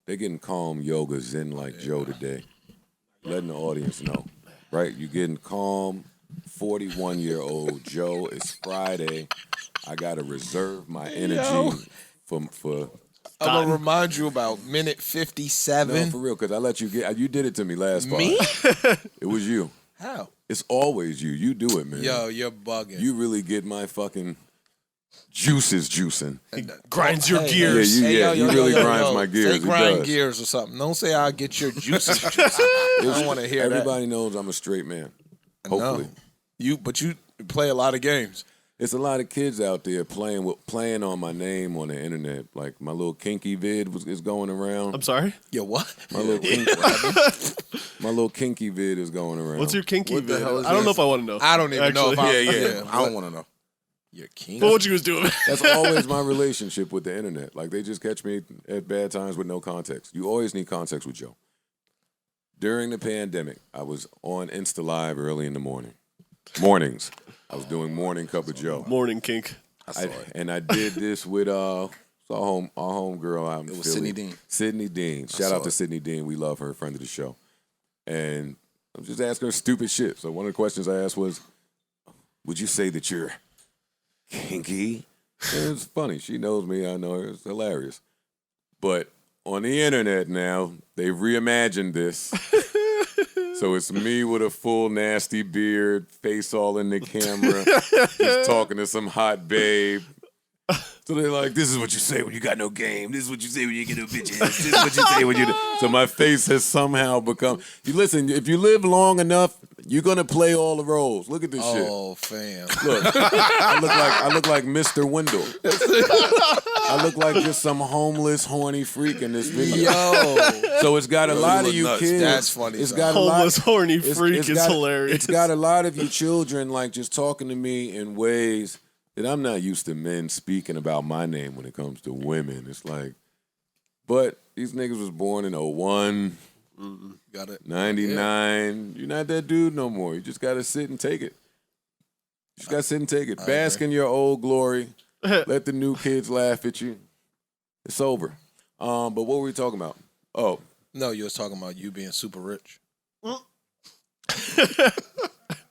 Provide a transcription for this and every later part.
They getting calm yoga zen like Joe today. Letting the audience know. Right? You getting calm 41-year-old Joe. It's Friday. I gotta reserve my energy for I'm gonna remind you about minute 57. No, for real, because I let you get. You did it to me last part. Me? It was you. How? It's always you. You do it, man. Yo, you're bugging. You really get my fucking juices juicing. Grinds your gears. You really grinds my gears. Say grind gears or something. Don't say I'll get your juices juicing. I don't want to hear Everybody knows I'm a straight man. Hopefully. But you play a lot of games. It's a lot of kids out there playing on my name on the internet. Like my little kinky vid is going around. I'm sorry? Yo, what? My little kinky vid is going around. What's your kinky vid? hell is I don't know this? if I want to know. I don't even know if I... Yeah. I don't want to know. You're king. But what you was doing? That's always my relationship with the internet. Like, they just catch me at bad times with no context. You always need context with Joe. During the pandemic, I was on Insta Live early in the mornings. I was doing Morning Cup of Joe. Morning kink. And I did this with our home girl out in It was Philly. Sydney Dean. Sydney Dean. Shout out to Sydney Dean. We love her, friend of the show. And I'm just asking her stupid shit. So one of the questions I asked was, would you say that you're kinky? And it's funny. She knows me. I know her. It's hilarious. But on the internet now, they've reimagined this. So it's me with a full nasty beard, face all in the camera, just talking to some hot babe. So they're like, this is what you say when you got no game. This is what you say when you get no bitches. This is what you say when you... So my face has somehow become... You listen, if you live long enough, you're going to play all the roles. Look at this shit. Oh, fam. Look, I look like Mr. Wendell. I look like just some homeless, horny freak in this video. Yo. So it's got a lot of you nuts. kids. That's funny. It's son. got a Homeless lot, horny freak is hilarious. It's got a lot of you children like just talking to me in ways that I'm not used to men speaking about my name when it comes to women. It's like, but these niggas was born in 01, Got it. 99. You're not that dude no more. You just got to sit and take it. You just got to sit and take it. Bask in your old glory. Let the new kids laugh at you. It's over. But what were we talking about? Oh. No, you was talking about you being super rich.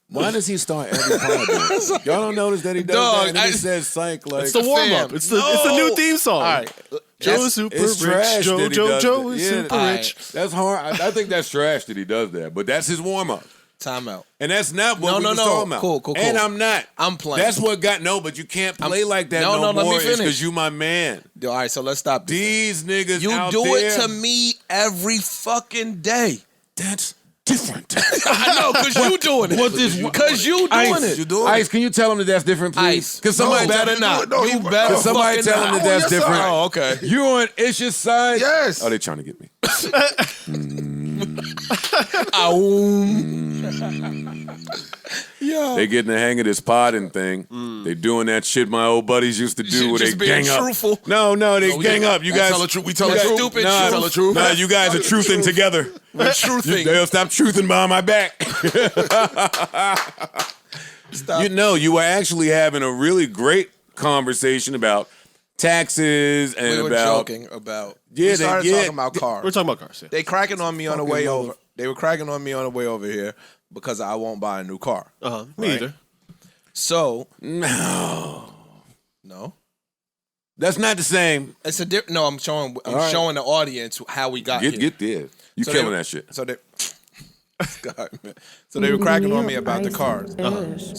Why does he start every podcast? Y'all don't notice that he does that? And then he says psych like... It's the warm-up. It's the new theme song. All right. Joe's super it's rich. trash Joe that he is does that. super rich. That's hard. I think that's trash that he does that. But that's his warm-up. Time out. And that's not what we was talking about. Cool. And I'm not. I'm playing. That's what got... No, but you can't play like that No, no let me more. It's finish. because you my man. All right, so let's stop this. These niggas You out do there, it to me every fucking day. That's different. I know, because you doing it. Because you doing it. Ice, can you tell him that that's different, please? Because somebody better not. You better somebody fucking tell him not. that that's different. Oh, okay. You on Ish's side? Yes. Oh, they trying to get me. Yeah. They getting the hang of this potting thing. They doing that shit my old buddies used to do where they Just being gang truthful. up. No, they gang up. You guys tell the truth. We tell the truth. Stupid nah, shit. Tell the truth. Nah, you guys are truthing together. We're truthing. They'll stop truthing behind my back. Stop. You know, you were actually having a really great conversation about taxes and We were about joking about. Yeah, we started talking about cars. We're talking about cars. Yeah. They cracking on me on the Fucking way mother- over. They were cracking on me on the way over here because I won't buy a new car. Me either. So no. That's not the same. It's a different. No, I'm showing right. showing the audience how we got here. Get there. You So killing they- that shit. So they, God, man. So they were cracking on me about the cars.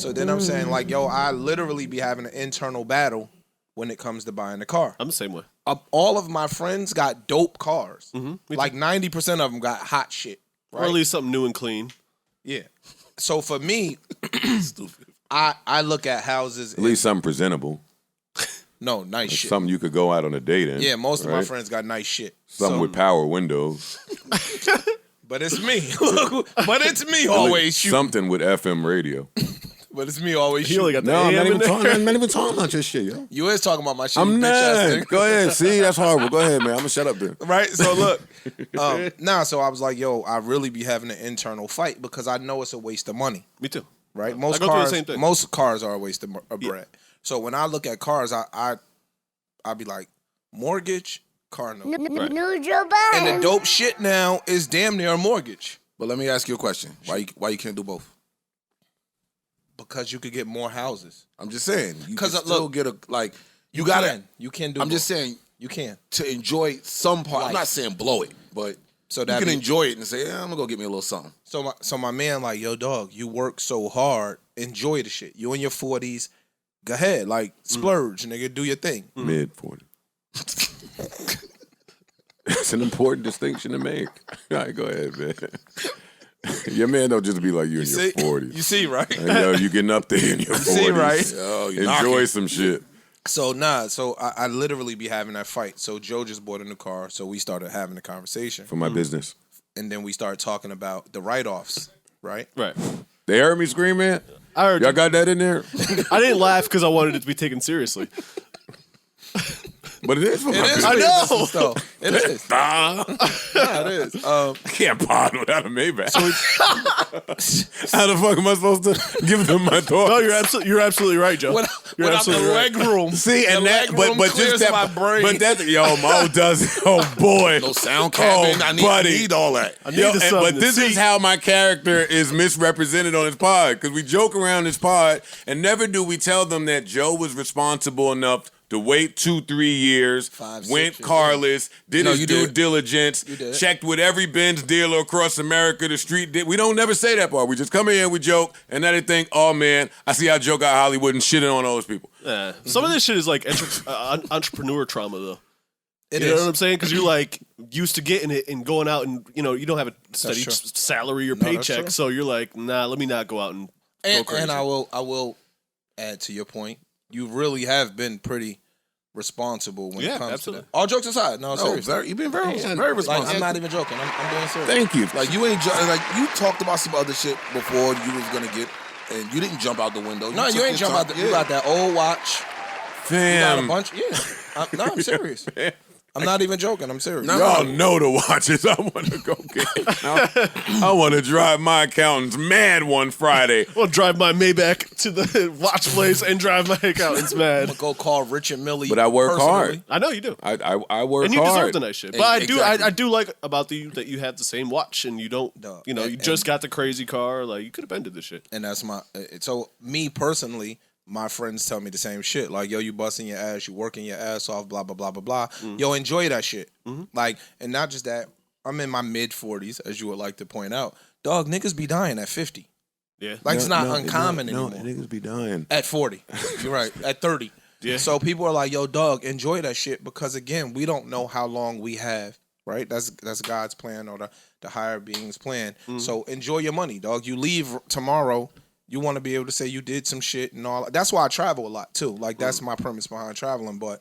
So then I'm saying like, yo, I literally be having an internal battle when it comes to buying a car. I'm the same way. All of my friends got dope cars. Me Like 90% of them got hot shit. Right? Or at least something new and clean. Yeah. So for me, I look at houses. At least something presentable. No, nice shit. Something you could go out on a date in. Yeah, most of my right? friends got nice shit. Something with power windows. But it's me. But it's me always shooting. Something with FM radio. But it's me always He only shooting. got the AM in there. I'm not even talking about your shit, yo. You is talking about my shit. I'm you bitch ass not. nigga. Go ahead. See, that's horrible. Go ahead, man. I'm going to shut up there. Right? So look. So I was like, yo, I really be having an internal fight because I know it's a waste of money. Me too. Right? I go through the same thing. Most cars are a waste of bread. So when I look at cars, I be like, mortgage, car note. Right. And the dope shit now is damn near a mortgage. But let me ask you a question. Why you can't do both? Because you could get more houses. I'm just saying. You can 'Cause, still look, get a like. You gotta. can do I'm both. just saying You can. to enjoy some part. I'm Life. not saying blow it, but So you that can be- enjoy it and say, I'm gonna go get me a little something. So my man like, yo, dog, you work so hard. Enjoy the shit. You in your 40s. Go ahead. Like, splurge, nigga. Do your thing. Mid 40. It's an important distinction to make. All right, go ahead, man. Your man don't just be like you in your 40s. You see, right? And, yo, you getting up there in your 40s. see, right? Yo, you Enjoy knocking. some shit. So I literally be having that fight. So Joe just bought a new car, so we started having a conversation. For my business. And then we started talking about the write-offs, right? Right. They heard me scream, man? I heard Y'all you. got that in there? I didn't laugh because I wanted it to be taken seriously. But it is for my It is. business. I know. Though. It is. Yeah, it is. I can't pod without a Maybach. How the fuck am I supposed to give them my thoughts? No, you're absolutely right, Joe. You're Without the absolutely right. leg room. See, and the that, leg room but clears just that, my brain. but that, yo, Mo does, oh boy, No sound cabin. I need all that. I Yo, needed and- something but to this see. is how my character is misrepresented on his pod, because we joke around his pod, and never do we tell them that Joe was responsible enough to wait 2-3 years, 5, went 6 years. carless, did No, his you due did. diligence, did. checked with every Benz dealer across America, the street. We don't never say that part. We just come in here, we joke, and then they think, oh man, I see how Joe got Hollywood and shitting on those people. Yeah. Some of this shit is like entrepreneur trauma, though. It You know is. what I'm saying? Because you're like used to getting it and going out, and you don't have a steady true. salary or No, that's paycheck, true. so you're like, nah, let me not go out and go And, crazy. and I will add to your point. You really have been pretty responsible when Yeah, it comes absolutely. to that. All jokes aside, no, No, seriously. you've been very Like, responsible. I'm not even joking. I'm being serious. Thank you. Like you ain't like you talked about some other shit before you was gonna get, and you didn't jump out the window. No, took you ain't your jump time. out. You got that old watch. You got a Fam. bunch. Yeah. I'm serious. I'm not even joking. I'm serious. No. Y'all know the watches I want to go get. I want to drive my accountant's mad one Friday. I'll drive my Maybach to the watch place and drive my accountant's mad. I'm gonna go call Richard Millie. But I work personally. hard. I know you do. I work And you hard. deserve the nice shit. But I do Exactly. I do like about you that you have the same watch and you don't No, you and- just got the crazy car. Like you could have been to this shit. And that's my. So me personally, my friends tell me the same shit. Like, yo, you busting your ass, you working your ass off, blah blah blah blah blah. Yo, enjoy that shit. Like, and not just that. I'm in my mid 40s, as you would like to point out. Dog, niggas be dying at 50. Yeah. Like, it's not uncommon no, anymore. niggas be dying. At 40, you're right. At 30. Yeah. So people are like, yo, dog, enjoy that shit because again, we don't know how long we have. Right? That's God's plan or the higher being's plan. So enjoy your money, dog. You leave tomorrow. You want to be able to say you did some shit and all. That's why I travel a lot too. Like that's my premise behind traveling. But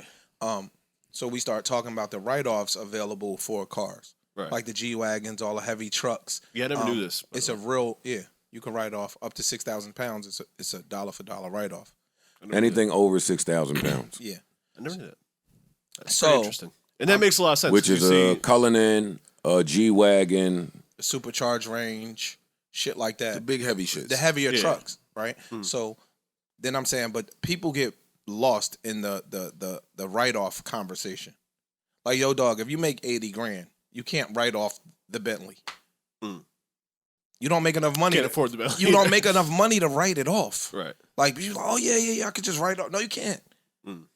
so we start talking about the write-offs available for cars, Right. like the G-Wagons, all the heavy trucks. Yeah, I never knew this. It's a real You can write off up to 6,000 pounds. It's a dollar for dollar write-off. Anything over 6,000 pounds, Yeah. I never knew that. That's So- pretty interesting. And that makes a lot of sense. which 'cause is you a see, Cullinan, a G-Wagon. Supercharged range, shit like that. the big heavy shit. The heavier Yeah. trucks, right? So then I'm saying, but people get lost in the write-off conversation. Like, yo, dog, if you make 80 grand, you can't write off the Bentley. You don't make enough money. can't afford the Bentley. You don't make enough money to write it off. Right. Like, you're like, oh yeah, I could just write it off. No, you can't.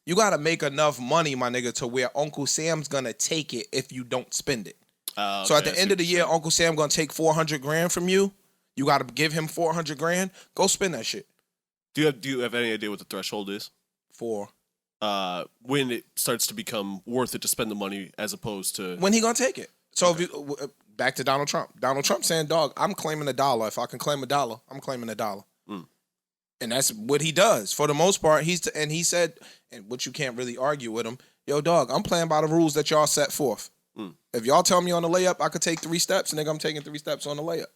You gotta make enough money, my nigga, to where Uncle Sam's gonna take it if you don't spend it. So at the end of the year, Uncle Sam gonna take 400 grand from you. You gotta give him 400 grand. Go spend that shit. Do you have any idea what the threshold is? For When it starts to become worth it to spend the money as opposed to when he gonna take it. So if you back to Donald Trump. Donald Trump saying, dog, I'm claiming $1. If I can claim $1, I'm claiming $1. And that's what he does. For the most part, he said, and what you can't really argue with him, yo, dog, I'm playing by the rules that y'all set forth. If y'all tell me on the layup I could take 3 steps, nigga, I'm taking 3 steps on the layup.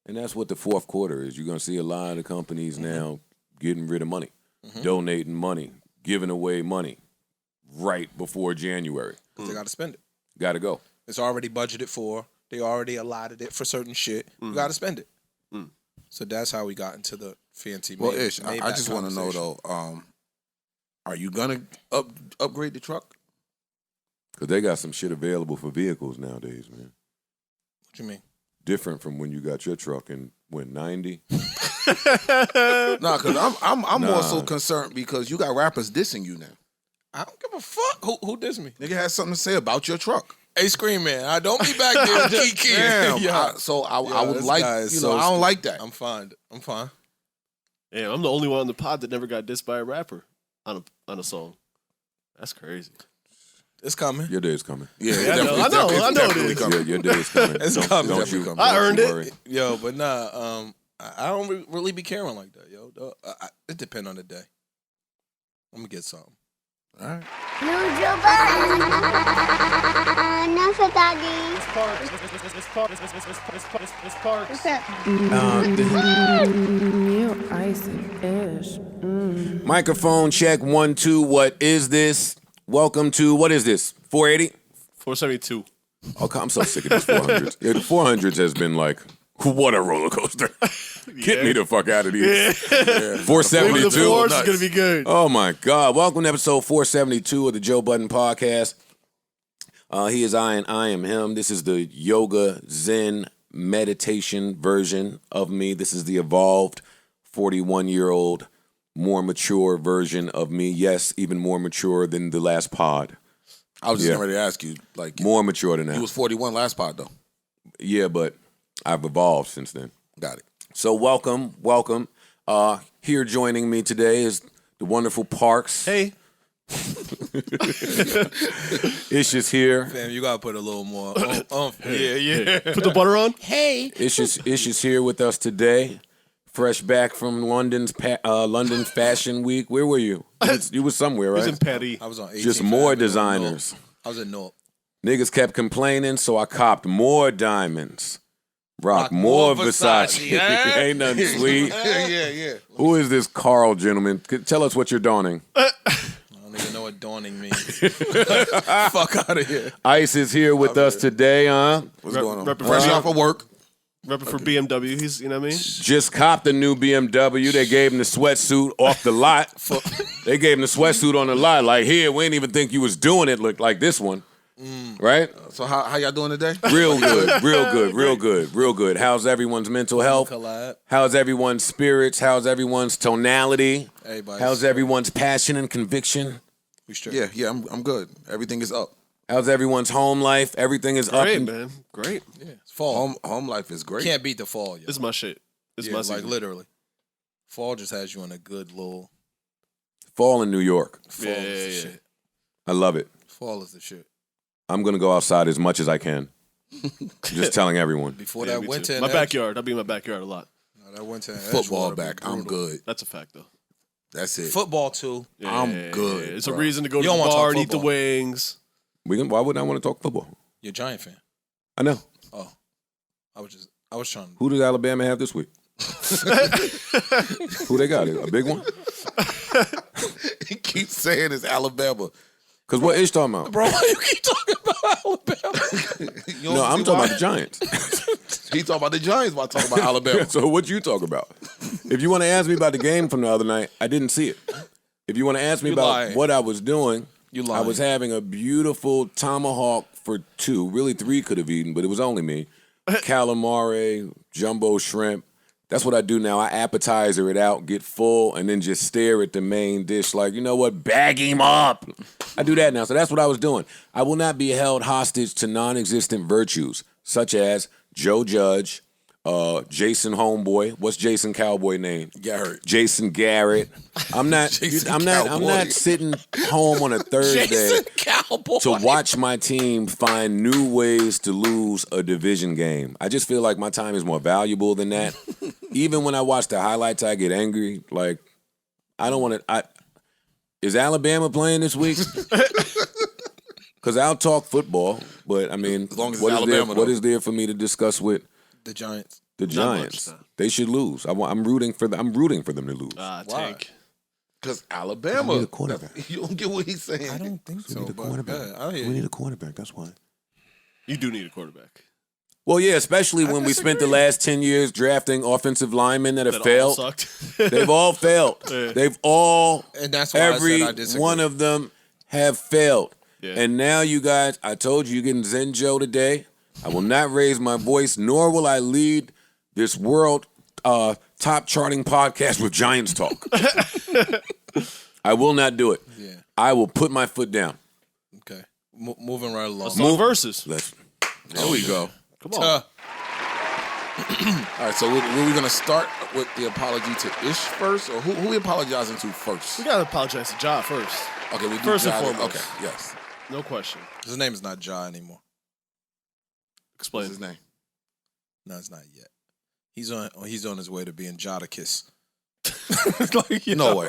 And that's what the fourth quarter is. You're going to see a lot of companies now getting rid of money, donating money, giving away money right before January. Because they gotta spend it. Got to go. It's already budgeted for. They already allotted it for certain shit. You gotta spend it. So that's how we got into the fancy. Well, Ish, I just want to know though, are you gonna upgrade the truck? Because they got some shit available for vehicles nowadays, man. What you mean? Different from when you got your truck in, 90? Nah, because I'm more so concerned because you got rappers dissing you now. I don't give a fuck. Who dissed me? Nigga has something to say about your truck. Hey, Scream Man, I don't be back there kiki. Damn. Yeah. I would like, guy you is know, so I don't stupid. like that. I'm fine. Yeah, I'm the only one on the pod that never got dissed by a rapper on a song. That's crazy. It's coming. Your day is coming. Yeah, I know it is. Your day is coming. It's Don't- coming. Don't you, I don't earned you it. worry. Yo, but nah, I don't really be caring like that, yo. It depends on the day. I'm gonna get something. All right. Enough of daddy. New icy-ish. Microphone check 1 2. What is this? Welcome to what is this? 480? 472. Okay, I'm so sick of these 400s. Yeah, the 400s has been like, what a roller coaster. Get me the fuck out of these. 472. The fours is gonna be good. Oh my God. Welcome to episode 472 of the Joe Budden podcast. He is I and I am him. This is the yoga zen meditation version of me. This is the evolved 41-year-old, more mature version of me. Yes, even more mature than the last pod. I was just getting ready to ask you, like, More mature than that. you was 41 last pod, though. Yeah, but I've evolved since then. Got it. So welcome. Here joining me today is the wonderful Parks. Hey, Ish is here. Fam, you gotta put a little more. Yeah. put the butter on. Ish is here with us today. Fresh back from London Fashion Week. Where were you? You was somewhere, He's right? in Patty. I was on 18th Just more Avenue in designers. North. I was in North. Niggas kept complaining, so I copped more diamonents. Rock more Versace. Ain't nothing sweet. Yeah. Who is this Carl gentleman? Tell us what you're donning. I don't even know what dawning means. Fuck out of here. Ice is here with us today, huh? What's going on? Repping Fresh for- off of work. Repping for BMW. He's, you know what I mean? Just copped a new BMW. They gave him the sweatsuit off the lot. They gave him the sweatsuit on the lot. Like, here, we ain't even think you was doing it. Look like this one. Right? So how y'all doing today? Real good. How's everyone's mental health? Collab. How's everyone's spirits? How's everyone's tonality? Everybody's How's everyone's passion and conviction? We straight. Yeah, I'm good. Everything is up. How's everyone's home life? Everything is up. Great, and- man. Great. Yeah. It's fall. Home life is great. Can't beat the fall, yo. This is my shit. This is Yeah, my like season. literally. Fall just has you in a good little. Fall in New York. Fall is the shit. I love it. Fall is the shit. I'm going to go outside as much as I can. Just telling everyone. Before Yeah, that me winter, too. in My Edge- backyard. I'll be in my backyard a lot. No, that winter in Football Edgewater back. been I'm brutal. good. That's a fact, though. That's it. Football too. Yeah, I'm good, It's bro. a reason to go You to don't the wanna talk bar and eat the football. wings. Why wouldn't I want to talk football? You're a Giant fan. I know. Oh, I was trying. Who does Alabama have this week? Who they got? A big one? He keeps saying it's Alabama. Because what Ish talking about? Bro, why you keep talking about Alabama? No, I'm talking about the Giants. He talking about the Giants while talking about Alabama. So what you talk about? If you want to ask me about the game from the other night, I didn't see it. If you want to ask me You about lying. what I was doing, You I lying. was having a beautiful tomahawk for 2. Really 3 could have eaten, but it was only me. Calamari, jumbo shrimp. That's what I do now. I appetizer it out, get full, and then just stare at the main dish like, you know what, bag him up. I do that now. So that's what I was doing. I will not be held hostage to non-existent virtues, such as Joe Judge, Jason Homeboy. What's Jason Cowboy name? Garrett. Jason Garrett. I'm not. Jason I'm Cowboy. not sitting home on a Thursday Jason Cowboy. to watch my team find new ways to lose a division game. I just feel like my time is more valuable than that. Even when I watch the highlights, I get angry. Like, I don't want to. Is Alabama playing this week? Because I'll talk football, but I mean, As long as it's what is Alabama, there, what though. is there for me to discuss with The Giants. the Not Giants? much, no. They should lose. I'm rooting for them. I'm rooting for them to lose. Tank. Because Alabama. We need a quarterback. You don't get what he's saying. I don't think so. We need a but, quarterback. yeah, I hear We you. need a quarterback. That's why. You do need a quarterback. Well, yeah, especially when we spent the disagree. last 10 years drafting offensive linemen that have That all failed. sucked. They've all failed. Yeah. They've all, And that's why every I said I disagree. one of them have failed. Yeah. And now you guys, I told you, you're getting Zen Joe today. I will not raise my voice, nor will I lead this world top charting podcast with Giants talk. I will not do it. Yeah. I will put my foot down. Okay. Moving right along. Let's talk verses. There we go. Come on. All right, so were we gonna start with the apology to Ish first, or who we apologizing to first? We gotta apologize to Ja first. Okay, we do First and Ja- foremost. Okay, yes. No question. His name is not Ja anymore. Explain. What's his name? No, it's not yet. He's on his way to being Jadakiss. No way.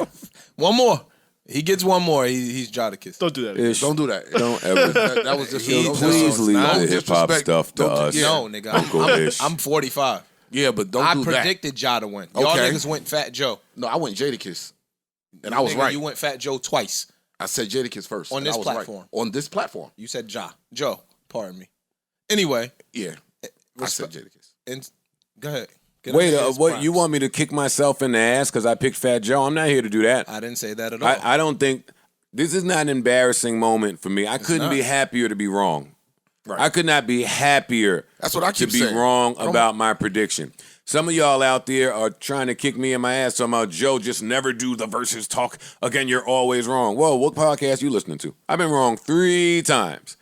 One more. He gets one more. He's Jadakiss. Don't do that. Ish, Don't do that. don't ever. That was just Please leave not the hip hop disrespect. stuff to Don't- us. yeah. No, nigga. Uncle Ish. I'm 45. Yeah, but don't I do that. predicted Ja to win. Y'all Okay. niggas went Fat Joe. No, I went Jadakiss, and I was Nigga, right. You went Fat Joe twice. I said Jadakiss first On and this I was right. platform. On this platform, You said Ja. Joe. Pardon me. Anyway, yeah, I said Jadakiss. and go ahead. Get Wait, on his what? props. You want me to kick myself in the ass because I picked Fat Joe? I'm not here to do that. I didn't say that at all. I don't think this is not an embarrassing moment for me. I couldn't be not. happier to be wrong. Right. I could not be happier That's what I to keep be saying. wrong about my prediction. Some of y'all out there are trying to kick me in my ass talking about Joe just never do the versus talk. Again, you're always wrong. Whoa, what podcast you listening to? I've been wrong 3 times.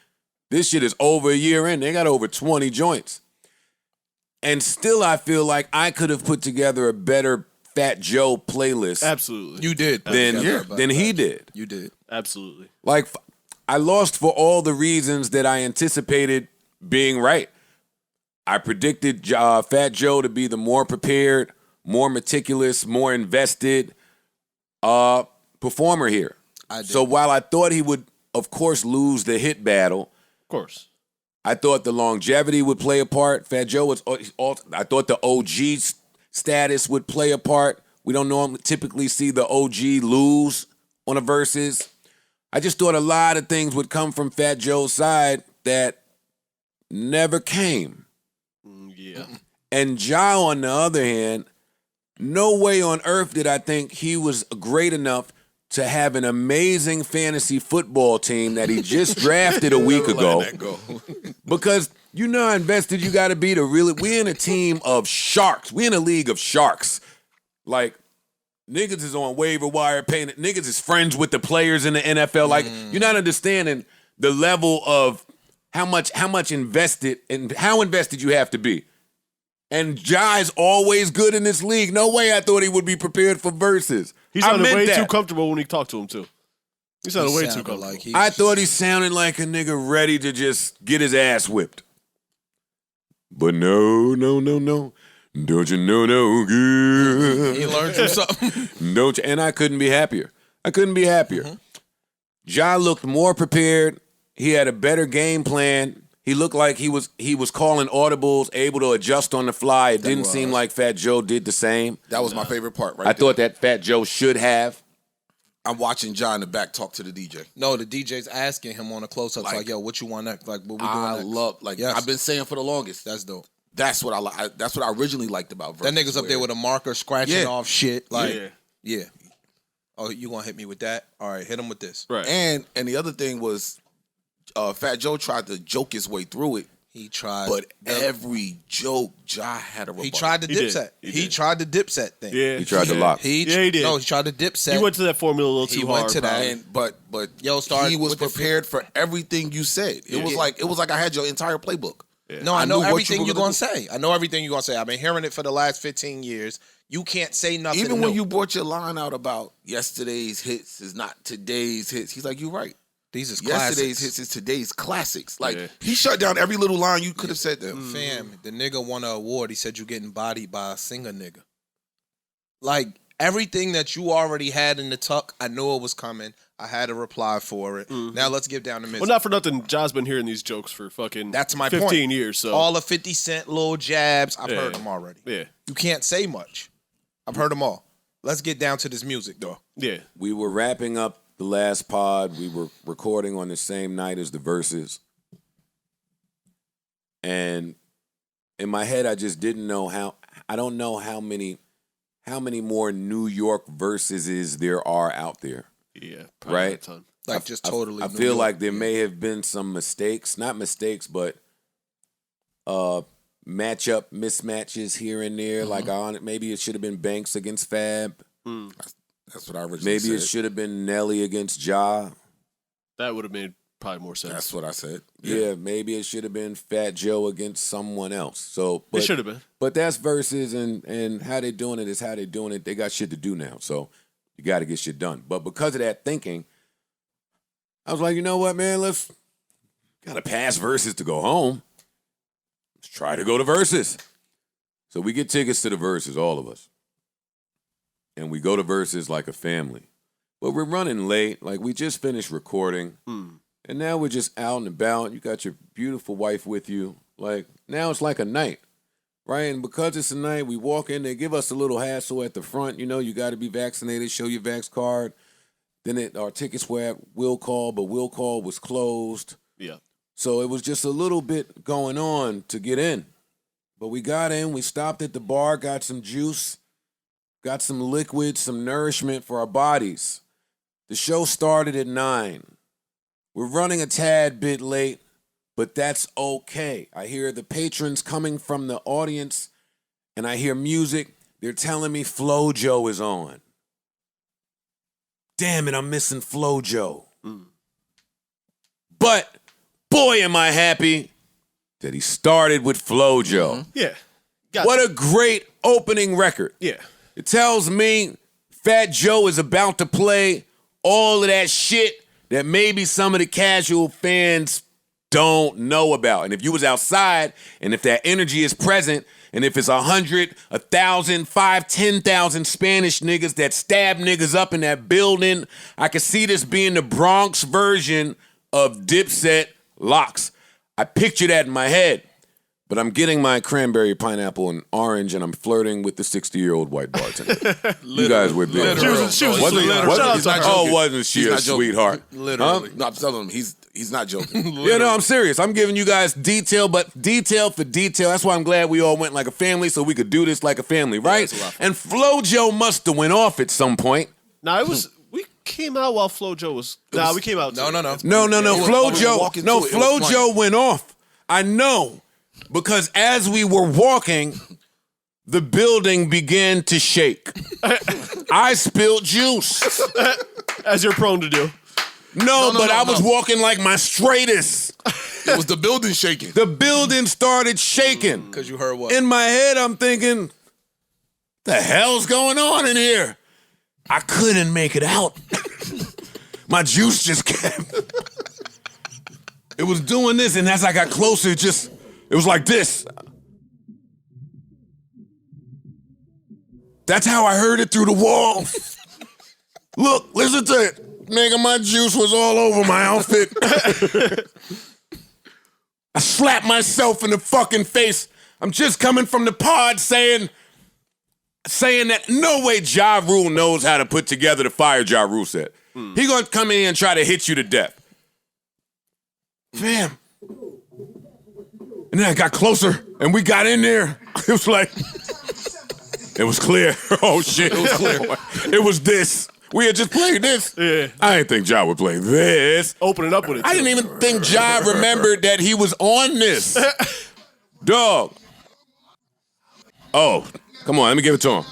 This shit is over a year in. They got over 20 joints. And still I feel like I could have put together a better Fat Joe playlist Absolutely. You did. than he did. You did. Absolutely. Like, I lost for all the reasons that I anticipated being right. I predicted Fat Joe to be the more prepared, more meticulous, more invested performer here. I did. So while I thought he would, of course, lose the hit battle, Of course. I thought the longevity would play a part. Fat Joe was. I thought the OG status would play a part. We don't normally typically see the OG lose on a versus. I just thought a lot of things would come from Fat Joe's side that never came. Yeah. And Ja, on the other hand, no way on earth did I think he was great enough to have an amazing fantasy football team that he just drafted a week ago. Because you know how invested you got to be to really. We're in a team of sharks. We're in a league of sharks. Like, niggas is on waiver wire paying. Niggas is friends with the players in the NFL. Like, you're not understanding the level of how much invested and how invested you have to be. And Ja is always good in this league. No way I thought he would be prepared for verses. He I sounded meant way that. too comfortable when he talked to him, too. He sounded way too comfortable. Like he I thought he sounded like a nigga ready to just get his ass whipped. But no. Don't you know no good? he learned you something. Don't you? And I couldn't be happier. Ja looked more prepared. He had a better game plan. He looked like he was calling audibles, able to adjust on the fly. It didn't seem like Fat Joe did the same. That was my favorite part. Right. I thought that Fat Joe should have. I'm watching Ja in the back talk to the DJ. No, the DJ's asking him on a close-up, like, yo, what you want next? Like, what we doing I next? love, like, Yes. I've been saying for the longest. That's dope. That's what I like. That's what I originally liked about That Versus. nigga's up there with a marker scratching Yeah. off shit. Like, Yeah. yeah. Oh, you gonna hit me with that? All right, hit him with this. Right. And the other thing was, Fat Joe tried to joke his way through it, He tried. but every joke, Ja had a rebuttal. he tried the He did. Dipset. He He did. tried the Dipset thing. Yeah. He tried to lock. He did. No, he tried the Dipset. He went to that formula a little He too went hard. to that. probably. And but Yo, start he was with the- prepared for everything you said. It was like I had your entire playbook. No, I know knew what everything you you're were gonna gonna say. I know everything you're gonna say. I've been hearing it for the last 15 years. You can't say nothing. Even when new. you brought your line out about yesterday's hits is not today's hits, he's like, you're right. these is Yesterday's classics. hits is today's classics. Like Yeah. he shut down every little line you could have said to him. Fam, the nigga won an award. He said you getting bodied by a singer nigga. Like everything that you already had in the tuck, I knew it was coming. I had a reply for it. Now let's get down to business. Well, not for nothing, Ja's been hearing these jokes for fucking That's my 15 point. years. So All the 50 Cent little jabs, I've Yeah. heard them already. yeah, You can't say much. I've heard them all. Let's get down to this music though. yeah, We were wrapping up the last pod. We were recording on the same night as the verses. And in my head, I just didn't know I don't know how many more New York verses there are out there. yeah. Probably Right? not a ton. Like just totally. I New feel York. like there may have been some mistakes, not mistakes, but matchup mismatches here and there. Like maybe it should have been Banks against Fab. That's what I originally Maybe said. it should have been Nelly against Ja. That would have made probably more sense. That's what I said. Yeah, maybe it should have been Fat Joe against someone else. So It should have been. But that's versus and how they doing it is how they doing it. They got shit to do now, so you got to get shit done. But because of that thinking, I was like, you know what, man, let's gotta pass versus to go home. Let's try to go to versus. So we get tickets to the versus, all of us, and we go to versus like a family. But we're running late. Like we just finished recording. And now we're just out and about. You got your beautiful wife with you. Like, now it's like a night, right? And because it's a night, we walk in, they give us a little hassle at the front. You know, you got to be vaccinated, show your vax card. Then our tickets were at Will Call, but Will Call was closed. Yeah. So it was just a little bit going on to get in. But we got in, we stopped at the bar, got some juice, got some liquid, some nourishment for our bodies. The show started at 9. We're running a tad bit late, but that's okay. I hear the patrons coming from the audience, and I hear music. They're telling me FloJo is on. Damn it, I'm missing FloJo. But, boy, am I happy that he started with FloJo. Yeah. What a great opening record. Yeah. It tells me Fat Joe is about to play all of that shit that maybe some of the casual fans don't know about. And if you was outside, and if that energy is present, and if it's 100, 1,000, 5, 10,000 Spanish niggas that stab niggas up in that building, I could see this being the Bronx version of Dipset Locks. I picture that in my head. But I'm getting my cranberry, pineapple, and orange, and I'm flirting with the 60-year-old white bartender. You guys were big. She was a sweetheart. Shout out to her. Oh, wasn't she He's a not joking. sweetheart? Literally. No, I'm telling him he's not joking. Yeah, no, I'm serious. I'm giving you guys detail, but detail for detail. That's why I'm glad we all went like a family, so we could do this like a family, right? that's a lot of fun. And FloJo must have went off at some point. Now it was. We came out while FloJo was. Nah, we came out. No. No, walking FloJo. No, to it. It was FloJo went off. I know. Because as we were walking, the building began to shake. I spilled juice. As you're prone to do. No, but I was walking like my straightest. It was the building shaking. The building started shaking. Because you heard what? In my head, I'm thinking, the hell's going on in here? I couldn't make it out. My juice just kept. It was doing this, and as I got closer, it was like this. That's how I heard it through the wall. Look, listen to it. Nigga, my juice was all over my outfit. I slapped myself in the fucking face. I'm just coming from the pod saying that no way Ja Rule knows how to put together the fire Ja Rule said. He gonna come in and try to hit you to death. Fam. And then I got closer, and we got in there. It was like, it was clear. Oh, shit. It was clear. It was this. We had just played this. Yeah. I didn't think Ja would play this. Opening up with it. I didn't even think Ja remembered that he was on this. Dog. Oh, come on. Let me give it to him.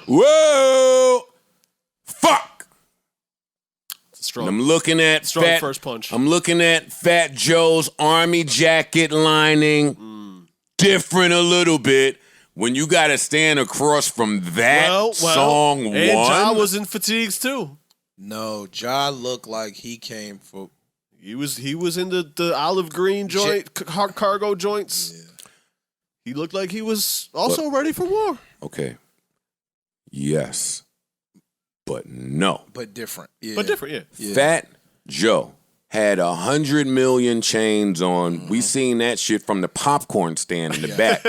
Whoa. Fuck. Strong. I'm looking at Strong first punch. I'm looking at Fat Joe's army jacket lining. Different a little bit when you got to stand across from that song and Ja one. was in fatigues too. No, Ja looked like he came for. He was in the olive green joint, cargo joints. Yeah. He looked like he was also ready for war. Okay. Yes. But no. But different. Yeah. But different, yeah. Fat Joe had 100 million chains on. We seen that shit from the popcorn stand in the back.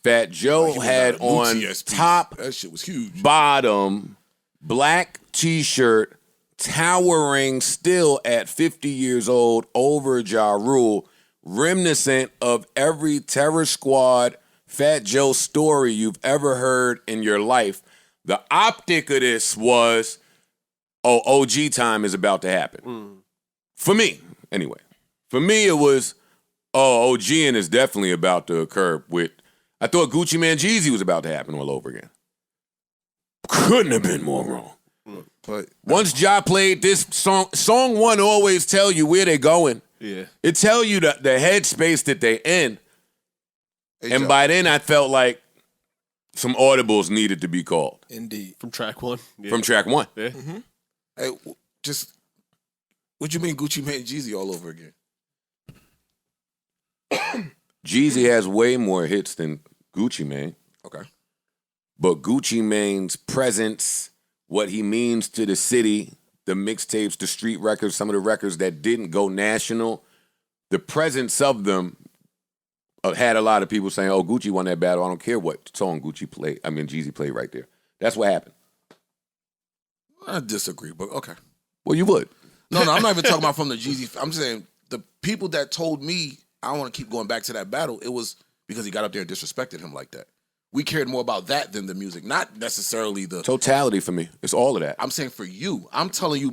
Fat Joe had on top, that shit was huge. Bottom, black t-shirt, towering still at 50 years old over Ja Rule, reminiscent of every Terror Squad Fat Joe story you've ever heard in your life. The optic of this was, OG time is about to happen. For me, anyway. For me, it was, OGing is definitely about to occur with, I thought Gucci Man Jeezy was about to happen all over again. Couldn't have been more wrong. But once Ja played this song one always tell you where they're going. Yeah. It tell you the headspace that they in. Hey, and Joe. by then, I felt like some audibles needed to be called. Indeed. From track one. Yeah. From track one. Yeah. Hey, just what you mean Gucci Mane Jeezy all over again? Jeezy has way more hits than Gucci Mane. Okay. But Gucci Mane's presence, what he means to the city, the mixtapes, the street records, some of the records that didn't go national, the presence of them had a lot of people saying, oh, Gucci won that battle. I don't care what song Jeezy played right there. That's what happened. I disagree, but okay. Well, you would. No, I'm not even talking about from the Jeezy. I'm saying the people that told me I don't want to keep going back to that battle, it was because he got up there and disrespected him like that. We cared more about that than the music, not necessarily the totality for me. It's all of that. I'm saying for you, I'm telling you,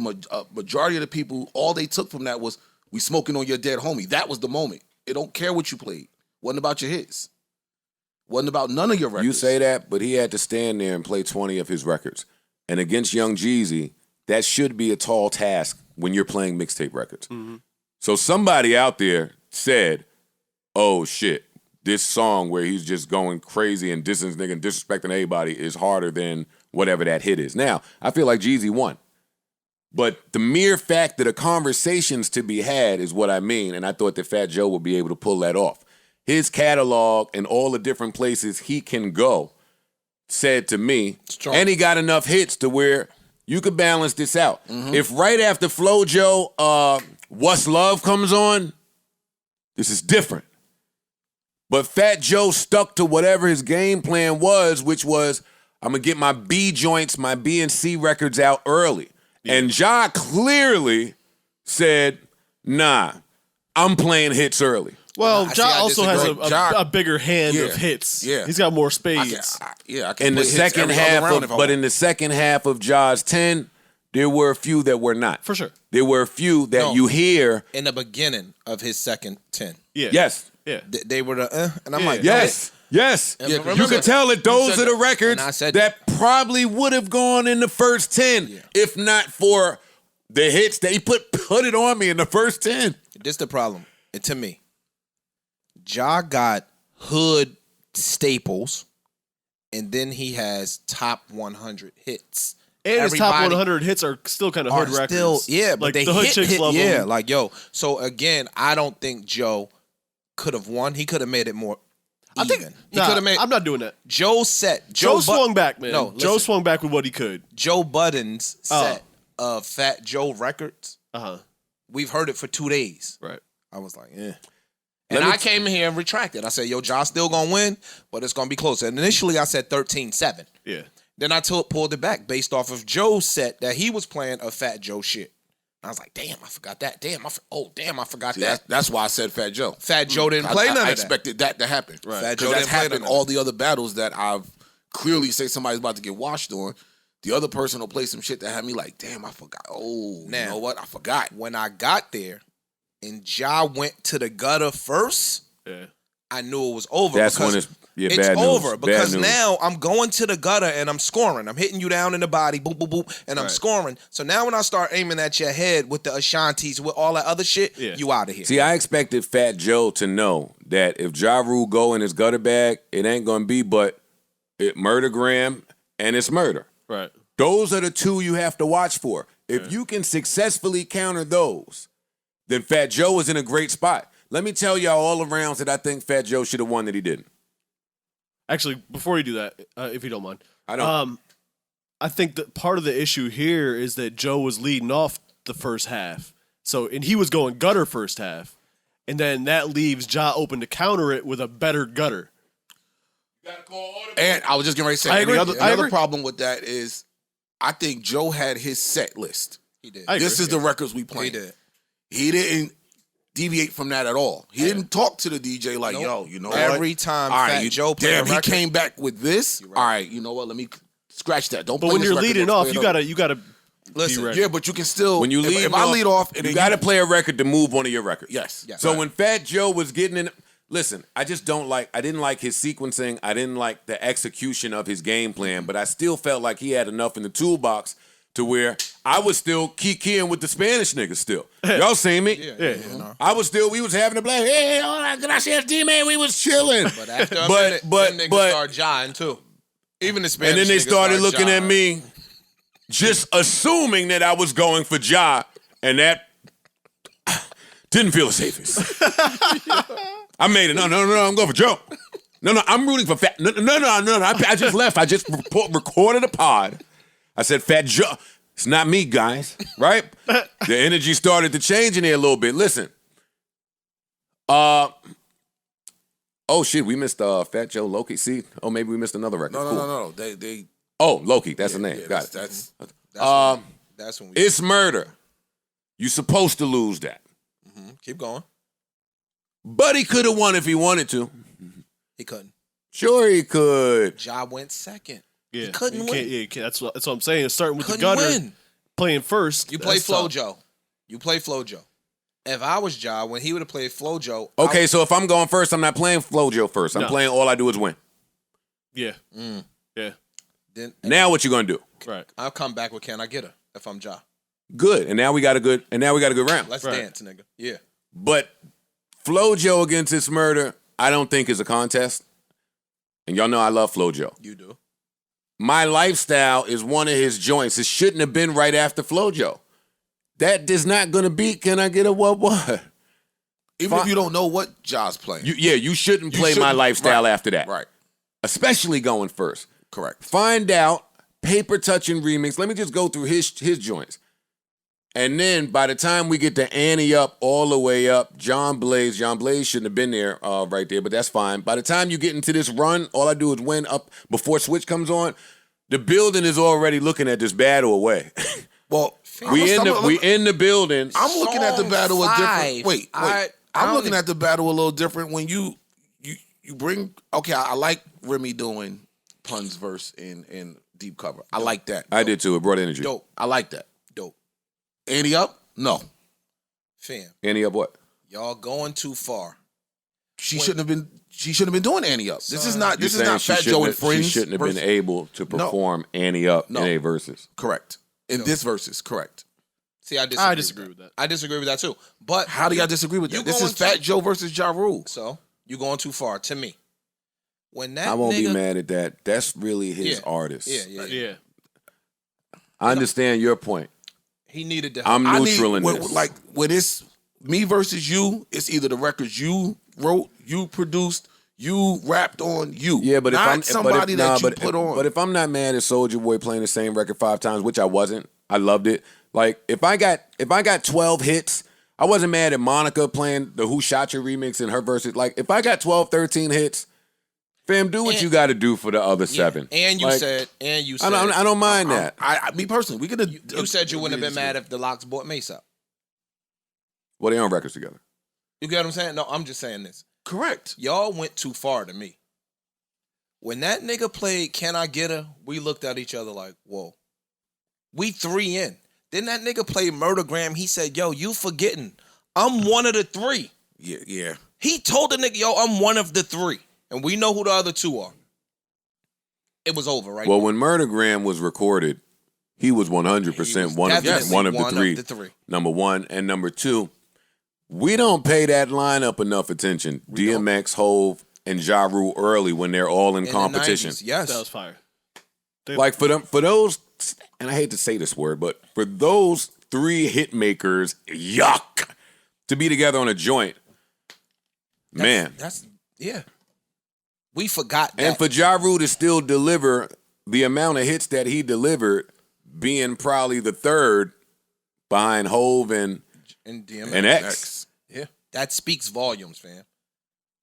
majority of the people, all they took from that was we smoking on your dead homie. That was the moment. It don't care what you played. Wasn't about your hits. Wasn't about none of your records. You say that, but he had to stand there and play 20 of his records. And against Young Jeezy, that should be a tall task when you're playing mixtape records. Mm-hmm. So somebody out there said, oh shit, this song where he's just going crazy and dissing nigga and disrespecting everybody is harder than whatever that hit is. Now, I feel like Jeezy won. But the mere fact that a conversation's to be had is what I mean, and I thought that Fat Joe would be able to pull that off. His catalog and all the different places he can go said to me, and he got enough hits to where you could balance this out. Mm-hmm. If right after FloJo, What's Love comes on, this is different. But Fat Joe stuck to whatever his game plan was, which was, I'm going to get my B joints, my B and C records out early. Yeah. And Ja clearly said, nah, I'm playing hits early. Well, Ja also has a bigger hand of hits. Yeah. He's got more spades. I can in the second half in the second half of Ja's 10, there were a few that were not. For sure. There were a few that you hear in the beginning of his second 10. Yeah. Yes. Yeah. They were the and I'm like, yes. Yes. Yeah, you can tell that those are the records that probably would have gone in the first 10 if not for the hits that he put it on me in the first 10. This is the problem. And to me, Ja got hood staples, and then he has top 100 hits. And his top 100 hits are still kind of hood records. But like they the hood chicks love them. like yo. So again, I don't think Joe could have won. He could have made it more even. I think he could have made. I'm not doing that. Joe's set. Joe swung back, man. No, Joe swung back with what he could. Joe Budden's set of Fat Joe records. We've heard it for 2 days. Right. I was like, yeah. And I came in here and retracted. I said, yo, Ja still going to win, but it's going to be close. And initially I said 13-7. Yeah. Then I pulled it back based off of Joe's set that he was playing of Fat Joe shit. I was like, damn, I forgot that. I forgot that. That's why I said Fat Joe. Fat Joe didn't play none of that. I expected that to happen. Right. Fat Joe didn't play none of that. All the other battles that I've clearly say somebody's about to get washed on, the other person will play some shit that had me like, damn, I forgot. Oh, now, you know what? I forgot. When I got there and Ja went to the gutter first, I knew it was over. That's when it's bad over news. Because now I'm going to the gutter and I'm scoring. I'm hitting you down in the body, boop, boop, boop, and I'm scoring. So now when I start aiming at your head with the Ashantis, with all that other shit, you out of here. See, I expected Fat Joe to know that if Ja Rule go in his gutter bag, it ain't going to be but Murdergram and it's murder. Right. Those are the two you have to watch for. If you can successfully counter those, then Fat Joe is in a great spot. Let me tell y'all all the rounds that I think Fat Joe should have won that he didn't. Actually, before you do that, if you don't mind. I don't. I think that part of the issue here is that Joe was leading off the first half. And he was going gutter first half. And then that leaves Ja open to counter it with a better gutter. And I was just getting ready to say, another problem with that is I think Joe had his set list. He did. This is the records we played. He did. He didn't deviate from that at all. He didn't talk to the DJ like, yo, you know what? Every time Fat Joe played a record, he came back with this. Right. All right, you know what? Let me Scratch that. Don't. But play when this you're record, leading don't off, play you another. gotta Listen, be ready. Yeah, but you can still. When you if, lead if I lead off, and you then got to play a record to move one of your records. Yes. Yeah. So when Fat Joe was getting in, listen, I didn't like his sequencing. I didn't like the execution of his game plan, but I still felt like he had enough in the toolbox to where I was still keying with the Spanish niggas still. Y'all seen me? Yeah. I was still, we was having a black, hey, hola, gracias, D-Man, we was chilling. But after a minute, them niggas start jawing too. Even the Spanish And then they niggas started looking at jawing. me, just assuming that I was going for Ja, and that didn't feel the safest. I made it. No, I'm going for Joe. No, I'm rooting for Fat. No. I just left. I just recorded a pod. I said, Fat Joe. It's not me, guys. Right? The energy started to change in there a little bit. Listen. Oh shit, we missed Fat Joe Loki. See? Oh, maybe we missed another record. No, Cool. no. They. Oh, Loki. That's the name. Yeah, Got it. That's when we It's murder. You supposed to lose that. keep going. But he could have won if he wanted to. He couldn't. Sure he could. Ja went second. Yeah, He couldn't you win. can't- yeah, you can't- that's what I'm saying. Starting with Couldn't the gutter, win. playing first. You play that's tough. FloJo. You play FloJo. If I was Ja, when he would have played FloJo, Okay, so if I'm going first, I'm not playing FloJo first. I'm No. playing All I Do Is Win. Yeah, yeah, then Now what you gonna do? right. I'll come back with Can I Get Her if I'm Ja. Good. And now we got a good round. Let's Right. dance, nigga. Yeah. But FloJo against this murder, I don't think is a contest. And y'all know I love FloJo. You do. My Lifestyle is one of his joints. It shouldn't have been right after FloJo. That is not gonna beat Can I Get a what? Even if you don't know what Ja's playing. You shouldn't You play My shouldn't- Lifestyle right, after that. Right. Especially going first. Correct. Find out, paper touching remix. Let me just go through his joints. And then by the time we get to Annie Up all the way up, John Blaze shouldn't have been there right there, but that's fine. By the time you get into this run, All I Do Is Win up before Switch comes on, the building is already looking at this battle away. Well, we in the building. I'm looking at the Song battle a different. 5. Wait. I I'm don't looking even- at the battle a little different when you bring. Okay, I like Remy doing Pun's verse in Deep Cover. I like that. I did too. It brought energy. Dope. I like that. Dope. Andy Up? No, Fam. Annie Up what? Y'all going too far. she shouldn't have been. She shouldn't have been doing Andy Up. This is Son, not. You're This is saying not she Fat Joe and shouldn't have- Friends. She shouldn't have been verse? able to perform Annie Up No. in a verses. Correct. In this verses, correct. See, I disagree with that. I disagree with that too. But How do y'all disagree with you that? This going is Fat too- Joe versus Ja Rule. So you going too far to me. When that I won't nigga, be mad at that. That's really his Yeah. artist. Yeah. Yeah, I understand your point. He needed to. I'm I neutral need, in when, this. like when it's me versus you, it's either the records you wrote, you produced, you rapped on, you. Yeah, but if not I'm somebody that you but put on. But if I'm not mad at Soulja Boy playing the same record 5 times, which I wasn't, I loved it. Like if I got 12 hits, I wasn't mad at Monica playing the Who Shot You remix and her verses. Like if I got 12, 13 hits, fam, do what And- you got to do for the other Yeah. 7. And you Like, said. I don't mind that. me personally, we could. You said you wouldn't have been mad if the Locks bought Mace out. Well, they on records together. You get what I'm saying? No, I'm just saying this. Correct. Y'all went too far to me. When that nigga played Can I Get Her, we looked at each other like, whoa. We 3 in. Then that nigga played Murdergram. He said, yo, you forgetting. I'm one of the 3. Yeah. He told the nigga, yo, I'm one of the 3. And we know who the other 2 are. It was over, right? Well, when Murdergram was recorded, he was 100% one of the definitely 3. Number 1 and number 2. We don't pay that lineup enough attention. DMX, Hove, and Ja Rule early when they're all in In the competition. 90s, yes. that was fire. Like for those, and I hate to say this word, but for those 3 hit makers, yuck, to be together on a joint, man. That's yeah. We forgot that. And for Ja Rule to still deliver the amount of hits that he delivered, being probably the 3rd behind Hove and DMX. X. Yeah. That speaks volumes, fam.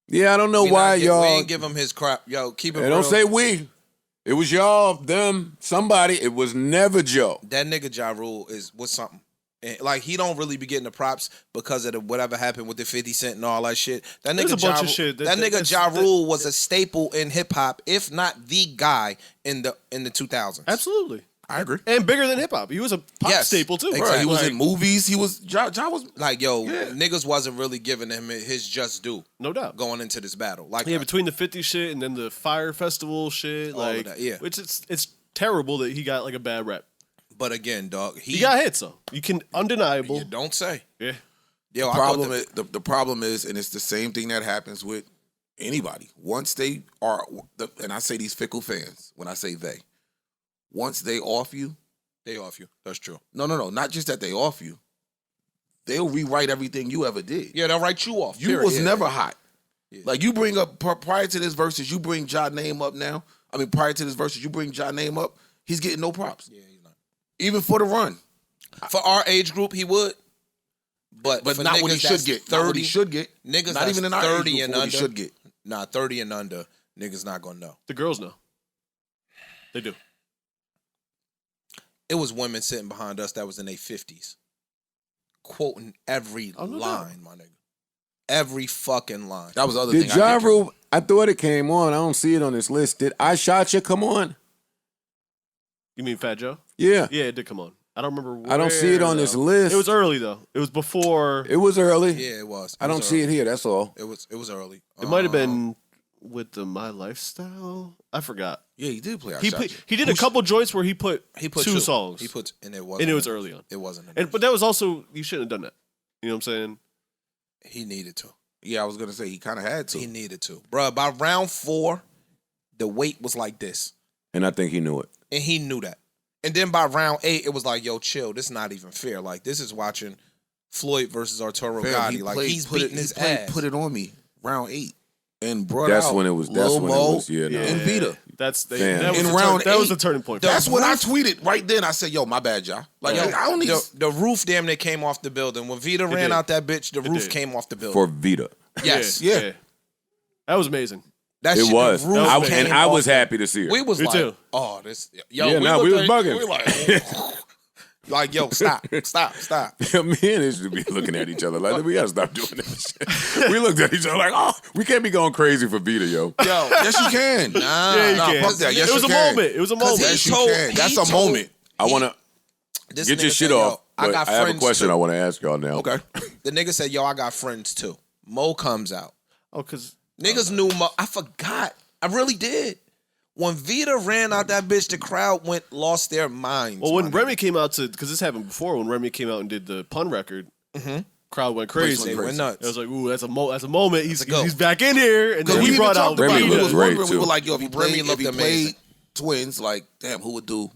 Yeah, I don't know We why not gi- y'all. We ain't give him his crap. Yo, keep it Hey, real. don't say we. It was y'all, them, somebody. It was never Joe. That nigga Ja Rule was something. And, like, he don't really be getting the props because of whatever happened with the 50 Cent and all that shit. That There's nigga a bunch of shit. That nigga Ja Rule was a staple in hip hop, if not the guy in the 2000s. Absolutely. I agree. And bigger than hip hop. He was a pop staple too. Exactly. Bro, he was in movies. He was Ja was Like, yo, niggas wasn't really giving him his just due. No doubt. Going into this battle. Like, Yeah, between the 50 shit and then the Fire Festival shit, All like of that, yeah. which it's terrible that he got like a bad rep. but again, dog, He got hits though. You can undeniable. You don't say. Yeah. Yo, the problem is, and it's the same thing that happens with anybody. Once they are, and I say these fickle fans, when I say they, once they off you, they off you. That's true. no, not just that they off you, they'll rewrite everything you ever did. Yeah, they'll write you off. You period. was Yeah. never hot. Like, you bring up, prior to this verses, you bring Ja name up now. I mean, prior to this verses, you bring Ja name up, he's getting no props. Yeah, he's not. Even for the run. For our age group, he would. But for not what he niggas should that's get. 30, Not what he should get. Niggas not that's even in our 30 age group and what under. he should get. Nah, 30 and under, niggas not gonna know. The girls know. They do. It was women sitting behind us that was in their 50s, quoting every no line, my nigga. Every fucking line. That was the other Did thing. Ja Rule? I thought it came on. I don't see it on this list. Did I Shot You come on? You mean Fat Joe? Yeah. Yeah, it did come on. I don't remember. I don't see it on this list. It was early though. It was before. It was early. Yeah, it was. I don't see it here. That's all. It was early. It might have been with the My Lifestyle. I forgot. Yeah, he did play. He did a couple joints where he put two two songs. He put and it was early on. It wasn't. But that was also, you shouldn't have done that. You know what I'm saying? He needed to. Yeah, I was gonna say he kind of had to. He needed to, bro. By round 4, the weight was like this, And I think he knew it. and he knew that. And then by round 8, it was like, yo, chill. This is not even fair. Like, this is watching Floyd versus Arturo Fam, Gotti. Like, he's beating his ass. Put it on me. Round 8 and brought That's out when it was. That's Lil when Mo it was. Yeah. No. and Vita. Fam. That was In the round that was 8, the turning point. That's when I tweeted right then. I said, "Yo, my bad, y'all. Like, Yo, I don't need." the roof damn near came off the building. When Vita ran did. out that bitch, the roof did. came off the building. For Vita. yes. Yeah. That was amazing. That It shit, was. the roof came And I was off. happy to see her. We was Me like, too. oh, this. Yo, Yeah, nah, we was bugging. We like, yo, stop. Me and this should be looking at each other like, we gotta stop doing this shit. We looked at each other like, oh, we can't be going crazy for Vita, yo. Yo, Yes, you can. Yeah, you can. Fuck that. Yes, it was you a can. moment. It was a moment. he Yes, you told- can. That's he a told- moment. I wanna this get your nigga shit said, yo, off. But I have a friends question too. I want to ask y'all now. Okay. The nigga said, yo, I got friends too. Mo comes out. Oh, because Niggas knew Mo. I forgot. I really did. When Vita ran out that bitch, the crowd lost their minds. well, when my Remy came out because this happened before, when Remy came out and did the pun record, crowd went crazy. They went nuts. It was like, ooh, that's a moment. a go. He's back in here, and then we he even brought out talked about Remy it. Vita. We looked was great, wondering, too. we were like, yo, if he Remy played, looked played amazing. twins, like, damn, who would do?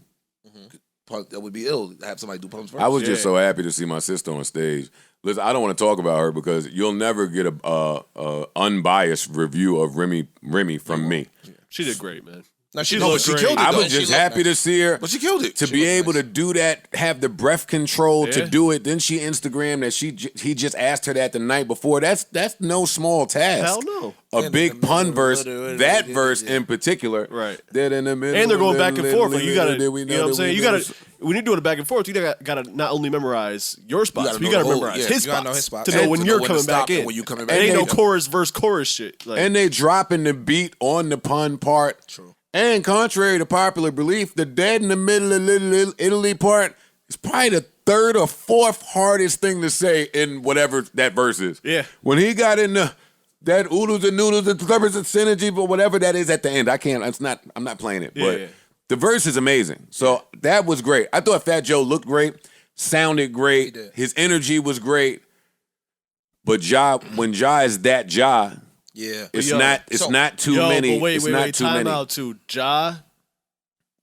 That would be ill to have somebody do pumps first. I was just so happy to see my sister on stage. Listen, I don't want to talk about her because you'll never get a unbiased review of Remy from me. She did great, man. Now, She looked looked she great. killed it. I though. was She just looked happy to see her. But she killed it. To be able to do that, have the breath control to Yeah. do it. Then she Instagrammed that he just asked her that the night before. That's no small task. Hell no. A big pun verse, that verse in particular. Right. Dead in the middle. And they're going back and forth. Like you gotta, Did we you know what I'm that saying? we You know gotta, when you're doing it back and forth, you gotta not only memorize your spots, gotta but you know gotta the whole- memorize yeah, his you gotta spots know his spots. to know And when to you're know when to coming stop back and in. when you coming And back ain't in. no chorus verse shit. Like, And they dropping the beat on the pun part. True. And contrary to popular belief, the dead in the middle of Little Italy part is probably the third or fourth hardest thing to say in whatever that verse is. Yeah. When he got in that oodles and noodles and covers and synergy, but whatever that is at the end, I'm not playing it. But Yeah. the verse is amazing. So that was great. I thought Fat Joe looked great, sounded great, did. his energy was great. But when Ja is that Ja, Yeah. it's Yo, not too many. But wait, it's not too time many. out too.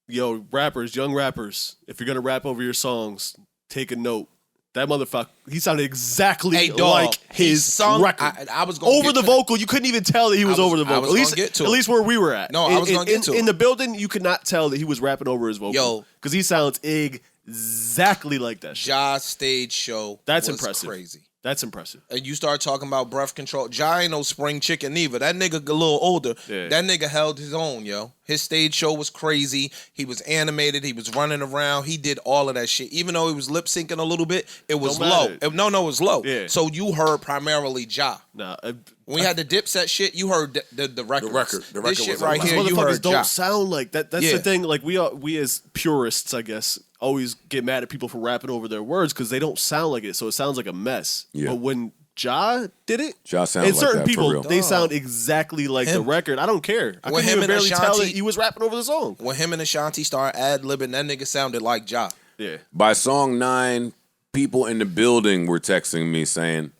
Young rappers, if you're gonna rap over your songs, take a note. That motherfucker, he sounded exactly Hey, dog, like he his sung- record. I was gonna over get the to that. vocal. You couldn't even tell that he was over the I vocal. was At least, gonna get to at it. least where we were at. No, I was gonna get to it. In the building, you could not tell that he was rapping over his vocal. Yo. because he sounds exactly like that shit. Ja stage show That's was impressive. crazy. That's impressive. And you start talking about breath control. Ja ain't no spring chicken neither. That nigga a little older. Yeah. That nigga held his own, yo. His stage show was crazy. He was animated. He was running around. He did all of that shit. Even though he was lip syncing a little bit, it was Don't low. matter. No, it was low. Yeah. So you heard primarily Ja. Nah, When we had the Dipset shit, you heard the record. The record This shit was right on. here, you motherfuckers heard don't Ja. sound like that. That's Yeah. the thing. Like we as purists, I guess, always get mad at people for rapping over their words because they don't sound like it. So it sounds like a mess. Yeah. But when Ja did it, Ja sounds and like certain that, for people, real. they sound exactly like the Him. record. I don't care. I When couldn't him even and barely tell that Ashanti- he was rapping over the song. When him and Ashanti started ad-libbing, that nigga sounded like Ja. Yeah. By song 9, people in the building were texting me saying,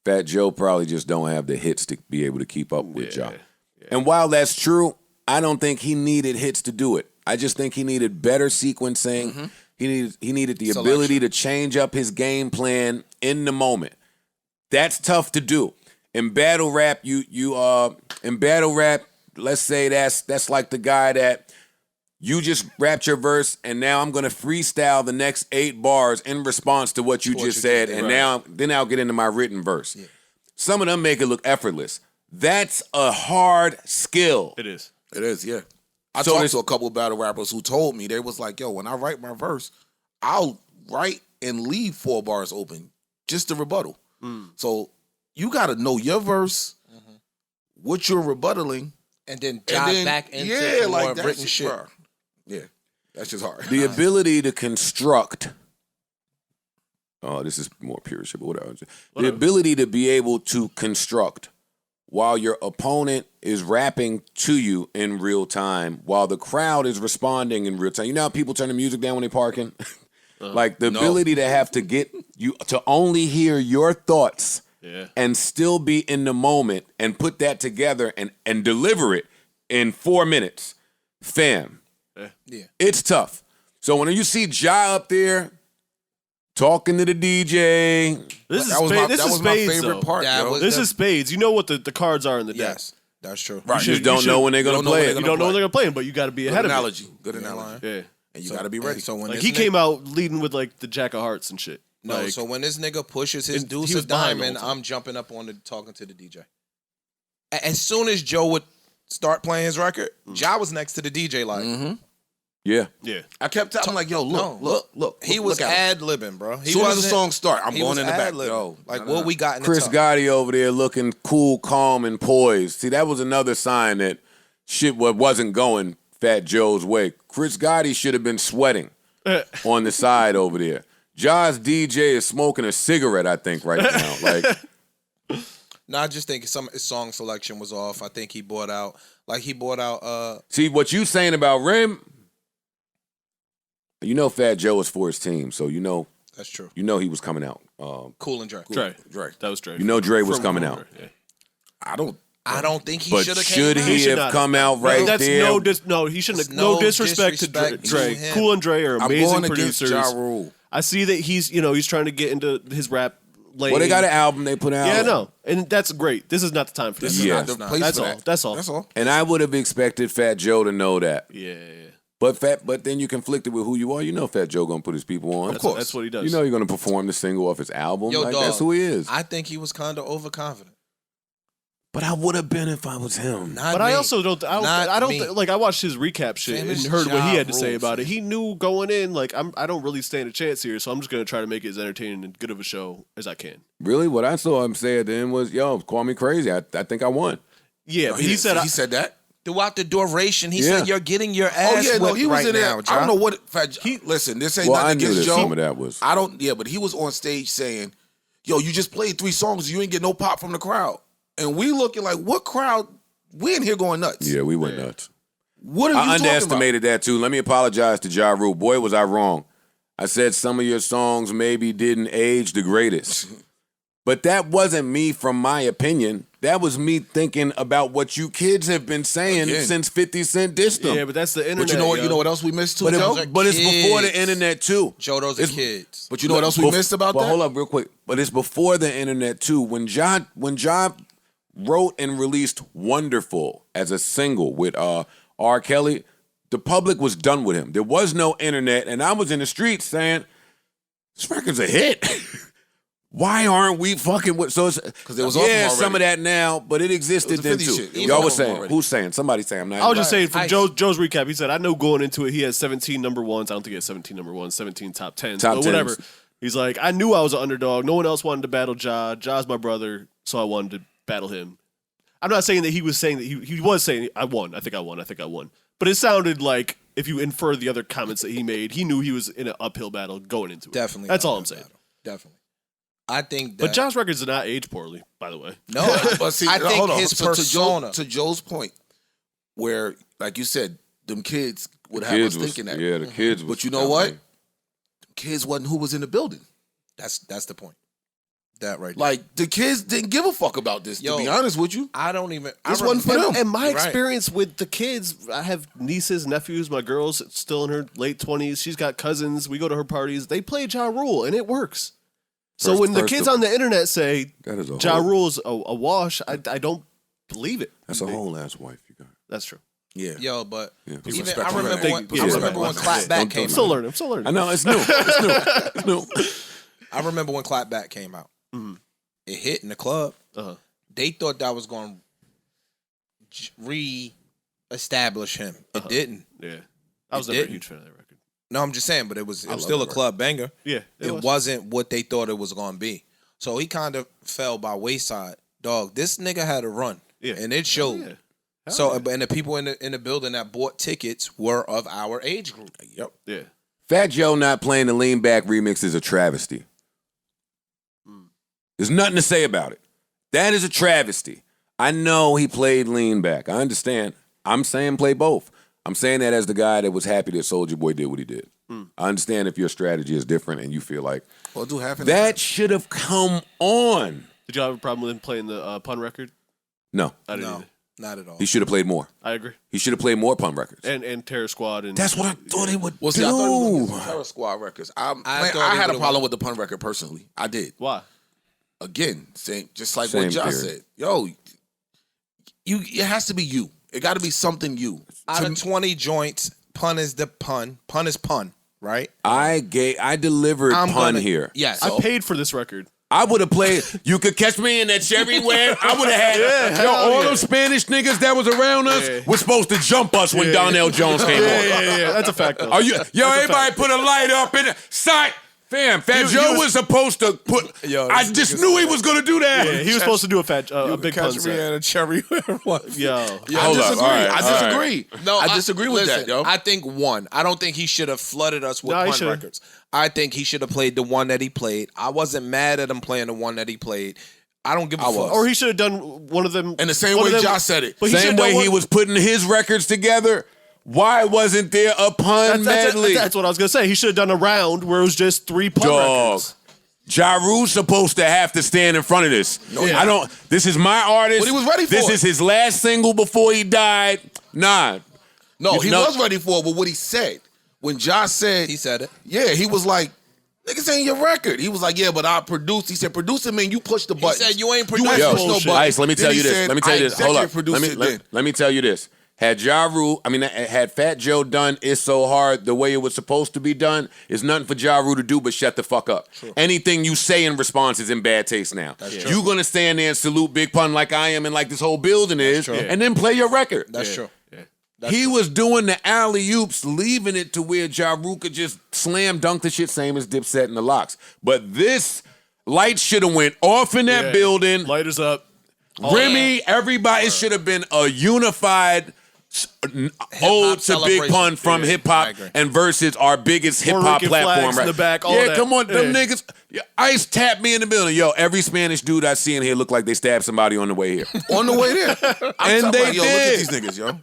Fat Joe probably just don't have the hits to be able to keep up with Ja. And while that's true, I don't think he needed hits to do it. I just think he needed better sequencing. Mm-hmm. He needed the ability to change up his game plan in the moment. That's tough to do. In battle rap, let's say that's like the guy that you just rapped your verse and now I'm gonna freestyle the next 8 bars in response to what you just said, and then I'll get into my written verse. Yeah. Some of them make it look effortless. That's a hard skill. It is. It is, yeah. I So talked to a couple of battle rappers who told me, they was like, yo, when I write my verse, I'll write and leave 4 bars open just to rebuttal. So you got to know your verse, what you're rebuttaling. And then dive back into some more written shit. Bro. Yeah, that's just hard. The ability to construct. Oh, this is more pure shit, but whatever. The ability to be able to construct while your opponent is rapping to you in real time, while the crowd is responding in real time. You know how people turn the music down when they're parking? Like the ability to have to get you to only hear your thoughts and still be in the moment and put that together and deliver it in 4 minutes. Fam. Yeah. It's tough. So when you see Ja up there talking to the DJ, This That was my Spades, favorite though. part, That yo. was- This is Spades. You know what the cards are in the deck. Yes, that's true. you just don't know when they're going to play it. You don't know when they're gonna play him, but you got to be ahead Good of it. analogy. Good analogy. Yeah. And you got to be ready. So when Like this he nigga- came out leading with like the Jack of Hearts and shit. No, Like, so when this nigga pushes his And deuce he was of behind the diamond, whole time. I'm jumping up on the talking to the DJ. As soon as Joe would start playing his record, Ja was next to the DJ like, Yeah. yeah. I kept telling him, like, yo, look. he was ad-libbing, bro. As soon as the song start, I'm going in the back. ad-libbing. Yo, Like what we got in Chris the top. Gotti over there looking cool, calm, and poised. See, that was another sign that shit wasn't going Fat Joe's way. Chris Gotti should have been sweating on the side over there. Ja's DJ is smoking a cigarette, I think, right now. Like, No, I just think his song selection was off. I think he bought out see what you saying about Rim? You know, Fat Joe is for his team, so you know that's true. he was coming out. Cool and Dre. Dre. That was Dre. You know, Dre was From coming Dre, out. yeah. I don't think he But should have should came he should have not come have. out right That's there? no, he shouldn't. There's No no disrespect to disrespect to Dre. him. Cool and Dre are I'm amazing going against producers. Ja Rule. I see that he's trying to get into his rap lane. Well, they got an album they put out. Yeah, no, and that's great. This is not the time for This that. is Yeah. not the place That's for all. that. That's all. That's all. And I would have expected Fat Joe to know that. Yeah. But then you conflicted with who you are. You know Fat Joe gonna put his people on. Of course, that's what he does. You know you're gonna perform the single off his album. Yo, like, dog, that's who he is. I think he was kind of overconfident. But I would have been if I was him. Not But me. I also don't. Not I don't me. like. I watched his recap shit Fam, and it's heard what he Ja had to say Rule, about it. fam. He knew going in like I don't really stand a chance here, so I'm just gonna try to make it as entertaining and good of a show as I can. Really, what I saw him say at the end was, "Yo, call me crazy. I think I won." Yeah, but he said he said that. Throughout the duration, he Yeah. said, "You're getting your Oh ass yeah, no, whipped he was right in there. now, I John." don't know what. Listen, this ain't Well, I nothing knew against that Joe. some of that was. I don't. Yeah, but he was on stage saying, "Yo, you just played 3 songs. You ain't get no pop from the crowd." And we looking like, what crowd? We in here going nuts. Yeah, we went nuts. What are you I talking underestimated that too. Let me apologize to Ja Rule. Boy, was I wrong. I said some of your songs maybe didn't age the greatest. But that wasn't me from my opinion. That was me thinking about what you kids have been saying Again. since 50 Cent dissed them. Yeah, but that's the internet. But you know what? yo. You know what else we missed too, but, Joe? but it's before the kids. internet too. Joe, those are kids. But you know what else we missed about but that? hold up real quick. But it's before the internet too. When Ja wrote and released Wonderful as a single with R. Kelly, the public was done with him. There was no internet, and I was in the streets saying, this record's a hit. Why aren't we fucking with? So it's because it was off yeah, already. some of that now, but it existed then 50 too. shit. It was Y'all off was saying, already. who's saying? Somebody saying I'm not. I was just saying from Ice. Joe's recap, he said, I know going into it, he has 17 number ones. I don't think he has 17 number ones, 17 top 10s, Top but whatever. 10s. He's like, I knew I was an underdog. No one else wanted to battle Ja. Ja's my brother, so I wanted to battle him. I'm not saying that he was saying that he was saying, I won. I think I won. But it sounded like, if you infer the other comments that he made, he knew he was in an uphill battle going into it. Definitely. That's not all that I'm saying. battle. Definitely. I think that. But John's records did not age poorly, by the way. No, But see, I think hold on. his So persona. to Joe's point, where like you said, them kids would have kids us was, thinking that. yeah, the kids. Was, But you know what? Them kids wasn't who was in the building. That's the point. That right there. Like the kids didn't give a fuck about this. Yo, to be honest with you, I don't even. This wasn't for them. And my You're right. experience with the kids, I have nieces, nephews, my girl's still in her late 20s. She's got cousins. We go to her parties. They play Ja Rule, and it works. So when the kids on the internet say That is a Ja whole- Rule's a wash, I don't believe it. That's a whole ass wife you got. That's true. yeah. Yo, but Yeah. even respect I for remember that. when Yeah, I remember when respect. Clapback Don't- came I'm still out. learning. I'm still learning. I know it's new. It's new. It's new. I remember when Clapback came out. Mhm. It hit in the club. Uh-huh. They thought that was going to re-establish him. It didn't. Yeah. I was It never a didn't. huge fan of that record. No, I'm just saying, but it was love still a that club banger. Yeah. It wasn't what they thought it was going to be. So he kind of fell by wayside. Dog, this nigga had a run. Yeah. And it showed. Yeah. So and the people in the building that bought tickets were of our age group. Yep. Yeah. Fat Joe not playing the Lean Back remix is a travesty. There's nothing to say about it. That is a travesty. I know he played Lean Back. I understand. I'm saying play both. I'm saying that as the guy that was happy that Soulja Boy did what he did. I understand if your strategy is different and you feel like Well, do half of that should have come on. Did y'all have a problem with him playing the pun record? No, I didn't No, either. not at all. he should have played more. I agree. He should have played more pun records. And Terror Squad and That's what I thought he would Well, see, do. I thought he was gonna get some Terror Squad records. I thought had he a would've problem with the pun record personally. I did. why? Again, same, just like Same what Josh theory. said. Yo, it has to be you. It got to be something you. Out of 20 joints, pun is the pun. Pun is pun, right? I delivered I'm pun gonna- here. Yes. I paid for this record. I would have played. You could catch me in that cherry web. I would have had. Yo, all them Spanish niggas that was around us was supposed to jump us when Donnell Jones came on. Yeah. That's a fact, though. Are you? Yo, everybody put a light up in it. Sight. Fam, Fat Joe was supposed to put. Yo, I this just nigga knew he was gonna do that. Yeah, he was supposed to do a big pun set. a cherry. Yo. Hold I up, disagree. all right, I all disagree. No, I disagree with listen, that, yo. I think one. I don't think he should have flooded us with No, he pun should've. records. I think he should have played the one that he played. I wasn't mad at him playing the one that he played. I don't give a fuck. Or he should have done one of them. And the same one way of them- Josh said it. But Same should've done way he one- was putting his records together. Why wasn't there a pun medley? That's what I was gonna say. He should have done a round where it was just 3 pun Dog. records. Ja Rule's supposed to have to stand in front of this. Yeah. I don't. This is my artist. But he was ready for This it. is his last single before he died. Nah. No, he No. was ready for it, but what he said, when Josh said, He said it. yeah, he was like, niggas ain't your record. He was like, yeah, but I produced. He said, producing mean you push the button. said, you ain't You producing. ain't Yo, push no bullshit. button. Ice, let me Then tell he you this. said, Let me tell you this. Hold up. Produced Let it me, then. let me tell you this. Had Ja Rule, had Fat Joe done It's So Hard the way it was supposed to be done, it's nothing for Ja Rule to do but shut the fuck up. Anything you say in response is in bad taste now. You're going to stand there and salute Big Pun like I am and like this whole building is, and then play your record. That's true. He was doing the alley-oops, leaving it to where Ja Rule could just slam dunk the shit, same as Dipset and the Locks. But this light should have went off in that building. Lighters up. Remy, everybody, it should have been a unified ode to Big celebration. Pun from Yeah, hip I hop agree. and versus our biggest hip Puerto hop Rican platform. flags in the back, all yeah, that. come on, them Yeah. niggas. Yeah, Ice tapped me in the building. Yo, every Spanish dude I see in here look like they stabbed somebody on the way here. On the way there. I'm And talking they about, yo, look at did. these niggas, yo.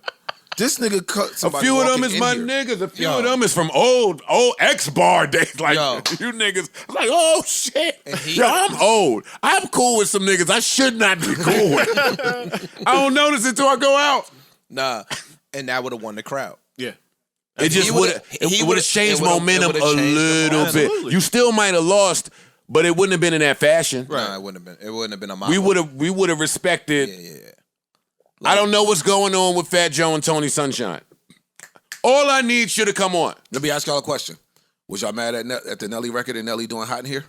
This nigga cut A somebody few of them walking is in my here. niggas. A few Yo. of them is from old X-Bar days. Like, Yo. you niggas. I'm like, oh, shit. he- Yo, I'm old. I'm cool with some niggas I should not be cool with. I don't notice it till I go out. Nah, and that would have won the crowd. Yeah. It just He would would've- have he it would would've- have changed it would've- momentum it a would've changed the little momentum. bit. Absolutely. You still might have lost, but it wouldn't have been in that fashion. Nah, it wouldn't have been. It wouldn't have been a mob. We would have respected. Yeah. I don't know what's going on with Fat Joe and Tony Sunshine. All I need should have come on. Let me ask y'all a question. Was y'all mad at the Nelly record and Nelly doing Hot in Here?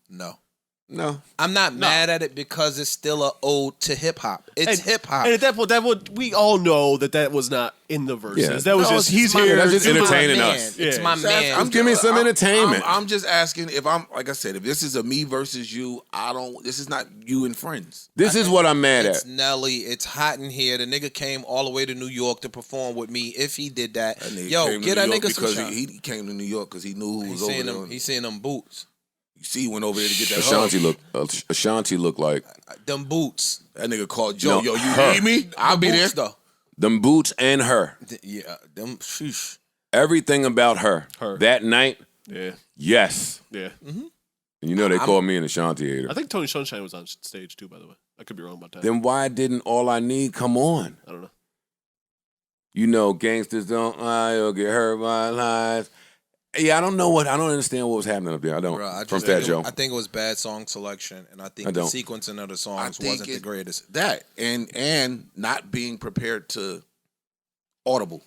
No. No. I'm not mad at it because it's still an ode to hip hop. It's hip hop. And at that point, we all know that was not in the verses. Yeah. That was just he's here. That's just It's my entertaining man. us. It's Yeah. my man. Give me some entertainment. I'm just asking if I'm like I said, if this is a me versus you, this is not you and friends. This is what I'm mad It's at. Nelly. It's hot in here. The nigga came all the way to New York to perform with me. If he did that, Nigga yo, came to get New that York nigga some because shine. he came to New York because he knew who was over there. He's seeing them boots. You see, he went over there to get that Ashanti looked like Them boots. That nigga called Joe. No, Yo, you her. need me? I'll be there. Boots, though. them boots and her. Yeah, them. Sheesh. Everything about her. That night, Yeah. yes. Yeah. And you know they called me an Ashanti hater. I think Tony Sunshine was on stage too, by the way. I could be wrong about that. Then why didn't All I Need come on? I don't know. You know, gangsters don't lie or get hurt by lies. Yeah, I don't understand what was happening up there. I don't. Bruh, From Fat Joe. I think it was bad song selection, and I think I the don't. sequencing of the songs think wasn't the greatest. That and not being prepared to audible.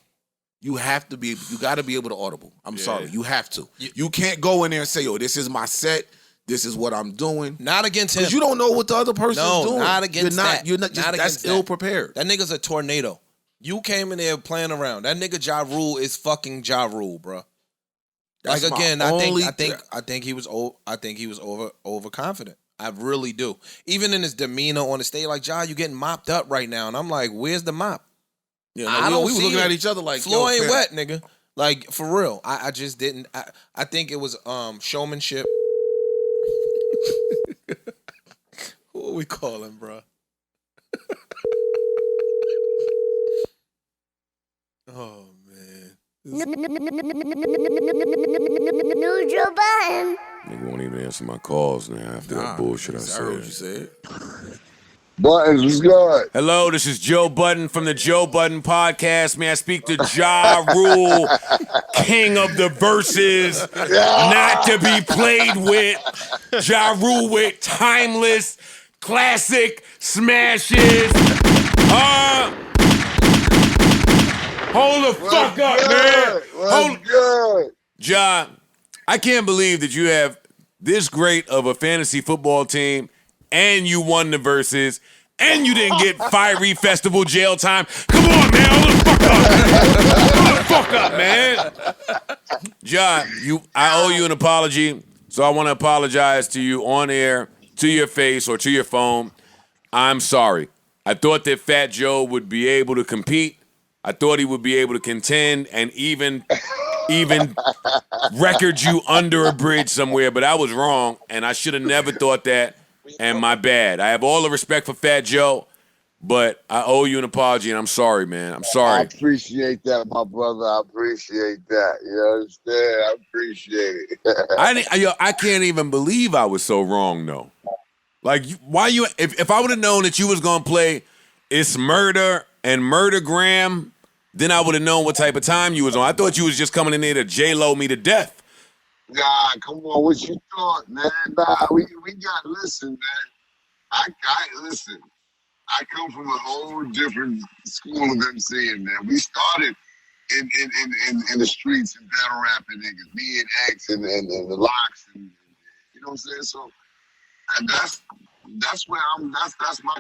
You have to be. You got to be able to audible. I'm sorry. You have to. You can't go in there and say, "Yo, this is my set. This is what I'm doing." Not against him. Because you don't know what the other person's doing. not against that. You're not. Just, Not that's against ill that. prepared. That nigga's a tornado. You came in there playing around. That nigga Ja Rule is fucking Ja Rule, bro. That's Like my again, only- I think he was overconfident. I really do. Even in his demeanor on the stage, like Ja, you getting mopped up right now, and I'm like, where's the mop? Yeah, I don't we was see looking it. at each other like, Floor yo, ain't fam. wet, nigga. Like for real. I just didn't. I think it was showmanship. Who are we calling, bro? Oh man. New Joe Budden. Nigga won't even answer my calls now after that bullshit I I heard what you said. said. Buttons, what's good? Hello, this is Joe Budden from the Joe Budden Podcast. May I speak to Ja Rule, king of the verses, not to be played with. Ja Rule with timeless, classic smashes. Hold the fuck up, man. What's good? Ja, I can't believe that you have this great of a fantasy football team and you won the verses and you didn't get fiery festival jail time. Come on, man. Hold the fuck up. Hold the fuck up, man. Ja, I owe you an apology, so I want to apologize to you on air, to your face, or to your phone. I'm sorry. I thought that Fat Joe would be able to compete. I thought he would be able to contend and even record you under a bridge somewhere, but I was wrong, and I should have never thought that, and my bad. I have all the respect for Fat Joe, but I owe you an apology, and I'm sorry, man. I'm I sorry. appreciate that, my brother. I appreciate that. You understand? I appreciate it. I can't even believe I was so wrong, though. Like, why you? If I would have known that you was gonna play It's Murder and Murdergram, then I would have known what type of time you was on. I thought you was just coming in there to J-Lo me to death. Nah, come on. What you thought, man? Nah, we got, listen, man. I listen. I come from a whole different school of MCing, man. We started in the streets and battle rapping niggas, me and X and the Locks, and you know what I'm saying? So and that's where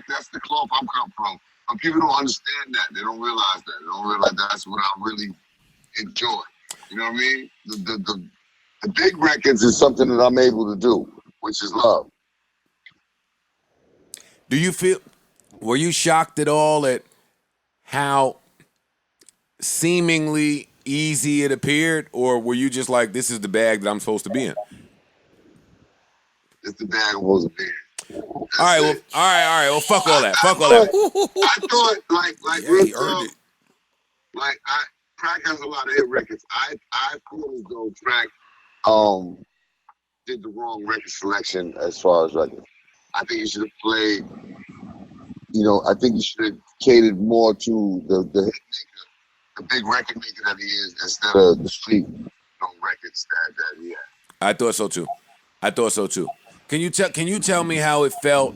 that's the cloth I'm come from. But people don't understand that. They don't realize that. They don't realize that's what I really enjoy. You know what I mean? The big records is something that I'm able to do, which is love. Were you shocked at all at how seemingly easy it appeared, or were you just like, this is the bag that I'm supposed to be in? It's the bag I'm supposed to be in. All right, well, fuck all that. Fuck all that. I thought, like Yeah, real he earned talk, it. like Crack has a lot of hit records. I feel as though Crack did the wrong record selection as far as records. I think he should have played. You know, I think he should have catered more to the hit maker, the big record maker that he is, instead of the street records that he had. I thought so too. Can you tell me how it felt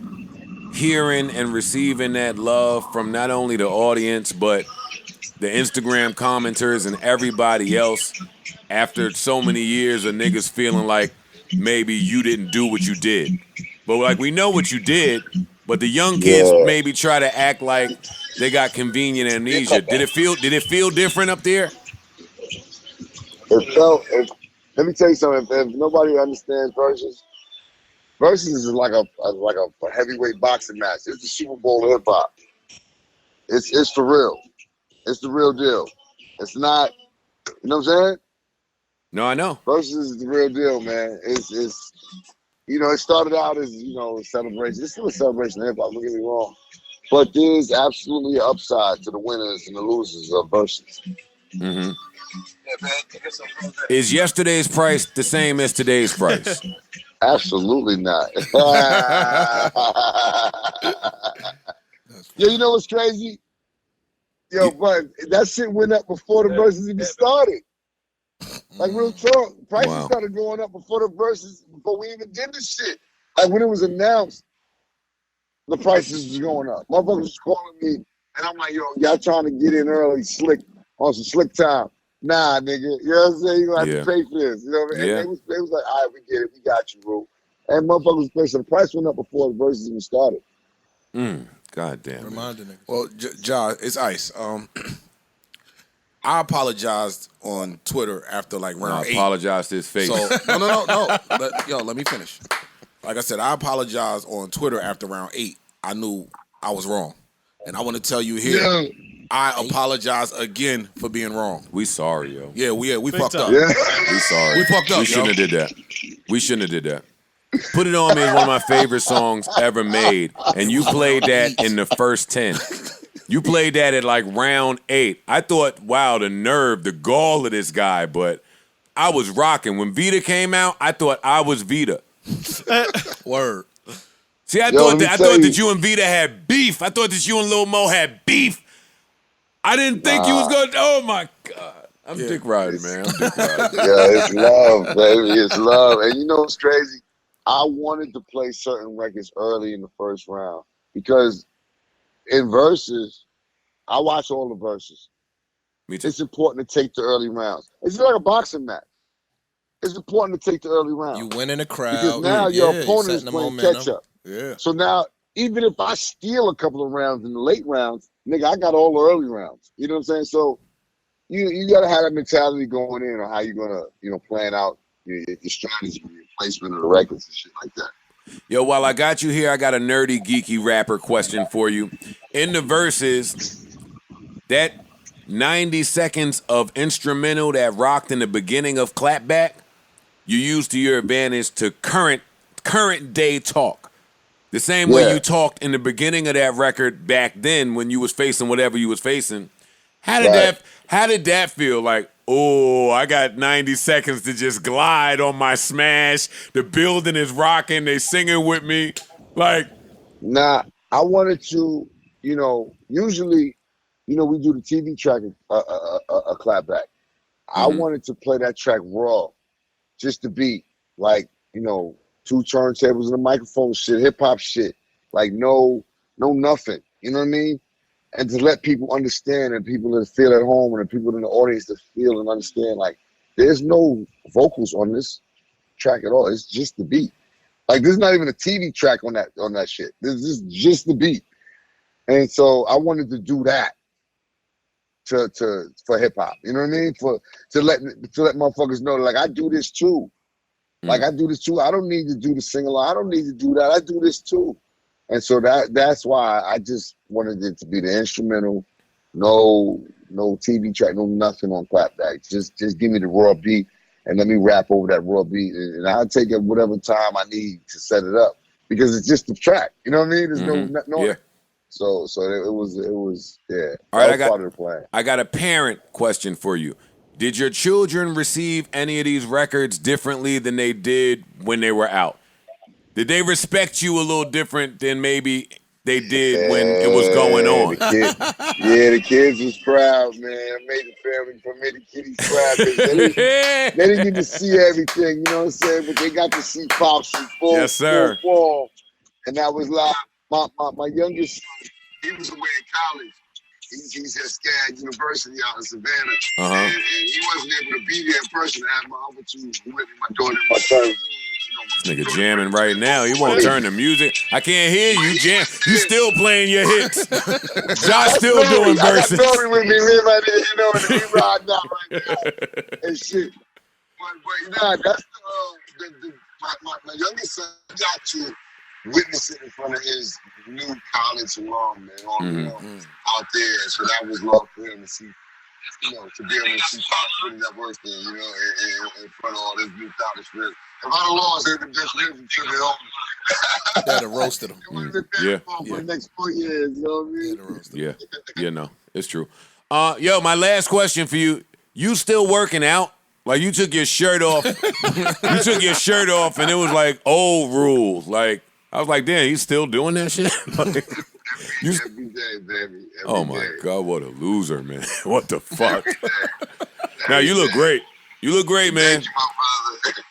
hearing and receiving that love from not only the audience but the Instagram commenters and everybody else after so many years of niggas feeling like maybe you didn't do what you did, but like we know what you did. But the young kids maybe try to act like they got convenient amnesia. Did it feel different up there? It felt. Let me tell you something. If nobody understands Verzuz is like a heavyweight boxing match. It's the Super Bowl of hip hop. It's for real. It's the real deal. It's not. You know what I'm saying? No, I know. Verzuz is the real deal, man. It's it started out as a celebration. It's still a celebration of hip hop. Don't get me wrong, but there's absolutely an upside to the winners and the losers of Verzuz. Mm-hmm. Is yesterday's price the same as today's price? Absolutely not. Yo, you know what's crazy? Yo, but that shit went up before the Verzuz even started. Like real talk, prices started going up before the Verzuz, before we even did this shit. Like when it was announced, the prices was going up. Motherfuckers was calling me, and I'm like, yo, y'all trying to get in early, slick on some slick time. Nah, nigga, you know what I'm saying? You gonna have to pay for this. You know what I mean? Yeah. And they was like, all right, we get it, we got you, bro. And motherfuckers pay. So the price went up before the Verzuz even started. God damn. Reminder niggas. Well, Ja, it's Ice. I apologized on Twitter after like round 8. I apologize to his face. So no. Let me finish. Like I said, I apologized on Twitter after round 8. I knew I was wrong, and I want to tell you here, I apologize again for being wrong. We sorry, yo. Yeah, we fucked up. Yeah. We sorry. We fucked up. We shouldn't have did that. We shouldn't have did that. Put It On Me is one of my favorite songs ever made, and you played that in the first 10. You played that at like round 8. I thought, wow, the nerve, the gall of this guy, but I was rocking. When Vita came out, I thought I was Vita. Word. See, I thought that you and Vita had beef. I thought that you and Lil Mo had beef. I didn't think you was gonna. Oh my God, I'm dick riding, man. I'm dick riding. Yeah, it's love, baby. It's love. And you know what's crazy? I wanted to play certain records early in the first round because in Verzuz, I watch all the Verzuz. Me too. It's important to take the early rounds. It's like a boxing match. It's important to take the early rounds. You win in the crowd. Because now your opponent is playing catch up. Yeah. So now, even if I steal a couple of rounds in the late rounds, nigga, I got all the early rounds. You know what I'm saying? So you got to have that mentality going in on how you're going to, plan out your strategy, your placement of the records and shit like that. Yo, while I got you here, I got a nerdy, geeky rapper question for you. In the verses, that 90 seconds of instrumental that rocked in the beginning of Clapback, you used to your advantage to current day talk. The same way you talked in the beginning of that record back then when you was facing whatever you was facing. How did that feel? Like, oh, I got 90 seconds to just glide on my smash. The building is rocking. They singing with me. Like, nah, I wanted to, usually, we do the TV track, a Clapback. I wanted to play that track raw, just to be like, 2 turntables and a microphone shit, hip hop shit, like no nothing. You know what I mean? And to let people understand, and people that feel at home, and the people in the audience that feel and understand, like there's no vocals on this track at all. It's just the beat. Like there's not even a TV track on that shit. This is just the beat. And so I wanted to do that for hip hop. You know what I mean? To let motherfuckers know, like I do this too. Like I do this too. I don't need to do the sing-along. I don't need to do that. I do this too. And so that's why I just wanted it to be the instrumental, no TV track, no nothing on Clapback. Just give me the raw beat and let me rap over that raw beat, and I'll take it whatever time I need to set it up because it's just the track. You know what I mean? There's no. Yeah. So it was yeah. All right, part of the plan. I got a parent question for you. Did your children receive any of these records differently than they did when they were out? Did they respect you a little different than maybe they did when it was going on? The kids was proud, man. I made the family, made the kiddies proud. They didn't get to see everything, you know what I'm saying? But they got to see Pops in full form. And that was like, my youngest son, he was away in college. He's at SCAD University out in Savannah. And he wasn't able to be there in person. I had my other 2 with me, my daughter and my son. Nigga jamming right now. He won't turn the music. I can't hear you jam. You still playing your hits. Josh still doing verses. I got Tori with me, man, right there, you know, and we ride now right now and shit. But nah, that's my youngest son got to witness it in front of his new college alum, man, out there. So that was love for him to see, you know, to be able to see Pop putting that work in, you know, in front of all this new college friends. If I'd have lost, they'd have just lived to their own. They'd have roasted him. For the next 4 years, you know what I mean? Yeah, no, it's true. Yo, my last question for you. You still working out? Like, you took your shirt off. You took your shirt off, and it was like old rules. Like, I was like, damn, he's still doing that shit? Like, Every day, baby. Oh, my God, what a loser, man. What the fuck? Now, you look great. You look great, man. Thank you, my brother.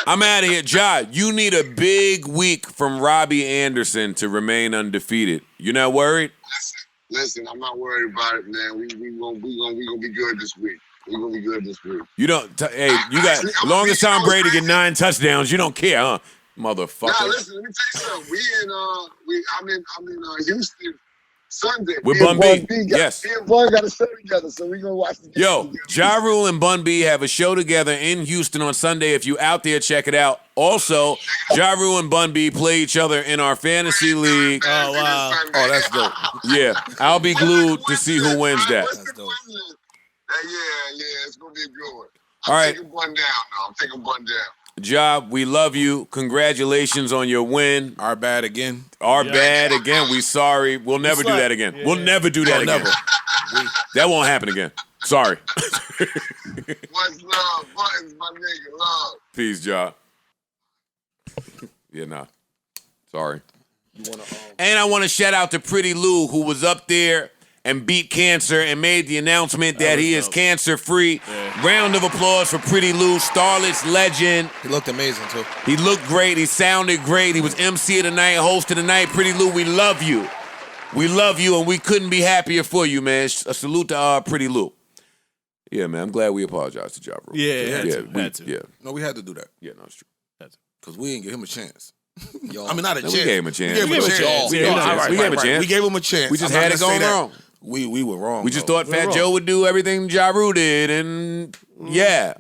I'm out of here. Ja, you need a big week from Robbie Anderson to remain undefeated. You not worried? Listen, I'm not worried about it, man. We gonna be good this week. We're gonna be good this week. You don't. Hey, you got longest Tom Brady get 9 touchdowns. You don't care, huh, motherfucker? Nah, listen. Let me tell you something. I'm in Houston Sunday. With Me and Bun B. got, Yes. Me and Bun got a show together, so we gonna watch the game. Yo, Ja Rule and Bun B have a show together in Houston on Sunday. If you out there, check it out. Also, Ja Rule and Bun B play each other in our fantasy league. Oh, wow. Oh, that's dope. Yeah, I'll be glued to see who wins that. That's dope. Yeah, it's gonna be a good one. All right. Taking Bun down now. I'm taking Bun down. Ja, we love you. Congratulations on your win. Our bad again. Our bad again. We sorry. We'll never do that again. We'll never do that again. That won't happen again. Sorry. What's love? Buttons, my nigga. Love. Peace, Ja. Yeah, nah. Sorry. And I want to shout out to Pretty Lou, who was up there and beat cancer and made the announcement that he is cancer-free. Yeah. Round of applause for Pretty Lou, Starlet's legend. He looked amazing, too. He looked great. He sounded great. He was MC of the night, host of the night. Pretty Lou, we love you. We love you, and we couldn't be happier for you, man. A salute to Pretty Lou. Yeah, man, I'm glad we apologized to Ja Rule. Yeah, had to. Yeah. No, we had to do that. Yeah, no, it's true. Because we didn't give him a chance. Yo, I mean, not a chance. We gave him a chance. We gave him a chance. We gave him a chance. We gave him a chance. We gave him a chance. We just had it going wrong. We were wrong. We just thought Fat Joe would do everything Ja Rule did, and yeah.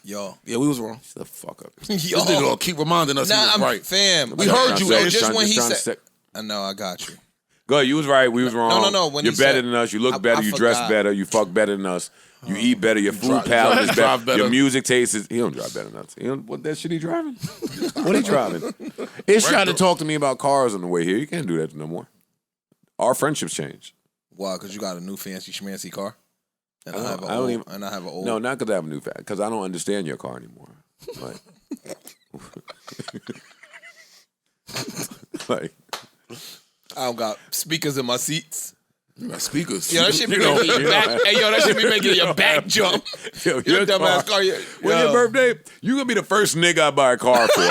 Yo, we was wrong. Shut the fuck up. Yo. This nigga gonna keep reminding us he was right. Fam. We heard you. Just when he said. I know, I got you. Go ahead, you was right, we was wrong. No. When you're he better said, than us, you look better, you dress forgot. better, you fuck better than us, you eat better, your food palate is better, your music taste is... He don't drive better than us. What that shit he driving? What he driving? It's trying to talk to me about cars on the way here. You can't do that no more. Our friendships changed. Why? Because you got a new fancy schmancy car? And I have an old... No, not because I have a new fat, because I don't understand your car anymore. Like... I don't got speakers in my seats. You got speakers. Yo, that shit be making your back. Hey, yo, that shit be making your back jump. Yo, your dumbass car. When your birthday, you gonna be the first nigga I buy a car for.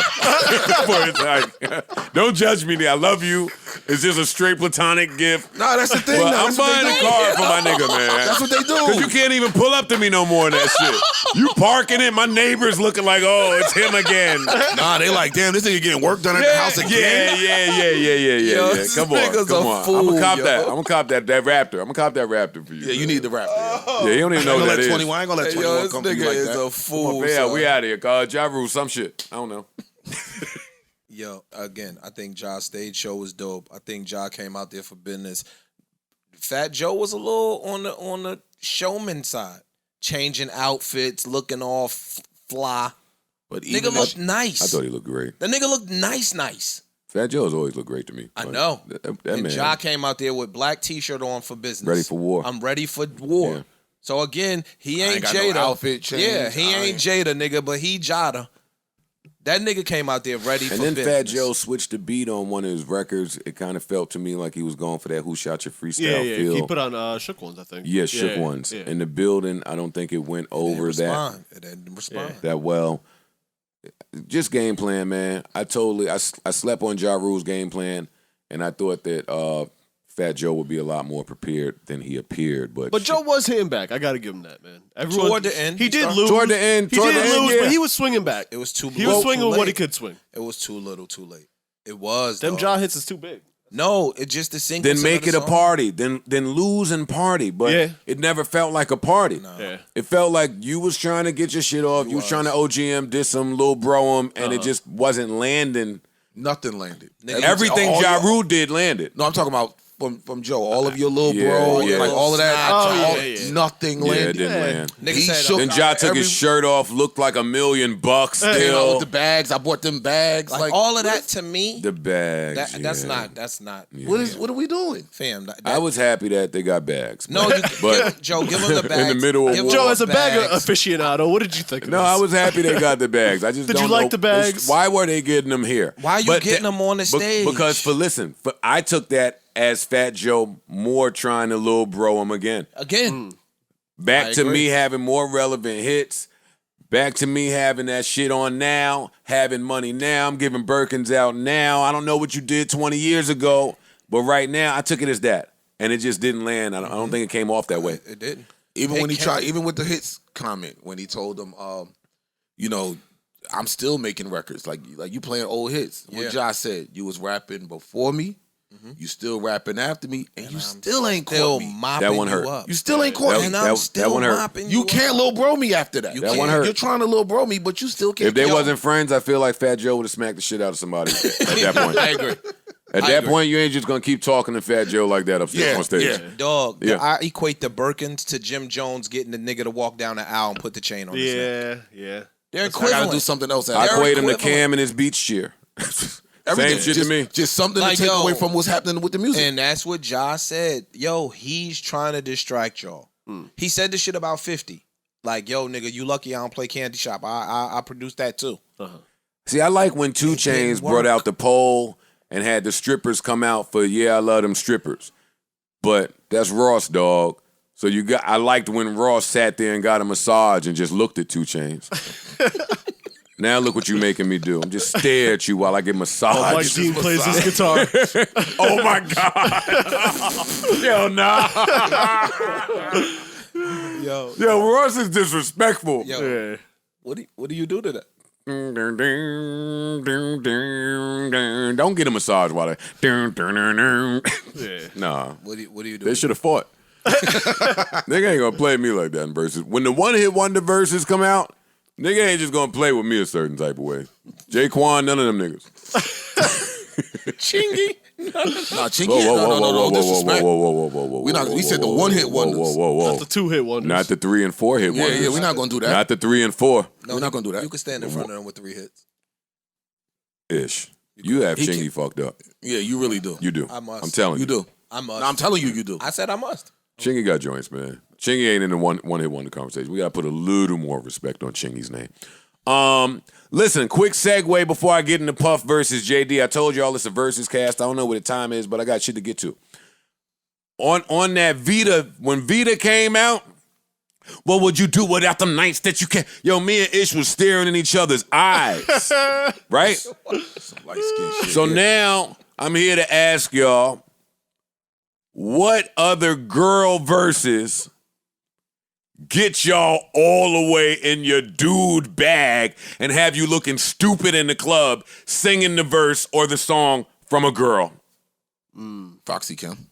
It's like, don't judge me. I love you. It's just a straight platonic gift. Nah, that's the thing. But I'm buying a car for my nigga, man. That's what they do. Because you can't even pull up to me no more in that shit. You parking it, my neighbors looking like, oh, it's him again. Nah, they like, damn, this nigga getting work done at the house again. Yeah. Come on. Fool, I'm gonna cop that. I'm gonna cop that Raptor. I'm gonna cop that Raptor for you. Yeah, you need the Raptor. Yeah, you don't even know what that is. I ain't gonna let 21 come to you like that. A fool. Yeah, we out of here. Ja Rule, some shit. I don't know. Yo, again, I think Ja's stage show was dope. I think Ja came out there for business. Fat Joe was a little on the showman side, changing outfits, looking all fly. But nigga looked nice. I thought he looked great. The nigga looked nice. Fat Joe's always looked great to me. I know. That and man. Ja came out there with black t-shirt on for business. Ready for war. I'm ready for war. Yeah. So again, he ain't got Jada. No outfit change. Yeah, he ain't Jada, nigga, but he Jada. That nigga came out there ready for business. And then Fat Joe switched the beat on one of his records. It kind of felt to me like he was going for that Who Shot Your Freestyle feel. He put on Shook Ones, I think. Yeah, Shook Ones. Yeah. In the building, I don't think it went over It didn't respond. that well. Just game plan, man. I slept on Ja Rule's game plan, and I thought that Fat Joe would be a lot more prepared than he appeared. But Joe was hitting back. I got to give him that, man. Everyone, Toward the end, he did lose. Toward the end, he did lose, yeah. but he was swinging back. It was too. He was swinging too what he late. could swing. It was too little, too late. It was. Them dog. jaw hits is too big. No, it just the sequence. then make of it the a song. party. Then lose and party. But Yeah. it never felt like a party. Yeah. It felt like you was trying to get your shit off. You was trying to OGM, diss him, Lil Bro him, and it just wasn't landing. Nothing landed. Everything all Ja your- Rule did landed. No, I'm talking about from Joe. All of your little Yeah, bro, yeah. like all of that. Oh, yeah. Nothing Yeah, it landed. didn't land. Nigga He said, shook- Then Ja took every- his shirt off, looked like $1 million Came out still. with the bags. I bought them bags. like Like all of that to me. The bags. That's yeah. not. what are we doing? Fam. I was happy that they got bags. No, you, But- Joe, give him the bags. middle of Give war. him Joe, the as a bag bags. aficionado, what did you think of No, this? I was happy they got the bags. I just Did don't you like know- the bags? Why were they getting them here? Why you getting them on the stage? Because I took that as Fat Joe more trying to Lil Bro him again. Again, Back I to agree. me having more relevant hits. Back to me having that shit on now, having money now. I'm giving Birkins out now. I don't know what you did 20 years ago, but right now I took it as that. And it just didn't land. I don't think it came off that way. it didn't. Even It when he can't- tried, even with the hits comment, when he told them, you know, I'm still making records. Like you playing old hits. Yeah. What Josh said, you was rapping before me, you still rapping after me, and you still ain't Still caught me. mopping That one you hurt. up. You still ain't caught That- me. and that- I'm that still one hurt. mopping You you can't up. Lil Bro me after that. That one hurt. You're trying to Lil Bro me, but you still can't. If they Yo, wasn't friends, I feel like Fat Joe would have smacked the shit out of somebody at that point. I agree. At that point, you ain't just gonna keep talking to Fat Joe like that upstairs Yeah, on stage. yeah. Dog, Yeah. I equate the Birkins to Jim Jones getting the nigga to walk down the aisle and put the chain on his neck. Yeah. They're I equivalent. gotta do something else. I They're equate him to equivalent. Cam and his beach chair. Everything, Same shit just, to me. Just something Like, to take yo, away from what's happening with the music. And that's what Josh said. Yo, he's trying to distract y'all. He said this shit about 50. Like, yo, nigga, you lucky I don't play Candy Shop. I produced that too. See, I like when 2 Chainz brought work. out the poll and had the strippers come out for "Yeah, I Love Them Strippers," but that's Ross, dog. So I liked when Ross sat there and got a massage and just looked at 2 Chainz. Now look what you making me do. I'm just stare at you while I get Mike massaged. Dean plays his guitar. Oh my god! Yo, nah. Yo, Ross is disrespectful. Yo, Yeah. what do you do to that? Don't get a massage while they. Yeah. Nah, What do you do? they should have fought. Nigga ain't gonna play me like that in verses. When the one-hit wonder verses come out, nigga ain't just gonna play with me a certain type of way. Jaquan, none of them niggas. Chingy. Nah, Chinky, Whoa, no disrespect. whoa. We not. We said the one-hit wonders. Not the 2-hit wonders. Not the 3 and 4 hit Yeah, wonders. yeah, we're not gonna do that. Not the 3 and 4 We're not gonna do that. You can stand in front of them with 3 hits. ish. You have He Chingy fucked up. Yeah, you really do. You do. I must. I'm telling you. You do. I must. No, I'm telling you, you do. I said I must. Chingy got joints, man. Chingy ain't in the one hit wonder conversation. We gotta put a little more respect on Chingy's name. Listen, quick segue before I get into Puff versus JD. I told y'all it's a Verzuz-Cast. I don't know what the time is, but I got shit to get to. On that Vita, when Vita came out, what would you do without them nights that you can't? Yo, me and Ish was staring in each other's eyes, right? Some light-skinned shit. So yeah. now I'm here to ask y'all, what other girl verses get y'all all the way in your dude bag and have you looking stupid in the club singing the verse or the song from a girl? Foxy Kim.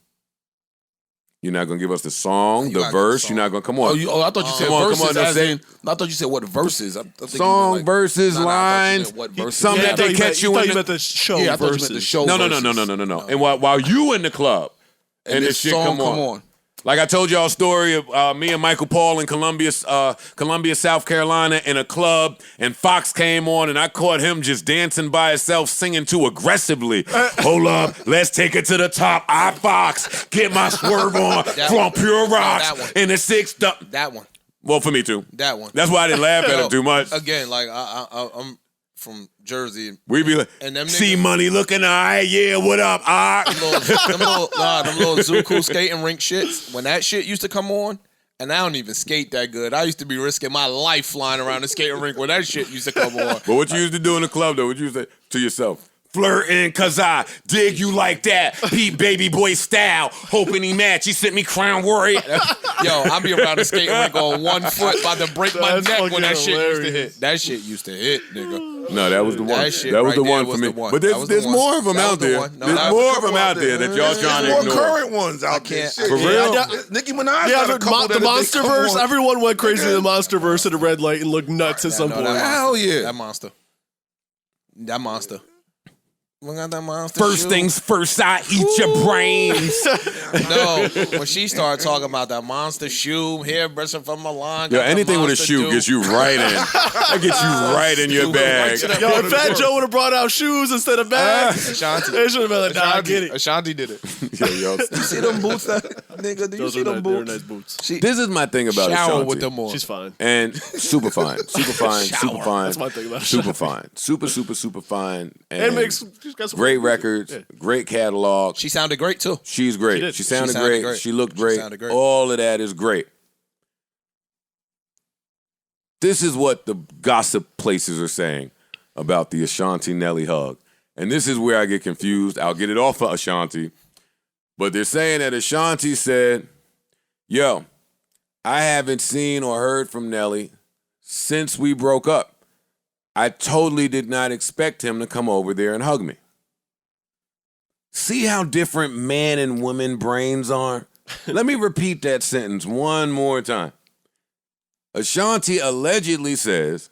You're not gonna give us the song, You the gotta verse. get the You're not gonna come on. I thought you said Come on, verses. come on, as say- in, I thought you said what verses. I think you Song, meant like, verses, Nah, I thought you lines, meant what verses. something Yeah, that they catch you thought in you the- meant the show Yeah, I thought you versus. meant the show. No. verses. And while you in the club and, this this shit song come on. Like I told y'all a story of me and Michael Paul in Columbia, South Carolina in a club, and Fox came on, and I caught him just dancing by himself, singing too aggressively. Hold up, let's take it to the top. I Fox, get my swerve on from Pure Rocks that one. in the 6th. That one. Well, for me too. That one. That's why I didn't laugh at him too much. Again, like I'm from Jersey. We be like, And them see niggas- money looking all right, yeah, what up, all right? Them little Zuku skating rink shits. When that shit used to come on, and I don't even skate that good. I used to be risking my life flying around the skating rink when that shit used to come on. But what you used to do in the club, though, what you used to yourself? Flirting cause I dig you like that. Pete baby boy style. Hoping he match. He sent me Crown Warrior. Yo, I be around the skating rink on 1 foot, about to break my That's neck when that fucking shit used to hilarious. hit. That shit used to hit, nigga. No, that was the one. That shit That was right the there one was for me. the one. But That was the there's one. more of them That was out the there. one. No, There's that was more a of them couple out out there there. that y'all There's trying to more ignore. current ones out there. can't- Shit. For real? Nicki Minaj Yeah, got a couple the that they Monsterverse. come on. Everyone went crazy in the Monsterverse at a red light and looked nuts at some No, point. that Hell monster. yeah. That monster. That monster. We got that monster. First shoe. things first, I eat your brains. No, when she started talking about that monster shoe, hairbrushing from Milan. Yo, got the anything with a monster shoe dude. gets you right in. That gets you right in your bag. Yo, if Fat Joe would have brought out shoes instead of bags, Ashanti. they should have been like, nah, I get it. Ashanti did it. Yo, yo. You see them boots, that nigga? Do you Those see are them nice, they're boots? nice boots. She This is my thing about shower Ashanti. with them on. She's fine. And super fine, super fine, super fine. That's my thing about super Ashanti. fine, super fine, And makes she's got some great records, great catalog. She sounded great too. She's great. did. She sounded, She sounded great. great. She looked She great. sounded great. All of that is great. This is what the gossip places are saying about the Ashanti Nelly hug. And this is where I get confused. I'll get it off of Ashanti. But they're saying that Ashanti said, yo, I haven't seen or heard from Nelly since we broke up. I totally did not expect him to come over there and hug me. See how different man and woman brains are? Let me repeat that sentence one more time. Ashanti allegedly says,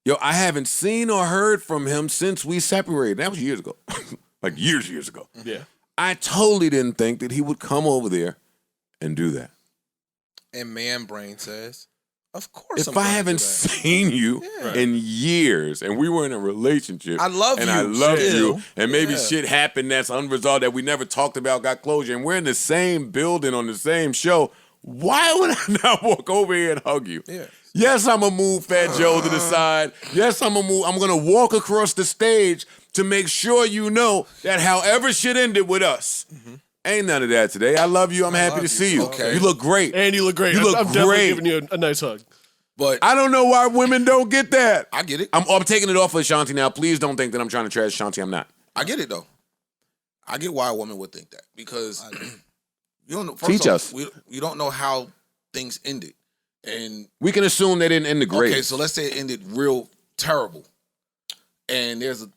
yo, I haven't seen or heard from him since we separated. That was years ago. Like years ago. Yeah. I totally didn't think that he would come over there and do that. And man brain says, of course. If I haven't seen you Yeah. in years and we were in a relationship, I love and you I love still. you, and maybe Yeah. shit happened that's unresolved that we never talked about, got closure, and we're in the same building on the same show, why would I not walk over here and hug you? Yeah. Yes, I'm gonna move Fat Joe to the side. Yes, I'm gonna walk across the stage to make sure you know that however shit ended with us, ain't none of that today. I love you. I'm happy to see you. Okay. You look great. And you look great. You look I'm definitely great. giving you a nice hug. But I don't know why women don't get that. I get it. I'm taking it off of Ashanti now. Please don't think that I'm trying to trash Ashanti. I'm not. I get it though. I get why a woman would think that because you don't know. Teach us. You don't know how things ended, and We can assume they didn't end the grave. okay, so let's say it ended real terrible, and there's a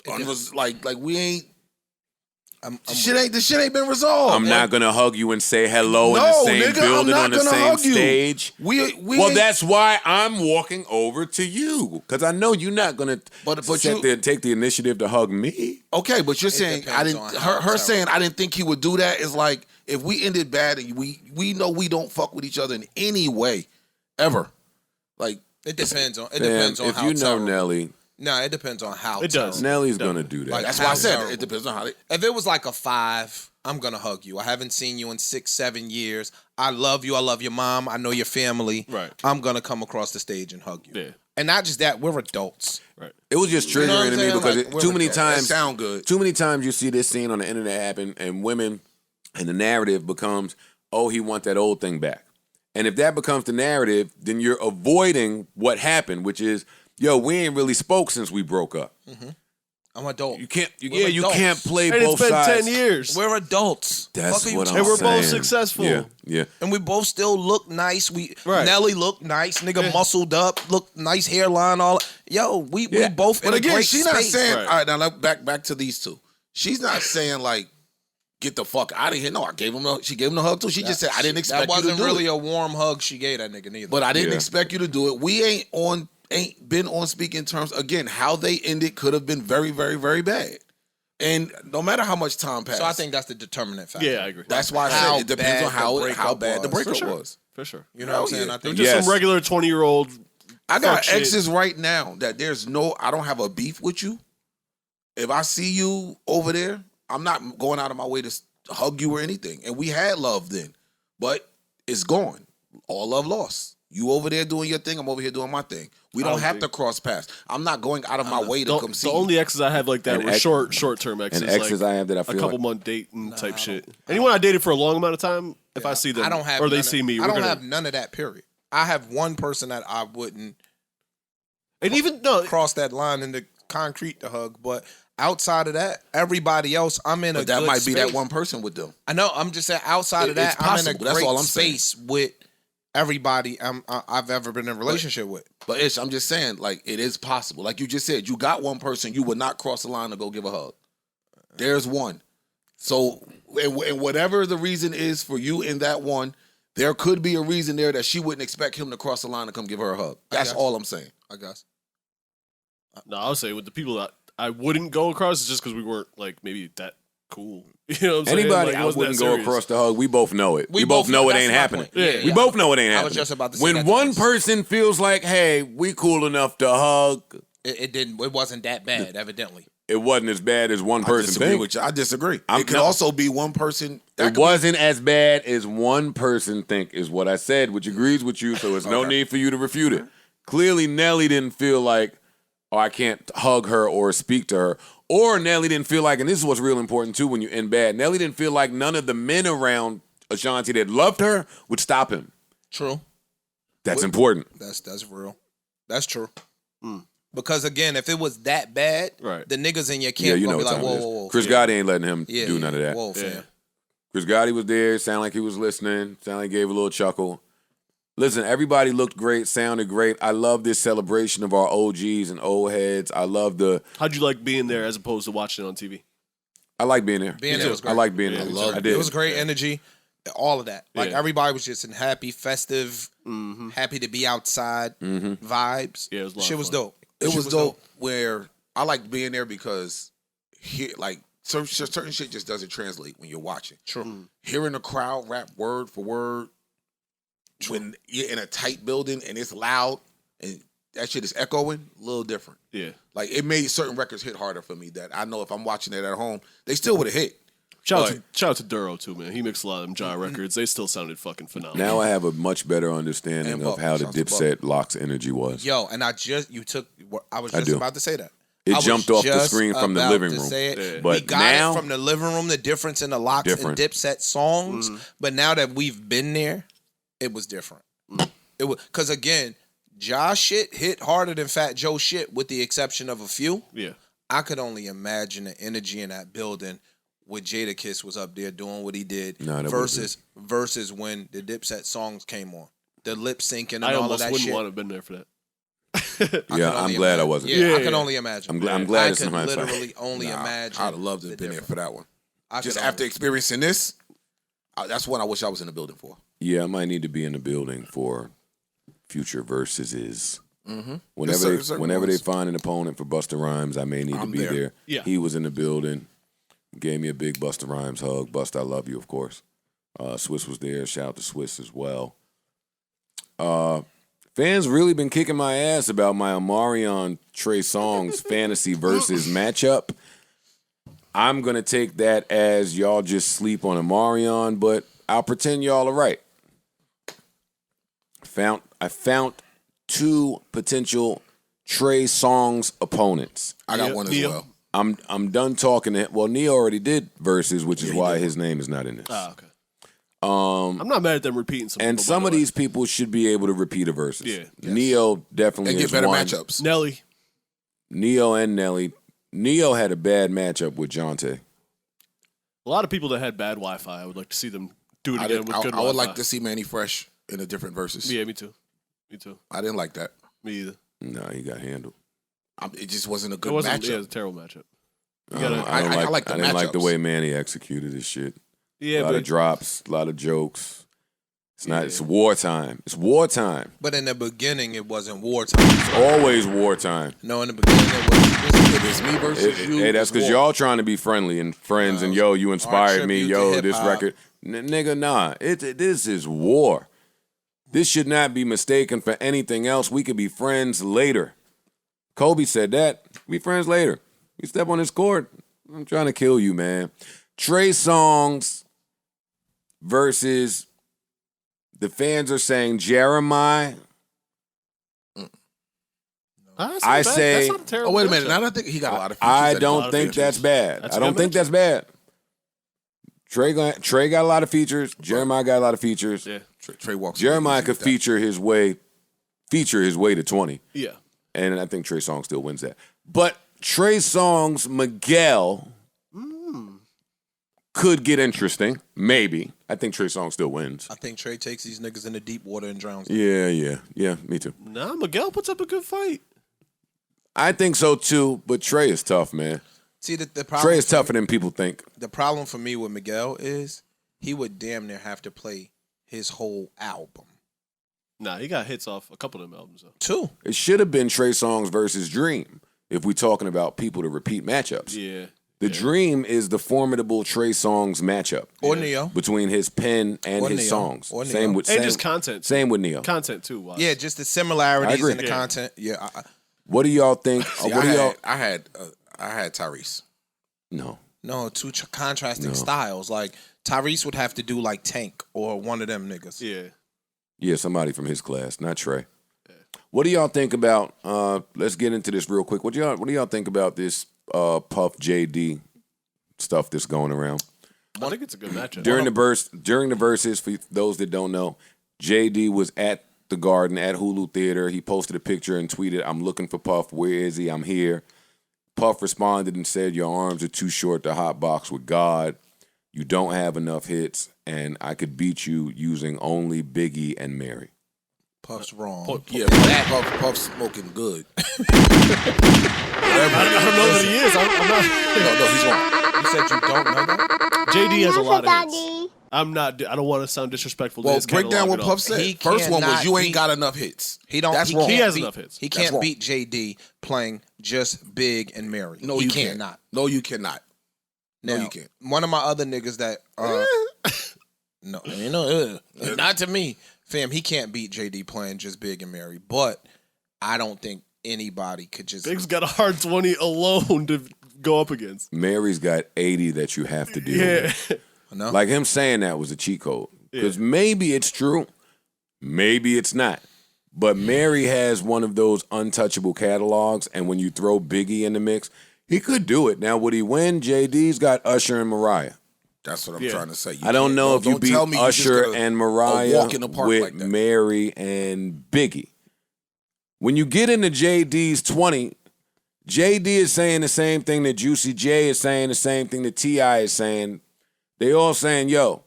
and it was like we ain't. The shit ain't been resolved. I'm not gonna hug you and say hello in the No, same nigga, I'm building not on the gonna same hug you. stage. We Well, ain't- that's why I'm walking over to you because I know you're not gonna But sit you- there and take the initiative to hug me. okay, but you're saying I depends didn't. on how Her it's saying I didn't think he would do that is like if we ended bad and we know we don't fuck with each other in any way, ever. Like It depends on. It Man, depends on if how. you know terrible. Nelly, No, it depends on how. It does. terrible. Nelly's gonna do that. Like, that's why I how said terrible. it depends on how they. If it was like a 5, I'm gonna hug you. I haven't seen you in 6, 7 years. I love you. I love your mom. I know your family. Right. I'm gonna come across the stage and hug you. Yeah. And not just that, we're adults. Right. It was just You know what triggering I'm to me saying? because Like, too women many don't- That times, sound good. too many times you see this scene on the internet happen, and women, and the narrative becomes, "Oh, he want that old thing back." And if that becomes the narrative, then you're avoiding what happened, which is, "Yo, we ain't really spoke since we broke up." I'm adult. You can't, We're you adults. can't play And both it's been sides. 10 years. We're adults. That's Fuck are you what I'm talking And we're saying. both successful. Yeah, yeah. And we both still look nice. Right. Nelly looked nice. Nigga muscled up, looked nice hairline. All yo, we Yeah. both. But in a again, great she's not space. saying. Right. All right, now back to these two. She's not saying like, get the fuck out of here. No, I gave him. She gave him the hug too. She just said I didn't expect That you to wasn't do really it. a warm hug she gave that nigga neither. But I didn't Yeah. expect you to do it. We ain't been on speaking terms. Again, how they ended could have been very, very, very bad. And no matter how much time passed, so I think that's the determinant factor. Yeah, I agree. that's why I How said it depends on bad the how breakup bad the was. breakup For sure. was. For sure. You know what I'm saying? yeah. I think Just Yes. some regular 20-year-old. I got Fuck shit. exes right now that I don't have a beef with you. If I see you over there, I'm not going out of my way to hug you or anything. And we had love then, but it's gone. All love lost. You over there doing your thing, I'm over here doing my thing. We don't have to cross paths. I'm not going out of my way to come see The you. only exes I have like that And were ex- short-term exes. And exes like I have that I a feel couple like, month dating type shit. Anyone I dated for a long amount of time, if I see them I don't have or they none see of, me, I we're don't gonna, have none of that. Period. I have one person that I wouldn't and even no, cross that line in the concrete to hug, but Outside of that, everybody else, I'm in a But that good might be that space. one person with them. I know. I'm just saying. Outside of that, It's I'm in a possible. That's all great I'm saying. space with everybody I've ever been in a relationship with. But Ish, I'm just saying, like, it is possible. Like you just said, you got one person you would not cross the line to go give a hug. There's one. So, and whatever the reason is for you in that one, there could be a reason there that she wouldn't expect him to cross the line to come give her a hug. That's all I'm saying. I guess. No, I would say with the people that I wouldn't go across, it's just because we weren't like maybe that cool. You know what I'm saying? Anybody Like, it I wasn't wouldn't that go serious. across the hug. We both know it. We We both both know know. it That's ain't my happening. point. Yeah, We yeah. both know it ain't I was happening. just about to say when that one next. person feels like, hey, we cool enough to hug, It didn't. It wasn't that bad, evidently. it wasn't as bad as one I person disagree thinks. with you. I disagree. I'm It could not- also be one person. That It could wasn't as bad as one person think is what I said, which agrees with you, so there's no Okay. need for you to refute it. Clearly, Nelly didn't feel like, oh, I can't hug her or speak to her. Or Nelly didn't feel like, and this is what's real important too when you're in bad, Nelly didn't feel like none of the men around Ashanti that loved her would stop him. True. That's important. That's real. That's true. Because again, if it was that bad, Right. the niggas in your Yeah, camp you know gonna what be like, time whoa, it is. whoa, whoa. Chris Gotti ain't letting him Yeah, do none of that. Whoa, Yeah. fam. Chris Gotti was there, sounded like he was listening, sounded like he gave a little chuckle. Listen, everybody looked great, sounded great. I love this celebration of our OGs and old heads. I love How'd you like being there as opposed to watching it on TV? I like being there. Being there was great. I like being there. love I it. did. It was great energy, all of that. Like Yeah. everybody was just in happy, festive, happy to be outside vibes. Yeah, it was a lot Shit of was fun. dope. It Shit was dope where I liked being there because like certain shit just doesn't translate when you're watching. True. Hearing the crowd rap word for word when you're in a tight building and it's loud and that shit is echoing, a little different. Yeah. Like it made certain records hit harder for me that I know if I'm watching it at home, they still would have hit. Shout out to Duro too, man. He mixed a lot of them Jai records. They still sounded fucking phenomenal. Now I have a much better understanding And of Buck. how the Shouts to Buck. Dipset Locks energy was. Yo, and I was I just do. about to say that. It I was jumped off the just screen from the about living to room. say it. Yeah. We But got now- it from the living room, the difference in the Locks Different. and Dipset songs. But now that we've been there, it was different. It was because again, Josh shit hit harder than Fat Joe shit, with the exception of a few. Yeah. I could only imagine the energy in that building when Jadakiss was up there doing what he did No, that versus when the Dipset songs came on. The lip syncing and I all of almost that wouldn't shit. want to have been there for that. Yeah, I'm glad I wasn't. Yeah, I Yeah. can only imagine. I'm glad I it's could in hindsight. literally only imagine. I'd have loved to the have been there difference. for that one. I Just could after only- experiencing this, that's one I wish I was in the building for. Yeah, I might need to be in the building for future verses. Whenever certain whenever they ones. find an opponent for Busta Rhymes, I may need to I'm be there. there. Yeah. He was in the building, gave me a big Busta Rhymes hug. Busta, I love you, of course. Swiss was there. Shout out to Swiss as well. Fans really been kicking my ass about my Omarion Trey Songz fantasy versus matchup. I'm gonna take that as y'all just sleep on Omarion, but I'll pretend y'all are right. I found two potential Trey Songz opponents. I got Yeah, one as Neo. well. I'm done talking to him. Well, Neo already did verses, which is why his name is not in this. Ah, okay. I'm not mad at them repeating some. And people, some by of the way. these people should be able to repeat a verses. Yeah. Neo definitely And get is better one. matchups. Nelly. Neo and Nelly. Neo had a bad matchup with Jonte. A lot of people that had bad Wi-Fi. I would like to see them do it I, again did, with I, good I would Wi-Fi. like to see Manny Fresh in a different verses. Yeah, me too. Me too. I didn't like that. Me either. No, he got handled. It just wasn't a good It wasn't. matchup. Yeah, it was a terrible matchup. I gotta- don't I like, like the I didn't like the matchups. way Manny executed his shit. Yeah, a lot but of drops, a lot of jokes. It's not. It's wartime. It's wartime. But in the beginning, it wasn't wartime. It's always wartime. No, in the beginning, it was. If it's me versus you, Hey, that's it's because war. y'all trying to be friendly and friends, and yo, you inspired me. tribute to Yo, hip this hop. record, nigga, nah. This is war. This should not be mistaken for anything else. We could be friends later. Kobe said that. Be friends later. You step on his court, I'm trying to kill you, man. Trey Songz versus the fans are saying Jeremiah. I say- that's not a terrible Oh, wait a minute. matchup. Now I think he got a lot of features. I that don't he- think that's bad. That's I a don't good think that's bad. Trey got a lot of features. Jeremiah got a lot of features. Yeah, Trey walks. Jeremiah easy could with that. feature his way to 20, yeah. and I think Trey Songz still wins that. But Trey Songz, Miguel could get interesting. Maybe. I think Trey Songz still wins. I think Trey takes these niggas in the deep water and drowns them. Yeah, me too. Nah, Miguel puts up a good fight. I think so too, but Trey is tough, man. See, the problem Trey is tougher than people think. The problem for me with Miguel is he would damn near have to play his whole album. Nah, he got hits off a couple of them albums, though. 2. It should have been Trey Songz versus Dream if we're talking about people to repeat matchups. Yeah. The Dream is the formidable Trey Songz matchup. Or Neo. Between his pen and Or his Neo. songs. Or Neo. Same with And just content. Same with Neo. Content, too. Watch. Yeah, just the I similarities agree. in the Yeah. content. Yeah. What do y'all think? See, what do y'all? I had Tyrese. No. No, two contrasting No. styles. Like, Tyrese would have to do like Tank or one of them niggas. Yeah. Yeah, somebody from his class, not Trey. What do y'all think about? Let's get into this real quick. What do y'all think about this Puff JD stuff that's going around? I think it's a good matchup. During the verses, for those that don't know, JD was at the Garden at Hulu Theater. He posted a picture and tweeted, "I'm looking for Puff. Where is he? I'm here." Puff responded and said, "Your arms are too short to hot box with God. You don't have enough hits, and I could beat you using only Biggie and Mary." Puff's wrong. Yeah, Puff smoking good. I don't know that he is. I'm not. No, he's wrong. You said you don't know that? JD has a lot of hits. Daddy. I'm not. I don't want to sound disrespectful. to Well, his break down catalog what at all. Puff said. He First one was cannot you ain't beat- got enough hits. He don't. That's he wrong. can't He has beat- enough hits. He That's can't wrong. beat JD playing just Big and Mary. No, he you cannot. can't. No, you cannot. No, Now, you can't. One of my other niggas that no, not to me, fam. He can't beat JD playing just Big and Mary. But I don't think anybody could just. Big's got a hard 20 alone to go up against. Mary's got 80 that you have to deal with. Yeah. No. Like him saying that was a cheat code. Because maybe it's true, maybe it's not. But Mary has one of those untouchable catalogs, and when you throw Biggie in the mix, he could do it. Now, would he win? JD's got Usher and Mariah. That's what I'm trying to say. You I don't can't- know if you don't beat tell me you just Usher got a- and a Mariah walk in the park with like that. Mary and Biggie. When you get into JD's 20, JD is saying the same thing that Juicy J is saying, the same thing that T.I. is saying. They all saying, yo,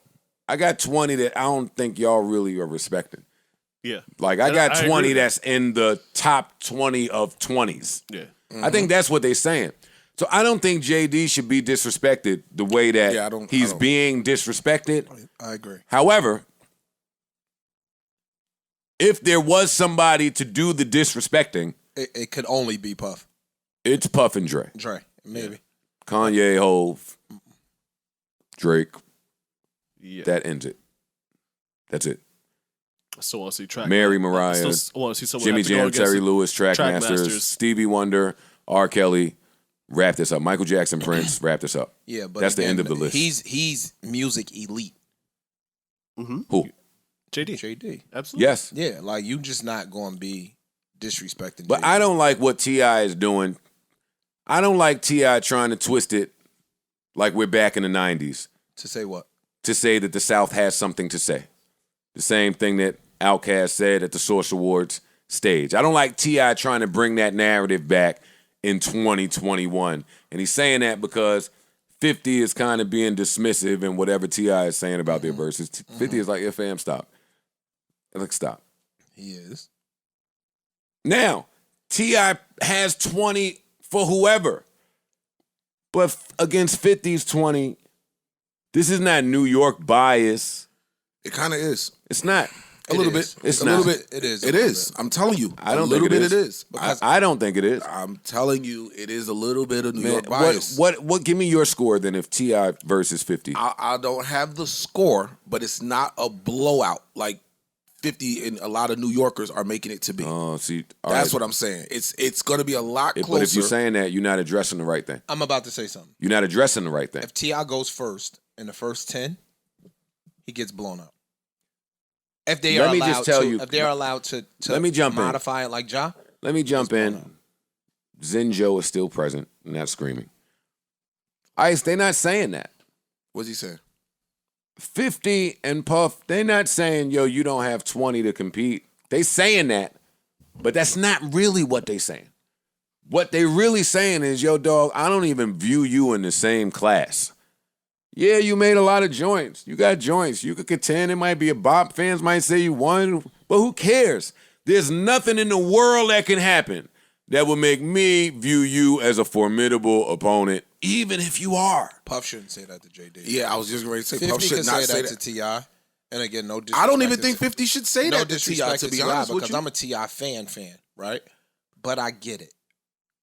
I got 20 that I don't think y'all really are respecting. Yeah. Like, I And got I agree 20 with that's in the top 20 of 20s. Yeah. I think that's what they're saying. So I don't think JD should be disrespected the way that Yeah, I don't- he's being disrespected. I agree. However, if there was somebody to do the disrespecting, It could only be Puff. it's Puff and Dre. Dre, maybe. Kanye, Hove, Drake. Yeah. That ends it. That's it. I still want to see track. Mary, I Mariah, still want to see someone Jimmy have to go Jam, against Terry it. Lewis, Trackmasters, Stevie Wonder, R. Kelly. Wrap this up. Michael Jackson, Prince. Wrap this up. Yeah, but That's the again, end of the list. He's music elite. Who? JD. JD. Absolutely. Yes. Yeah, like you just not going to be disrespecting. But JD. I don't like what T.I. is doing. I don't like T.I. trying to twist it like we're back in the 90s to say what? to say that the South has something to say. The same thing that Outkast said at the Source Awards stage. I don't like T.I. trying to bring that narrative back in 2021. And he's saying that because 50 is kind of being dismissive in whatever T.I. is saying about their verses. 50 is like, yeah, fam, stop. Like, stop. He is. Now, T.I. has 20 for whoever. But against 50's 20, this is not New York bias. It kind of is. It's not. A little is. bit. It's a not. little bit. It is. It is. I'm telling you. I don't a little think bit it it is. is. Because I don't think it is. I'm telling you, it is a little bit of New Man, York bias. what give me your score then if T.I. versus 50? I don't have the score, but it's not a blowout like 50 and a lot of New Yorkers are making it to be. Oh, see, all That's right. what I'm saying. It's going to be a lot closer. But if you're saying that, you're not addressing the right thing. I'm about to say something. You're not addressing the right thing. If T.I. goes first in the first 10, he gets blown out. If they Let are me allowed just tell to, you- if they're allowed to Let me jump in. modify it like Ja, Let me jump blown in. out. Zinjo is still present, not screaming. Ice, they're not saying that. What's he saying? 50 and Puff, they're not saying, yo, you don't have 20 to compete. They saying that, but that's not really what they saying. What they really saying is, yo, dog, I don't even view you in the same class. Yeah, you made a lot of joints. You got joints. You could contend. It might be a bop. Fans might say you won, but who cares? There's nothing in the world that can happen that will make me view you as a formidable opponent, even if you are. Puff shouldn't say that to JD. Yeah, I was just ready to say 50 Puff should could not say say that to that. T.I. And again, no disrespect. I don't even to- think 50 should say no that to T.I., disrespect to be T.I. honest with because you. I'm a T.I. fan, right? But I get it.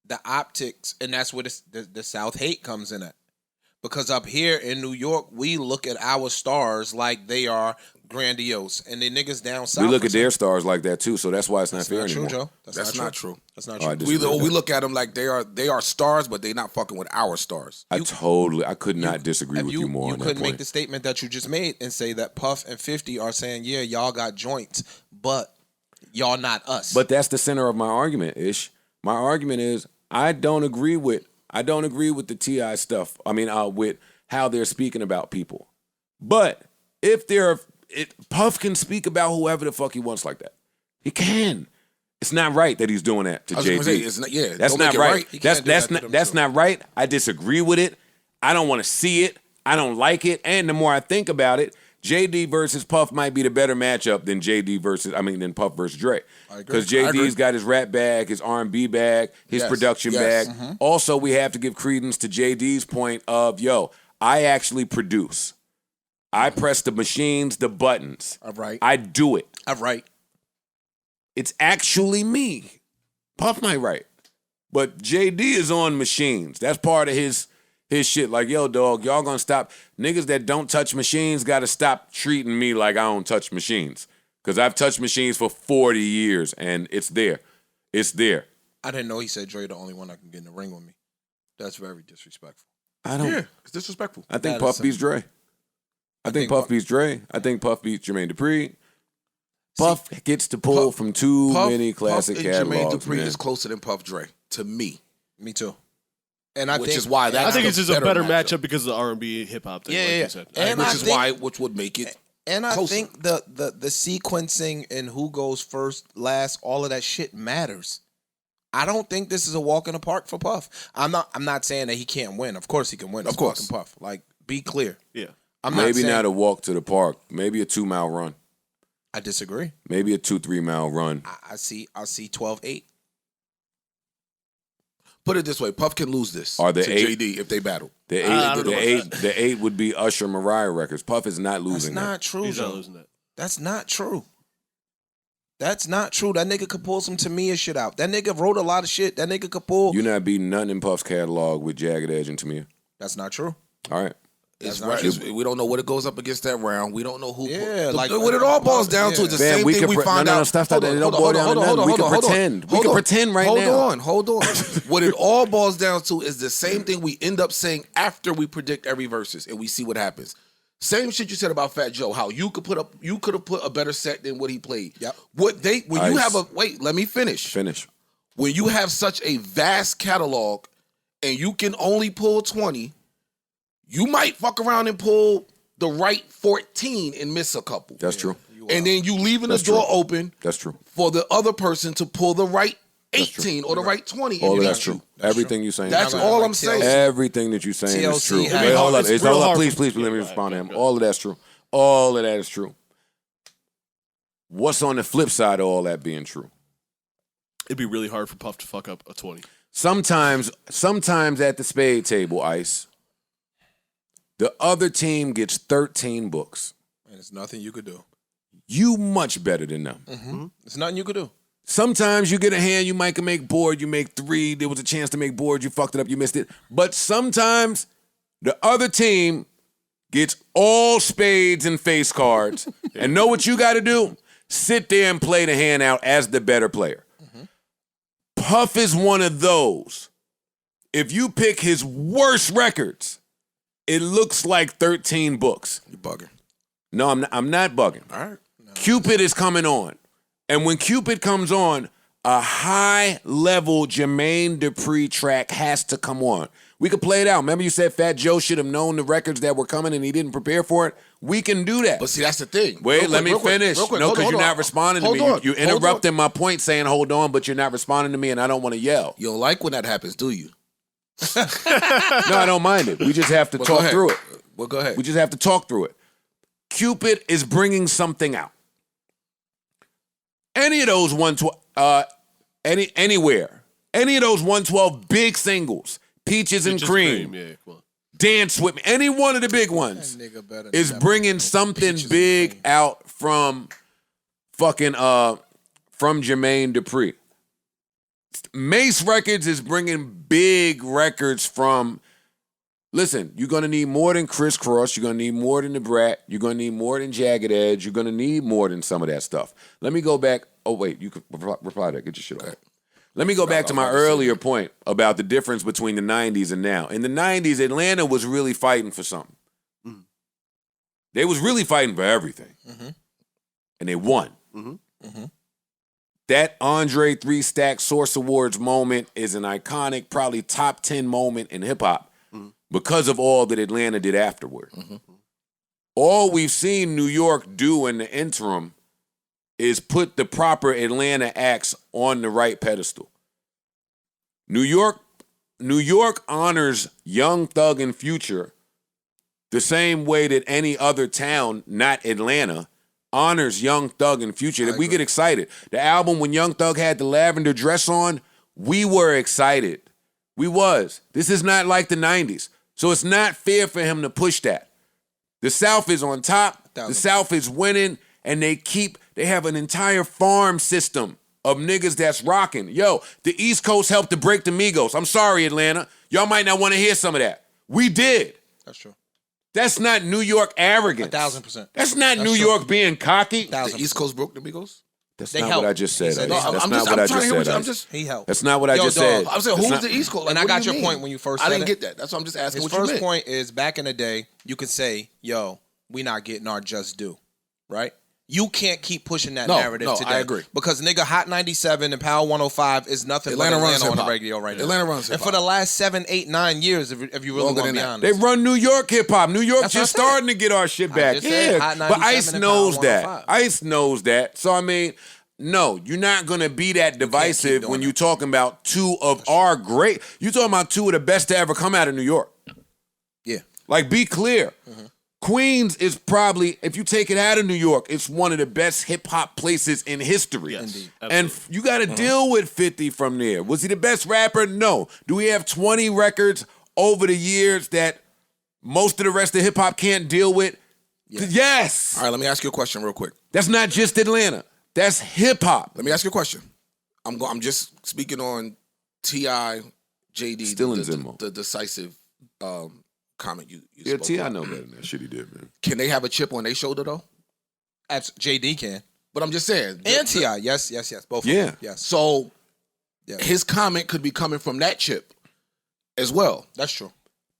The optics, and that's where the South hate comes in at. Because up here in New York, we look at our stars like they are grandiose, and the niggas down south. We look at their stars like that too, so that's why it's not That's fair not true, anymore. Joe. That's not true. That's not Oh, I true. disagree with We that. look at them like they are stars, but they not fucking with our stars. I could not disagree with you more You on that couldn't make point. the statement that you just made and say that Puff and 50 are saying, yeah, y'all got joints, but y'all not us. But that's the center of my argument, Ish. My argument is I don't agree with the T.I. stuff. I mean, with how they're speaking about people. But if Puff can speak about whoever the fuck he wants like that. He can. It's not right that he's doing that to I was gonna JD. say, it's not, yeah, That's don't not make it right. right. He That's can't do that to them, that's too. not right. I disagree with it. I don't want to see it. I don't like it. And the more I think about it, JD versus Puff might be the better matchup than than Puff versus Dre. I agree. Because I agree. JD's got his rap bag, his R&B bag, his Yes, production yes. bag. Also, we have to give credence to JD's point of, yo, I actually produce. I press the machines, the buttons. All right. I do it. All right. It's actually me. Puff might write. But JD is on machines. That's part of his shit. Like, yo, dog, y'all gonna stop. Niggas that don't touch machines gotta stop treating me like I don't touch machines. Because I've touched machines for 40 years, and it's there. It's there. I didn't know he said Dre the only one that can get in the ring with me. That's very disrespectful. I don't. Yeah, it's disrespectful. I think That Puff is beats Dre. I think think Puff Puff- beats Dre. I think Puff beats Jermaine Dupree. Puff gets to pull from too many classic Puff and catalogs, Jermaine Dupree man. is closer than Puff Dre to me. Me too. And I Which think, is why that- I think the it's just a better better matchup. matchup because of the R&B hip hop thing. Yeah, like yeah, you said. and Which I is think- which would make it. And I closer. think the sequencing and who goes first, last, all of that shit matters. I don't think this is a walk in the park for Puff. I'm not saying that he can't win. Of course he can win. Of It's course. fucking Puff. Like, be clear. Yeah. I'm Maybe saying, not a walk to the park. Maybe a 2-mile run. I disagree. Maybe a 2-3 mile run. I see 12-8. Put it this way: Puff can lose this Are the to 8 JD if they battle. The I eight, don't know the about eight, the 8 would be Usher, Mariah records. Puff is not That's losing that. not true, He's not Joe. losing that. That's not true. That's not true. That nigga could pull some Tamia shit out. That nigga wrote a lot of shit. That nigga could pull. You're not beating nothing in Puff's catalog with Jagged Edge and Tamia. That's not true. All right. It's not right. true. We don't know what it goes up against that round. We don't know who. Yeah, what it all boils down to is the Man, same we thing can we find no, out. no, stop that. It don't boil down to nothing. We can pretend. We can pretend right now. Hold on. What it all boils down to is the same thing we end up saying after we predict every versus and we see what happens. Same shit you said about Fat Joe. How you could have put a better set than what he played. Yep. When you have let me finish. Finish. When you have such a vast catalog and you can only pull 20, you might fuck around and pull the right 14 and miss a couple. That's true. And then you leaving the That's door true. open That's true. for the other person to pull the right That's true. 18 or the right 20. All and of beat that's you. true. Everything you're saying. That's is all true. I'm saying. Everything that you're saying is TLC true. has- Wait, hold up. It's real hard Please, for- please, let me Yeah, respond to him. go All of that's true. All of that is true. What's on the flip side of all that being true? It'd be really hard for Puff to fuck up a 20. Sometimes at the spade table, Ice, the other team gets 13 books. And there's nothing you could do. You much better than them. There's nothing you could do. Sometimes you get a hand, you might can make board, you make 3, there was a chance to make board, you fucked it up, you missed it. But sometimes the other team gets all spades and face cards. And know what you got to do? Sit there and play the hand out as the better player. Puff is one of those. If you pick his worst records, it looks like 13 books. You bugging. No, I'm not bugging. All right. Cupid is coming on. And when Cupid comes on, a high-level Jermaine Dupree track has to come on. We could play it out. Remember you said Fat Joe should have known the records that were coming and he didn't prepare for it? We can do that. But see, that's the thing. Wait, let me finish. No, because you're not responding to me. You interrupting my point saying hold on, but you're not responding to me and I don't want to yell. You don't like when that happens, do you? No, I don't mind it. We just have to talk through it. Well, go ahead. We just have to talk through it. Cupid is bringing something out. Any of those 112, anywhere, any of those 112 big singles, Peaches and Cream, Yeah, come on. Dance With Me, any one of the big ones is bringing something big out from fucking from Jermaine Dupree. Mace Records is bringing big records from. Listen, you're gonna need more than Criss Cross. You're gonna need more than the Brat. You're gonna need more than Jagged Edge. You're gonna need more than some of that stuff. Let me go back. Oh wait, you can reply to that. Get your shit off. Let me go back to my earlier point about the difference between the 90s and now. In the 90s, Atlanta was really fighting for something. Mm-hmm. They was really fighting for everything. Mm-hmm. And they won. Mm-hmm. Mm-hmm. That Andre 3-Stack Source Awards moment is an iconic, probably top 10 moment in hip-hop because of all that Atlanta did afterward. Mm-hmm. All we've seen New York do in the interim is put the proper Atlanta acts on the right pedestal. New York honors Young Thug and Future the same way that any other town, not Atlanta, honors Young Thug and Future. That we get excited. The album when Young Thug had the lavender dress on, we were excited. We was. This is not like the 90s. So it's not fair for him to push that. The South is on top. The South is winning. And they have an entire farm system of niggas that's rocking. Yo, the East Coast helped to break the Migos. I'm sorry, Atlanta. Y'all might not want to hear some of that. We did. That's true. That's not New York arrogance. 1,000%. That's not New York being cocky. The East Coast broke the Migos? That's not what I just said. That's not what I just said. He helped. That's not what I just said. I'm saying, who's the East Coast? Like, and I got your point when you first said it. I didn't get that. That's what I'm just asking what you meant. His first point is, back in the day, you could say, yo, we not getting our just due, right? You can't keep pushing that narrative today. I agree. Because nigga, Hot 97 and Power 105 is nothing Atlanta but Atlanta runs on the radio right now. Atlanta runs and for the last 7, 8, 9 years, if you really want to be honest. They run New York hip-hop. New York just starting to get our shit back. Yeah, but Ice knows that. Ice knows that. So, I mean, no, you're not going to be that divisive when you're talking about two of our great... You're talking about two of the best to ever come out of New York. Yeah. Like, be clear. Mm-hmm. Queens is probably, if you take it out of New York, it's one of the best hip-hop places in history. Yes, indeed. And you got to deal with 50 from there. Was he the best rapper? No. Do we have 20 records over the years that most of the rest of hip-hop can't deal with? Yes. All right, let me ask you a question real quick. That's not just Atlanta. That's hip-hop. Let me ask you a question. I'm just speaking on T.I., J.D., the decisive comment you spoke T.I. on. know better than that shit he did, man. Can they have a chip on their shoulder, though? JD can. But I'm just saying. And T.I., yes. Both of them. Yes. So his comment could be coming from that chip as well. That's true.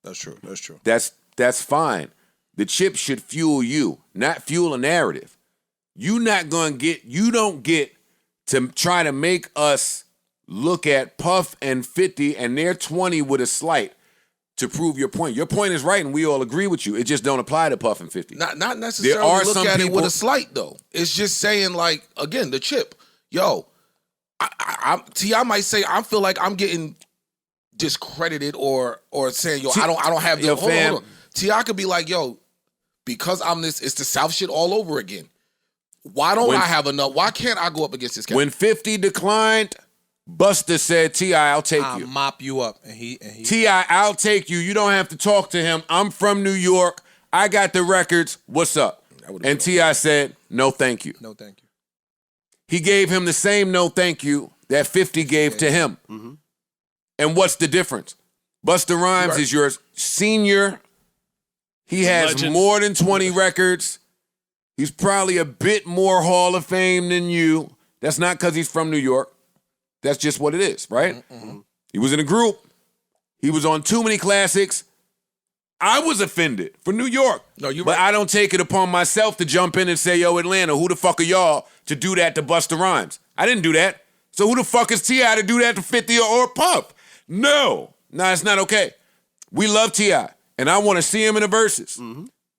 That's fine. The chip should fuel you, not fuel a narrative. You don't get to try to make us look at Puff and 50 and their 20 with a slight to prove your point. Your point is right, and we all agree with you. It just don't apply to Puff and 50. Not necessarily look at it with a slight, though. It's just saying, like, again, the chip. Yo, T.I. might say, I feel like I'm getting discredited or saying, yo, I don't have the hold on. T.I. could be like, yo, because I'm this, it's the South shit all over again. Why don't I have enough? Why can't I go up against this guy? When 50 declined, Buster said, T.I., I'll take you. I'll mop you up. And he T.I., I'll take you. You don't have to talk to him. I'm from New York. I got the records. What's up? And T.I. said, no, thank you. No, thank you. He gave him the same no, thank you that 50 gave to him. Mm-hmm. And what's the difference? Busta Rhymes is your senior. He has more than 20 records. He's probably a bit more Hall of Fame than you. That's not because he's from New York. That's just what it is, right? Mm-hmm. He was in a group. He was on too many classics. I was offended for New York. No, you're but right. I don't take it upon myself to jump in and say, yo, Atlanta, who the fuck are y'all to do that to Busta Rhymes? I didn't do that. So who the fuck is T.I. to do that to 50 or Puff? No, it's not okay. We love T.I., and I want to see him in the verses.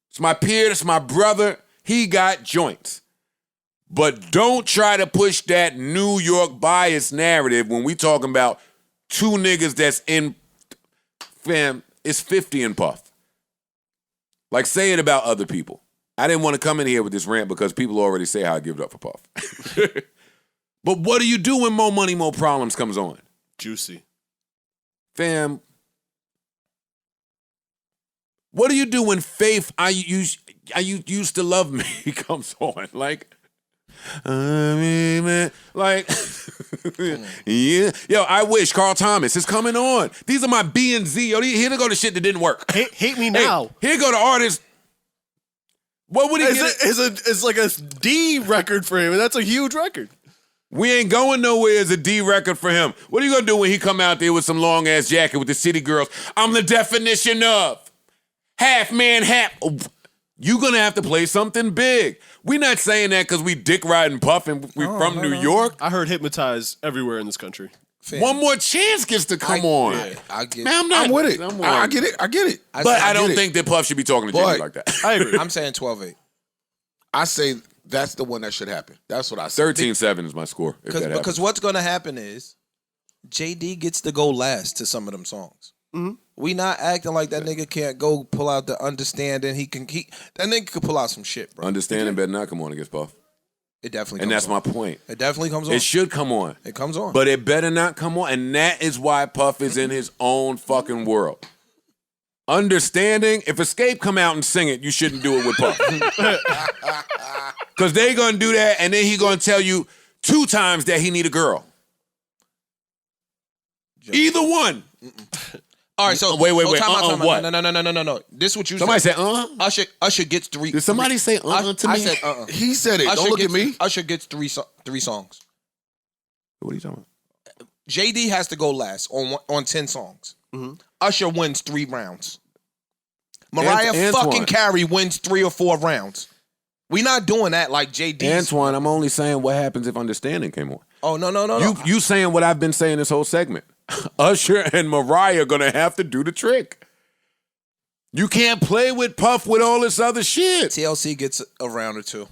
It's my peer, it's my brother. He got joints. But don't try to push that New York bias narrative when we talking about two niggas that's in, fam, it's 50 and Puff. Like, say it about other people. I didn't want to come in here with this rant because people already say how I give it up for Puff. But what do you do when More Money, More Problems comes on? Juicy. Fam, what do you do when Faith, I used to love me comes on? Like, like, yeah. Yo, I wish Carl Thomas is coming on. These are my B and Z. Yo, here to go to shit that didn't work. Hate me now. Hey, here go to artists. What would he get? It's like a D record for him, and that's a huge record. We ain't going nowhere as a D record for him. What are you gonna do when he come out there with some long ass jacket with the city girls? I'm the definition of half man, half. You gonna have to play something big. We not saying that because we dick riding Puff and we from New York. I heard Hypnotize everywhere in this country. Fam. One more chance gets to come on. I get Man, I'm with it. I get it. I get it. But I don't think that Puff should be talking to Jimmy like that. I agree. I'm saying 12-8. I say that's the one that should happen. That's what I say. 13-7 is my score. Because what's going to happen is JD gets to go last to some of them songs. We not acting like that nigga can't go pull out the Understanding. That nigga could pull out some shit, bro. Understanding better not come on against Puff. It definitely And comes that's my point. It definitely comes on. It should come on. It comes on. But it better not come on. And that is why Puff is in his own fucking world. Understanding, if Escape come out and sing it, you shouldn't do it with Puff. Because they going to do that, and then he going to tell you 2 times that he need a girl. Either one. All right, so wait. time out. What? No. This what you Somebody said. said, Usher gets 3. Did somebody say to me? I said He said it. Don't look at me. Usher gets 3 songs. What are you talking about? JD has to go last on 10 songs. Usher wins 3 rounds. Mariah fucking Carey wins 3 or 4 rounds. We not doing that like JD. Antoine, I'm only saying what happens if Understanding came on. Oh, no. You saying what I've been saying this whole segment. Usher and Mariah are going to have to do the trick. You can't play with Puff with all this other shit. TLC gets a round or 2.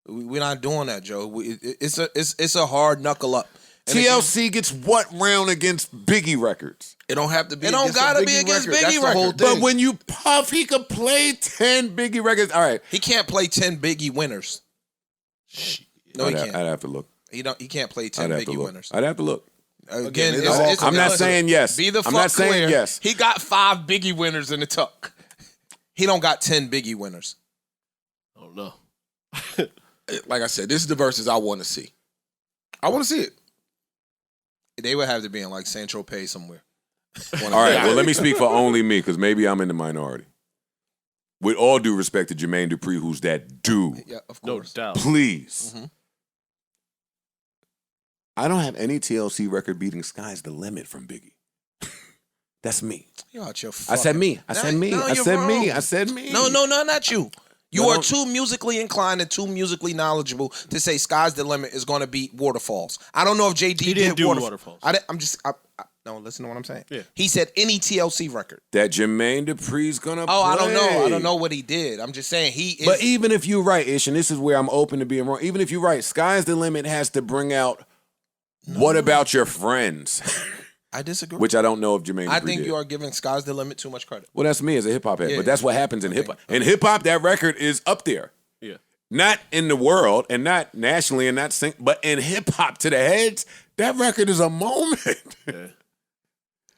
We're not doing that, Joe. It's a hard knuckle up. And TLC gets what round against Biggie records? It don't have to be. It don't gotta be against Biggie That's the whole record. thing. But when you Puff, he could play 10 Biggie records. All right. He can't play 10 Biggie winners. No, he can't. I'd have to look. He can't play 10 Biggie winners. I'd have to look. Again, I'm not saying yes. Be the fuck I'm not clear. saying yes. He got 5 Biggie winners in the tuck. He don't got 10 Biggie winners. I don't know. Like I said, this is the verses I want to see. I want to see it. They would have to be in like Saint Tropez somewhere. All right, well, let me speak for only me because maybe I'm in the minority. With all due respect to Jermaine Dupree, who's that dude. Yeah, of No course. doubt. Please. I don't have any TLC record beating Sky's the Limit from Biggie. That's me. You're out your I said me. I said me. I said me. I said me. No, not you. You are too musically inclined and too musically knowledgeable to say Sky's the Limit is going to beat Waterfalls. I don't know if JD didn't did do Waterfalls. Waterfalls. No, listen to what I'm saying. Yeah. He said any TLC record. That Jermaine Dupree's gonna play. I don't know. I don't know what he did. I'm just saying he is. But even if you're right, Ish, and this is where I'm open to being wrong, even if you're right, Sky's the Limit has to bring out What About Your Friends? I disagree. Which I don't know if Jermaine I Dupree think did. you are giving Sky's the Limit too much credit. Well, that's me as a hip-hop head, Yeah, but that's what happens in hip-hop. In hip-hop, that record is up there. Yeah. Not in the world and not nationally and not but in hip-hop to the heads, that record is a moment. Yeah.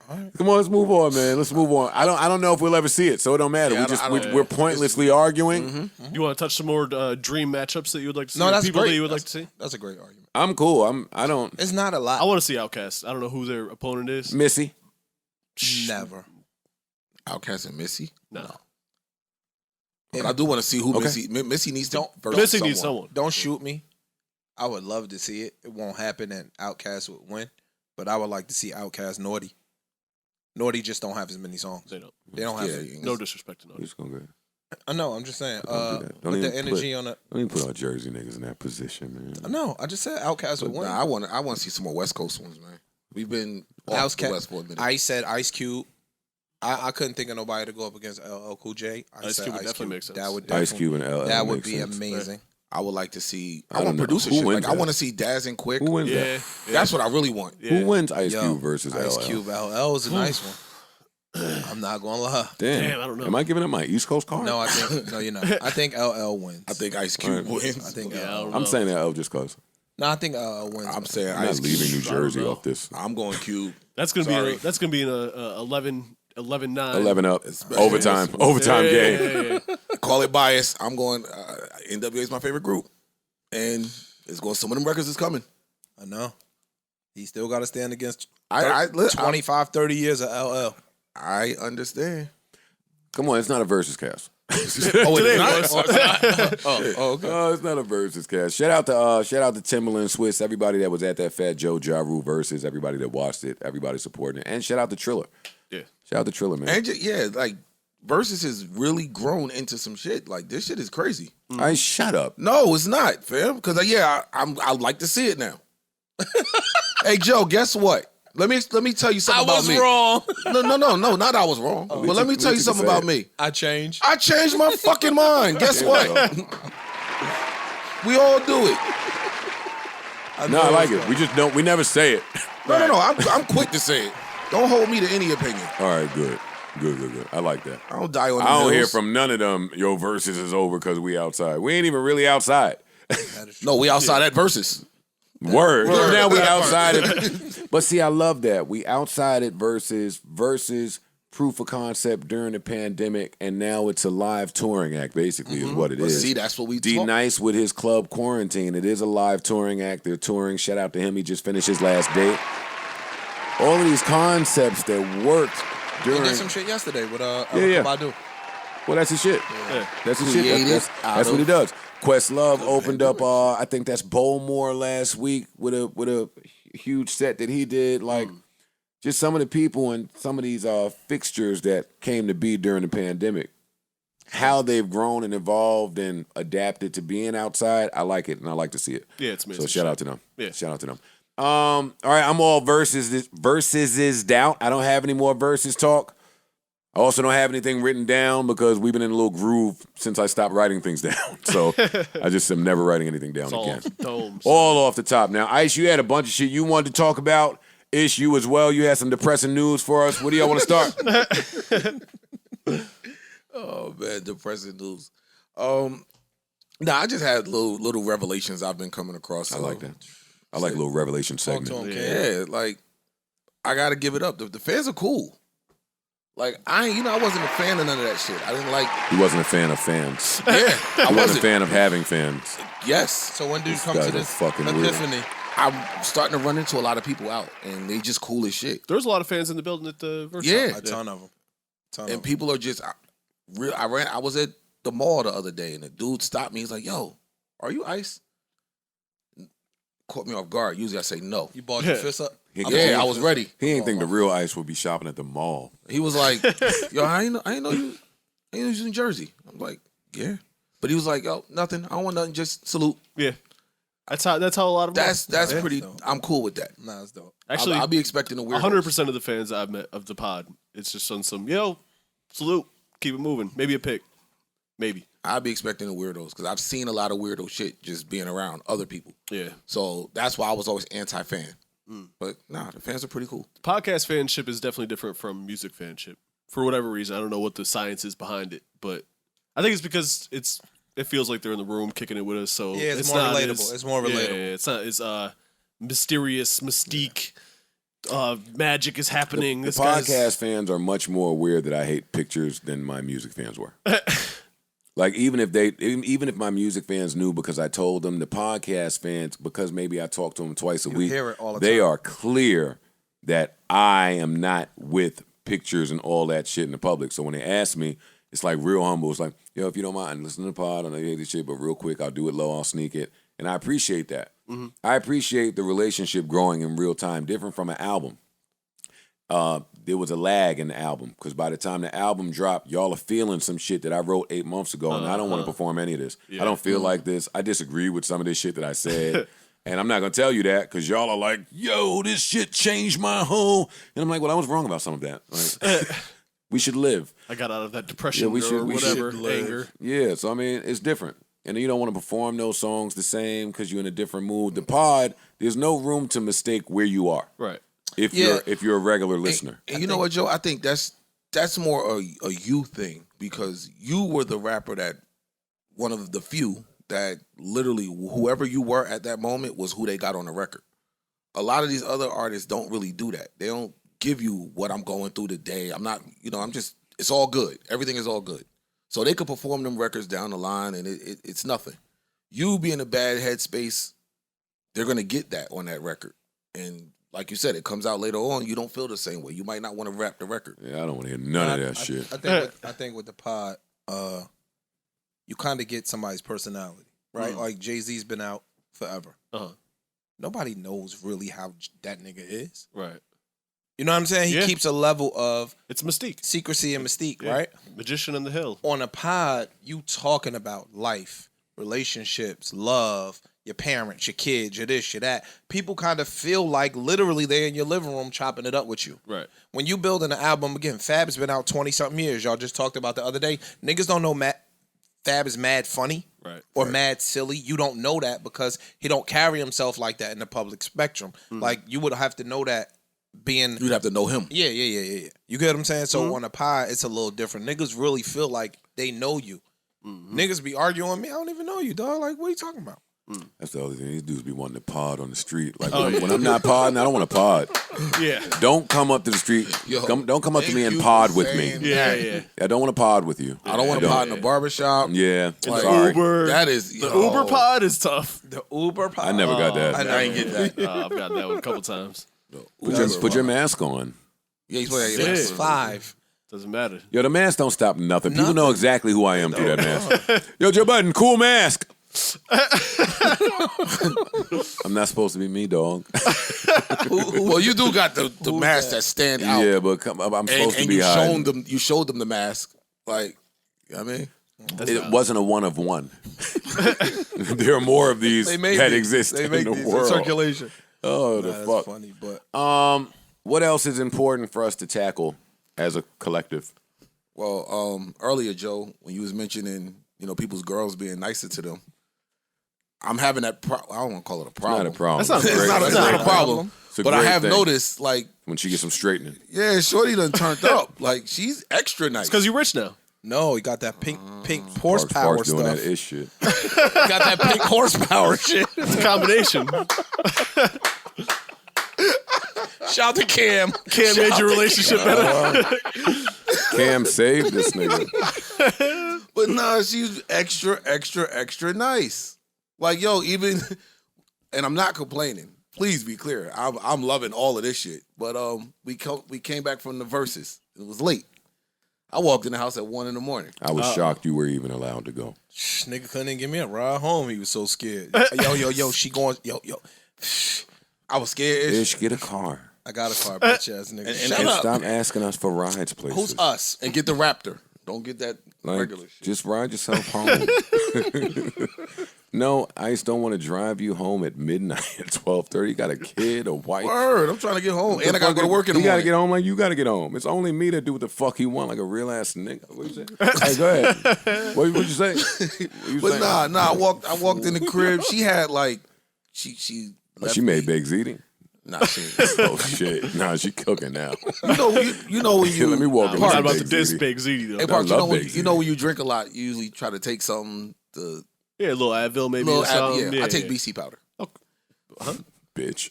Right. Come on, let's move on, man. Let's move on. I don't know if we'll ever see it, so it don't matter. Yeah, We're pointlessly arguing. You want to touch some more dream matchups that you would like to see? No, or that's people great. that you would like to see? That's a great argument. I'm cool. I don't It's not a lot. I want to see Outkast. I don't know who their opponent is. Missy. Never. Outkast and Missy. No. But I do want to see who Okay. Missy. Missy needs to. versus Missy needs someone. Don't shoot me. I would love to see it. It won't happen and Outkast would win. But I would like to see Outkast Naughty. Naughty just don't have as many songs. They don't. They don't have Yeah, No disrespect to We're Naughty. just gonna go. I know, I'm just saying. Don't do that. Don't With the even energy on the Don't even put our Jersey niggas in that position, man. No, I just said Outkast would win. Nah, I want to see some more West Coast ones, man. We've been off the West for a minute. I said Ice Cube. I couldn't think of nobody to go up against LL Cool J. Ice Cube would definitely make sense. That would Ice Cube and LL that would makes be sense. amazing. I would like to see. I I want don't know. producer Who shit. wins Like I that? want to see Daz and Quick. Who wins Yeah, that? That's what I really want. Yeah. Who wins Ice Yo, Cube versus Ice LL? Cube LL is a nice one. I'm not gonna lie. Damn, I don't know. Am I giving up my East Coast card? No, I think no, you're not. I think LL wins. I think Ice Cube Alright. wins. I think Yeah, I LL. don't I'm know. saying LL just cause. No, I think LL wins. I'm saying I'm not Ice leaving Cube. New Jersey know. off this. I'm going Cube. That's gonna Sorry. be in a 11-9. 11 up, Especially overtime Yeah, game. yeah. Call it bias. I'm going. NWA is my favorite group, and it's going. Some of them records is coming. I know. He still got to stand against I 25, 30 years of LL. I understand. Come on, it's not a versus cast. Oh, wait, Today it's not? was. Oh, okay. Oh, it's not a versus cast. Shout out to Timberland, Swiss, everybody that was at that Fat Joe Ja Rule versus, everybody that watched it, everybody supporting it, and shout out to Triller. Yeah. Shout out to Triller, man. And yeah, like Versus has really grown into some shit. Like this shit is crazy. I shut up. No, it's not, fam. Because I'd like to see it now. Hey Joe, guess what? Let me tell you something about me. wrong. No, not I was wrong. But let me tell you something about me. I changed. I changed my fucking mind. Guess what? We all do it. No, I like it. We just don't. We never say it. No. I'm quick to say it. Don't hold me to any opinion. All right, good. I like that. I don't die on the I don't hear hills. from none of them. Your versus is over because we outside. We ain't even really outside. No, we outside at Versus. Word. Now we outside it. But see, I love that. We outside it versus proof of concept during the pandemic, and now it's a live touring act, basically, is what it But is. see, that's what we D talk. Nice with his club Quarantine. It is a live touring act. They're touring. Shout out to him. He just finished his last date. All of these concepts that worked He during. did some shit yesterday with Yeah. Badu. Well, that's his shit. Yeah. That's his shit. Created That's out what he of does. Questlove opened up. I think that's Bowmore last week with a huge set that he did. Like just some of the people and some of these fixtures that came to be during the pandemic. How they've grown and evolved and adapted to being outside. I like it and I like to see it. Yeah, it's amazing. So shout out to them. Yeah. Shout out to them. All right, I'm all versus is doubt. I don't have any more versus talk. I also don't have anything written down because we've been in a little groove since I stopped writing things down. So I just am never writing anything down It's all again. off the dome. All off the top. Now, Ice, you had a bunch of shit you wanted to talk about. Ish, you as well. You had some depressing news for us. What do y'all want to start? Oh man, depressing news. I just had little revelations I've been coming across. I like that. I like a little revelation Talk to segment. him, Ken. Yeah, like I gotta give it up. The fans are cool. Like I wasn't a fan of none of that shit. I didn't like. He wasn't a fan of fans. Yeah, I He wasn't a wasn't. fan of having fans. Yes, So when do you This come to guy's a this fucking weirdo. epiphany? I'm starting to run into a lot of people out, and they just cool as shit. There's a lot of fans in the building at the Verzuz. Yeah. A ton of them. And people are just real. I was at the mall the other day, and the dude stopped me. He's like, "Yo, are you Ice?" Caught me off guard. Usually I say no. You balled your fist up? Yeah, I was ready. He ain't think the real Ice would be shopping at the mall. He was like, "Yo, I ain't know you. I ain't know you was in Jersey." I'm like, "Yeah," but he was like, "Yo, nothing. I don't want nothing. Just salute." Yeah. That's how a lot of them That's are. pretty. dope. I'm cool with that. Nah, it's dope. Actually, I'll be expecting a weird. 100% of the fans I've met of the pod, it's just on some, salute, keep it moving. Maybe a pick. Maybe. I'll be expecting the weirdos because I've seen a lot of weirdo shit just being around other people. Yeah. So that's why I was always anti-fan. But nah, the fans are pretty cool. Podcast fanship is definitely different from music fanship. For whatever reason, I don't know what the science is behind it, but I think it's because it feels like they're in the room kicking it with us. So Yeah, it's more not relatable. as- It's more relatable. Yeah, it's not as mysterious, mystique, magic is happening. The This guy's- podcast fans are much more aware that I hate pictures than my music fans were. Like even if my music fans knew because I told them, the podcast fans, because maybe I talk to them twice a week, hear it all the they time. are clear that I am not with pictures and all that shit in the public. So when they ask me, it's like real humble. It's like, yo, if you don't mind, listen to the pod. I know you hate this shit, but real quick, I'll do it low, I'll sneak it. And I appreciate that. I appreciate the relationship growing in real time, different from an album. There was a lag in the album because by the time the album dropped, y'all are feeling some shit that I wrote 8 months ago, and I don't want to perform any of this. I don't feel like this. I disagree with some of this shit that I said, and I'm not gonna tell you that because y'all are like, "Yo, this shit changed my whole." And I'm like, "Well, I was wrong about some of that." Like, We should live. I got out of that depression we or should whatever, live. anger. Yeah, so I mean, it's different. And you don't want to perform those songs the same because you're in a different mood. The pod, there's no room to mistake where you are. Right. If you're a regular listener. And you know what, Joe? I think that's more a you thing because you were the rapper that one of the few that literally whoever you were at that moment was who they got on the record. A lot of these other artists don't really do that. They don't give you what I'm going through today. I'm not, it's all good. Everything is all good. So they could perform them records down the line and it's nothing. You be in a bad headspace, they're going to get that on that record. And like you said, it comes out later on, you don't feel the same way. You might not want to rap the record. Yeah, I don't want to hear none of that shit. I think with the pod, you kind of get somebody's personality, right? Like Jay-Z's been out forever. Nobody knows really how that nigga is. Right. You know what I'm saying? He keeps a level of it's mystique, secrecy and mystique, right? Magician in the Hill. On a pod, you talking about life, relationships, love, your parents, your kids, your this, your that. People kind of feel like literally they're in your living room chopping it up with you. Right. When you building an album, again, Fab's been out 20-something years. Y'all just talked about the other day. Niggas don't know Fab is mad funny or mad silly. You don't know that because he don't carry himself like that in the public spectrum. Like, you would have to know that being... You'd have to know him. Yeah. You get what I'm saying? So on a pod, it's a little different. Niggas really feel like they know you. Niggas be arguing with me. I don't even know you, dog. Like, what are you talking about? That's the other thing. These dudes be wanting to pod on the street. Like, when I'm not podding, I don't want to pod. Yeah. Don't come up to the street. Don't come up to me and pod with me. Yeah. I don't want to pod with you. I don't want to pod in a barbershop. Yeah. Like, sorry. Uber. That is... The Uber pod is tough. The Uber pod? I never got that. I ain't get that. I've got that one a couple times. Put your mask on. Yeah, he's playing 6'5". Doesn't matter. Yo, the mask don't stop nothing. People know exactly who I am through that mask. Yo, Joe Budden, cool mask. I'm not supposed to be me, dog. Well, you do got the mask that stand out. Yeah, but I'm supposed to be hiding. You showed them the mask. Like, you know what I mean? It wasn't a one of one. There are more of these that exist in the world. Circulation. Oh, the fuck. That's funny, but... What else is important for us to tackle as a collective? Well, earlier, Joe, when you was mentioning, people's girls being nicer to them, I'm having that I don't want to call it a problem. Not a problem. It's not a problem. But I have noticed, like... When she gets some straightening. Yeah, Shorty done turned up. Like, she's extra nice. It's because you're rich now. No, he got that pink horsepower Parks stuff. doing that ish shit. Got that pink horsepower shit. It's a combination. Shout to Cam. Cam made your relationship better. Cam saved this nigga. But nah, she's extra nice. Like, yo, even, and I'm not complaining. Please be clear. I'm loving all of this shit. But we came back from the Verzuz. It was late. I walked in the house at 1 a.m. I was shocked you were even allowed to go. Nigga couldn't even give me a ride home. He was so scared. Yo, she going, yo. I was scared. Ish, get a car. I got a car, bitch ass nigga. And stop asking us for rides, places. Who's us? And get the Raptor. Don't get that regular shit. Just ride yourself home. No, I just don't want to drive you home at midnight at 12:30. You got a kid, a wife. Word, I'm trying to get home. And I got to go to work in the morning. You got to get home like you got to get home. It's only me that do what the fuck he want like a real ass nigga. What you say? Hey, go ahead. What'd you say? But nah, I walked in the crib. She had like, she made Baked Ziti. Nah, she ain't. Oh shit. Nah, she cooking now. You know when you let me walk in. I'm about to diss Baked Ziti though. Hey, Park, you know when you drink a lot, you usually try to take something to... Yeah, a little Advil maybe or something. Yeah, I take BC powder. Okay. Huh? Bitch.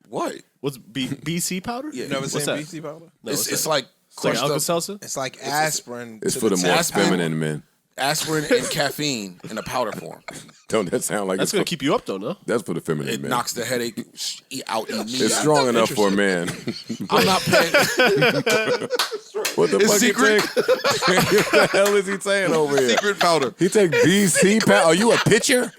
What? What's BC powder? You never seen that? BC powder? No, it's like It's like Alka-Seltzer? It's like aspirin. It's for the more feminine men. Aspirin and caffeine in a powder form. Don't that sound like that's gonna keep you up though, no? That's for the feminine It men. knocks the headache out immediately. It's strong enough for a man. I'm not paying. What the fuck secret. What the hell is he saying over here? Secret powder. He take BC powder. Are you a pitcher?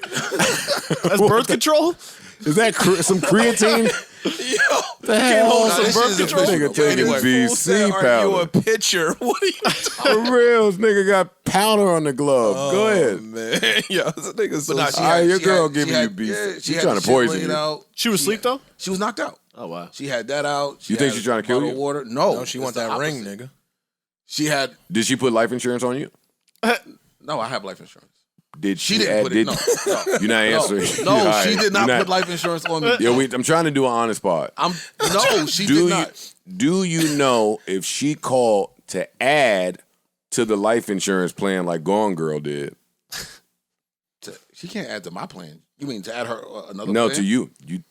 That's birth control? Is that some creatine? Yo, The hell? Nah, this shit is This nigga official. taking Anyway, BC Are you powder. a pitcher? What are you talking For real, this nigga got powder on the glove. Go ahead. man? Yo, this nigga's so Nah, shit. All right, your she girl had- giving she you had- beef. yeah, She had trying the to shit poison laid you. out. She was asleep though? She was knocked out. Oh wow. She had that out. You think had she's trying to kill bottle you? of Water. No, No, she it's want the that ring, opposite. nigga. She had. Did she put life insurance on you? No, I have life insurance. Did She didn't put it. No. You're not answering. No, All she right. did not You're put life insurance on me. Yeah, I'm trying to do an honest part. No, she did not. Do you know if she called to add to the life insurance plan like Gone Girl did? She can't add to my plan. You mean to add her another plan? No, to you. You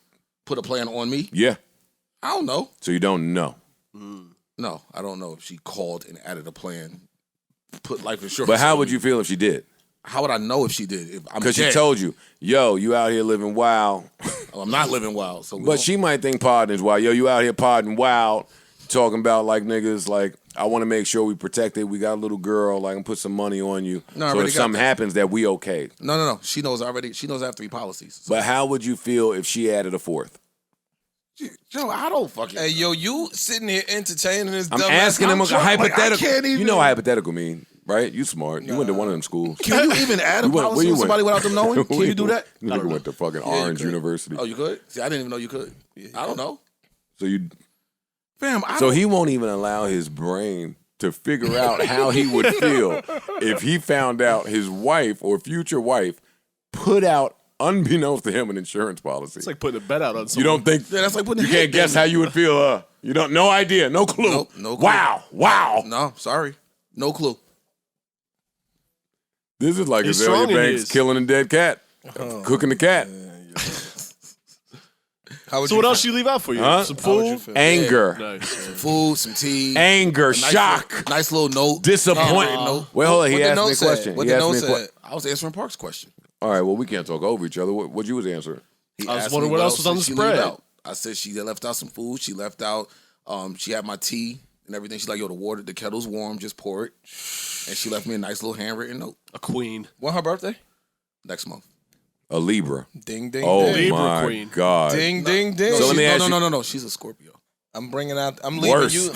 put a plan on me? Yeah. I don't know. So you don't know. No, I don't know if she called and added a plan, put life insurance. But how on would me. you feel if she did? How would I know if she did? Because she told you, yo, you out here living wild. Oh, I'm not living wild. So but she might think podding is wild. Yo, you out here podding wild, talking about like niggas, like, I want to make sure we protect it. We got a little girl, like, and put some money on you. No, so if something happens that we okay. No. She knows already. She knows I have 3 policies. So. But how would you feel if she added a 4th? Yo, I don't fucking. Hey, yo, you sitting here entertaining this I'm dumb asking him a hypothetical. Like, I can't even. You know what hypothetical mean, right? You smart. You went to one of them schools. Can you even add a policy on somebody without them knowing? Can you do that? You went to fucking Orange University. Oh, you could? See, I didn't even know you could. I don't know. So you, fam. So he won't even allow his brain to figure out how he would feel if he found out his wife or future wife put out, unbeknownst to him, an insurance policy. It's like putting a bet out on someone. You don't think? Yeah, that's like putting. You can't guess how you would feel. You don't. No idea. No clue. No clue. Wow. No, sorry. No clue. This is like He's Azalea strong in Banks his. killing a dead cat, cooking the cat. So what else she leave out for you? Huh? Some How would you food? feel? Anger, Nice. Some food, some tea, anger, nice shock, nice little note, disappointment. note. Well, hold on. He What the asked note me a said? question. What He the asked note me a said? I was answering Park's question. All right. Well, we can't talk over each other. What'd you was answering? He I was asked wondering me what else was on did the she spread. leave out. I said she left out some food. She left out. She had my tea and everything. She's like, yo, the kettle's warm. Just pour it. And she left me a nice little handwritten note. A queen. When her birthday? Next month. A Libra. Ding, ding, Oh ding. Libra my queen. God. Ding, ding, ding. So let me ask you- No. She's a Scorpio. I'm bringing out. I'm leaving Worse. you.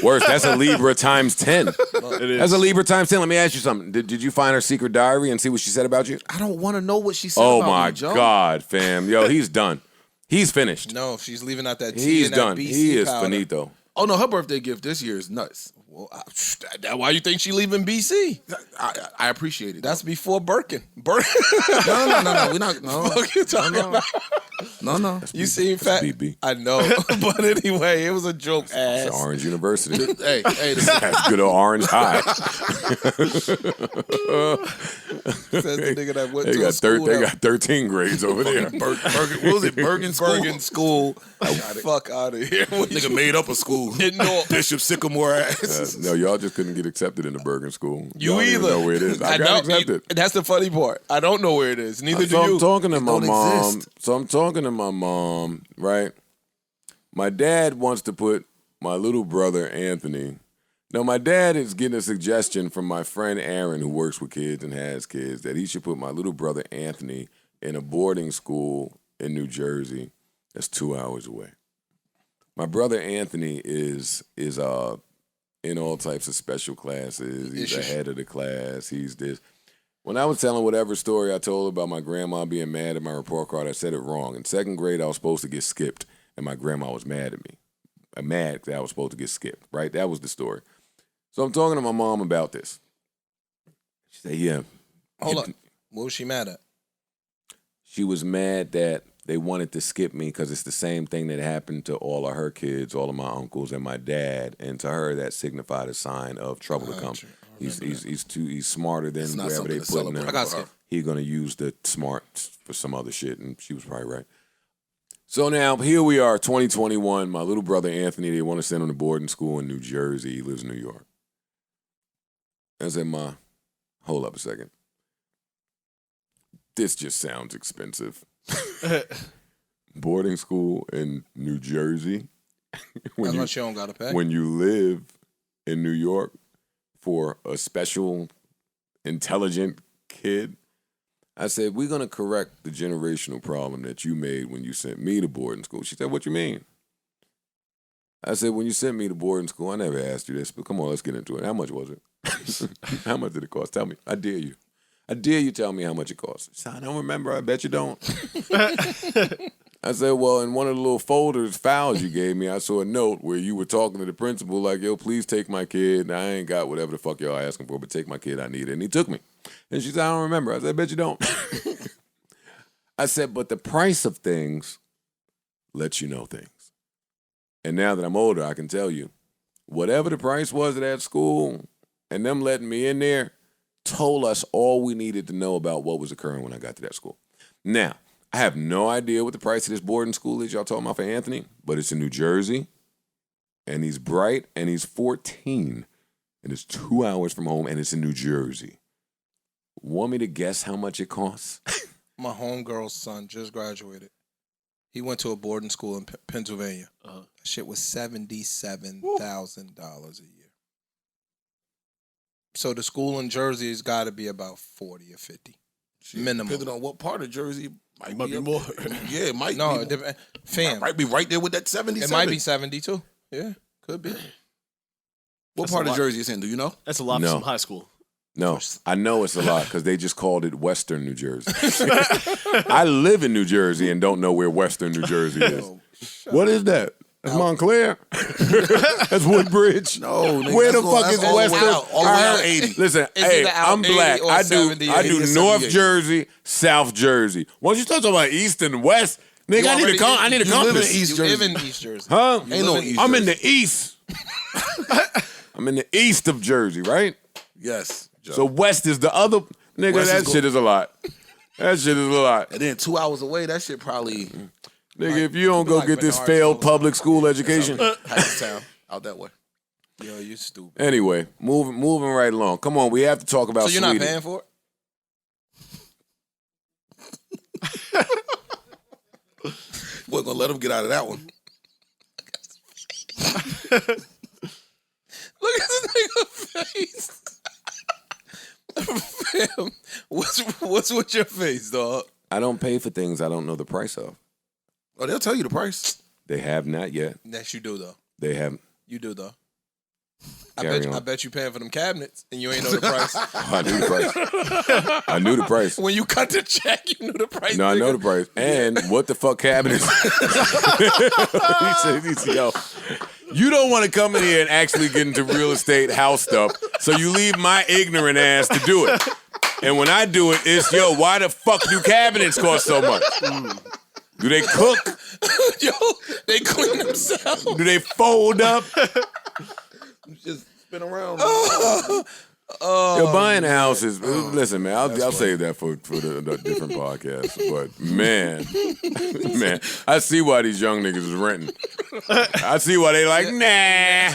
Worse. That's a Libra times 10. It is. That's a Libra times 10. Let me ask you something. Did you find her secret diary and see what she said about you? I don't want to know what she said Oh about my me, Joe. God, fam. Yo, he's done. He's finished. No, she's leaving out that tea He's and done. that BC He is powder. finito. Oh, no, her birthday gift this year is nuts. Well, why you think she leaving BC? I appreciate it. That's before Birkin. no. We're not. No. What you talking about? No. You seen fat? BB. I know, but anyway, it was a joke. It's Ass. Orange University. Hey. That's good old Orange High. Says the nigga that went They to a got, school. they that- got 13 grades over there. What was it? Bergen School. Bergen School. Fuck out of here. Nigga made up a school. No. Bishop Sycamore ass. No, y'all just couldn't get accepted in the Bergen School. You Y'all don't even either. know where it is. I got know- accepted. That's the funny part. I don't know where it is. Neither So do you. I'm talking to my don't mom. exist. So I'm talking to my mom, right? My dad wants to put my little brother Anthony. Now, my dad is getting a suggestion from my friend Aaron, who works with kids and has kids, that he should put my little brother Anthony in a boarding school in New Jersey that's 2 hours away. My brother Anthony is in all types of special classes. He's the head of the class. He's this. When I was telling whatever story I told about my grandma being mad at my report card, I said it wrong. In second grade, I was supposed to get skipped, and my grandma was mad at me. Mad that I was supposed to get skipped, right? That was the story. So I'm talking to my mom about this. She said, yeah. Hold up. What was she mad at? She was mad that they wanted to skip me because it's the same thing that happened to all of her kids, all of my uncles and my dad. And to her, that signified a sign of trouble to come. He's smarter than It's not wherever something they to put him. celebrate. I got for her. skipped. He's going to use the smart for some other shit, and she was probably right. So now, here we are, 2021. My little brother, Anthony, they want to send him to boarding school in New Jersey. He lives in New York. I said, Ma, hold up a second. This just sounds expensive. Boarding school in New Jersey. How much you don't gotta pay? When you live in New York for a special, intelligent kid. I said, we're going to correct the generational problem that you made when you sent me to boarding school. She said, what you mean? I said, when you sent me to boarding school, I never asked you this, but come on, let's get into it. How much was it? How much did it cost? Tell me. I dare you. I dare you tell me how much it cost. She said, I don't remember. I bet you don't. I said, well, in one of the little files you gave me, I saw a note where you were talking to the principal like, yo, please take my kid. I ain't got whatever the fuck y'all asking for, but take my kid. I need it. And he took me. And she said, I don't remember. I said, I bet you don't. I said, but the price of things lets you know things. And now that I'm older, I can tell you, whatever the price was at that school and them letting me in there told us all we needed to know about what was occurring when I got to that school. Now, I have no idea what the price of this boarding school is y'all talking about for Anthony, but it's in New Jersey, and he's bright, and he's 14, and it's 2 hours from home, and it's in New Jersey. Want me to guess how much it costs? My homegirl's son just graduated. He went to a boarding school in Pennsylvania. That shit was $77,000 a year. So the school in Jersey has got to be about 40 or 50 minimum. Depending on what part of Jersey, might Be be more. Yeah, it might. No, be it depends. Fam, might be right there with that 77. it might be 72. Yeah, could be. What That's part a of lot. Jersey is in? Do you know? That's a lot for No. some high school. No, I know it's a lot because they just called it Western New Jersey. I live in New Jersey and don't know where Western New Jersey is. What is that? That's Montclair? That's Woodbridge? No, nigga, Where the that's going- fuck is that's all the way Western? out, all the way out 80. Listen, It's hey, either out I'm 80 black. or I do 70, I do 80 or North 78. Jersey, South Jersey. Once you start talking about East and West, nigga, I need a You compass. live in East You Jersey. live in East Jersey. Huh? Ain't no East I'm in Jersey. the East. I'm in the East of Jersey, right? Yes. Joe. So West is the other. Nigga, West that is shit is a lot. That shit is a lot. And then 2 hours away, that shit probably Nigga, if you don't go like get this Menards failed schools. public school education. Hackettstown out that way. Yo, you stupid. Anyway, moving right along. Come on, we have to talk about So you're not Saweetie. paying for it? We're gonna let him get out of that one. Look at this nigga face. Fam, what's with your face, dog? I don't pay for things I don't know the price of. Oh, they'll tell you the price. They have not yet. Yes, you do though. They have. You do though. Carry on. I bet you paying for them cabinets and you ain't know the price. I knew the price. I knew the price. When you cut the check, you knew the price. No, I know nigga. the price. And what the fuck cabinets? he said, yo, you don't want to come in here and actually get into real estate house stuff, so you leave my ignorant ass to do it. And when I do it, it's, yo, why the fuck do cabinets cost so much? Do they cook? Yo, they clean themselves. Do they fold up? Just spin around. Yo, buying a house is, listen, man, I'll save that for the different podcast. But, man, I see why these young niggas is renting. I see why they like, nah,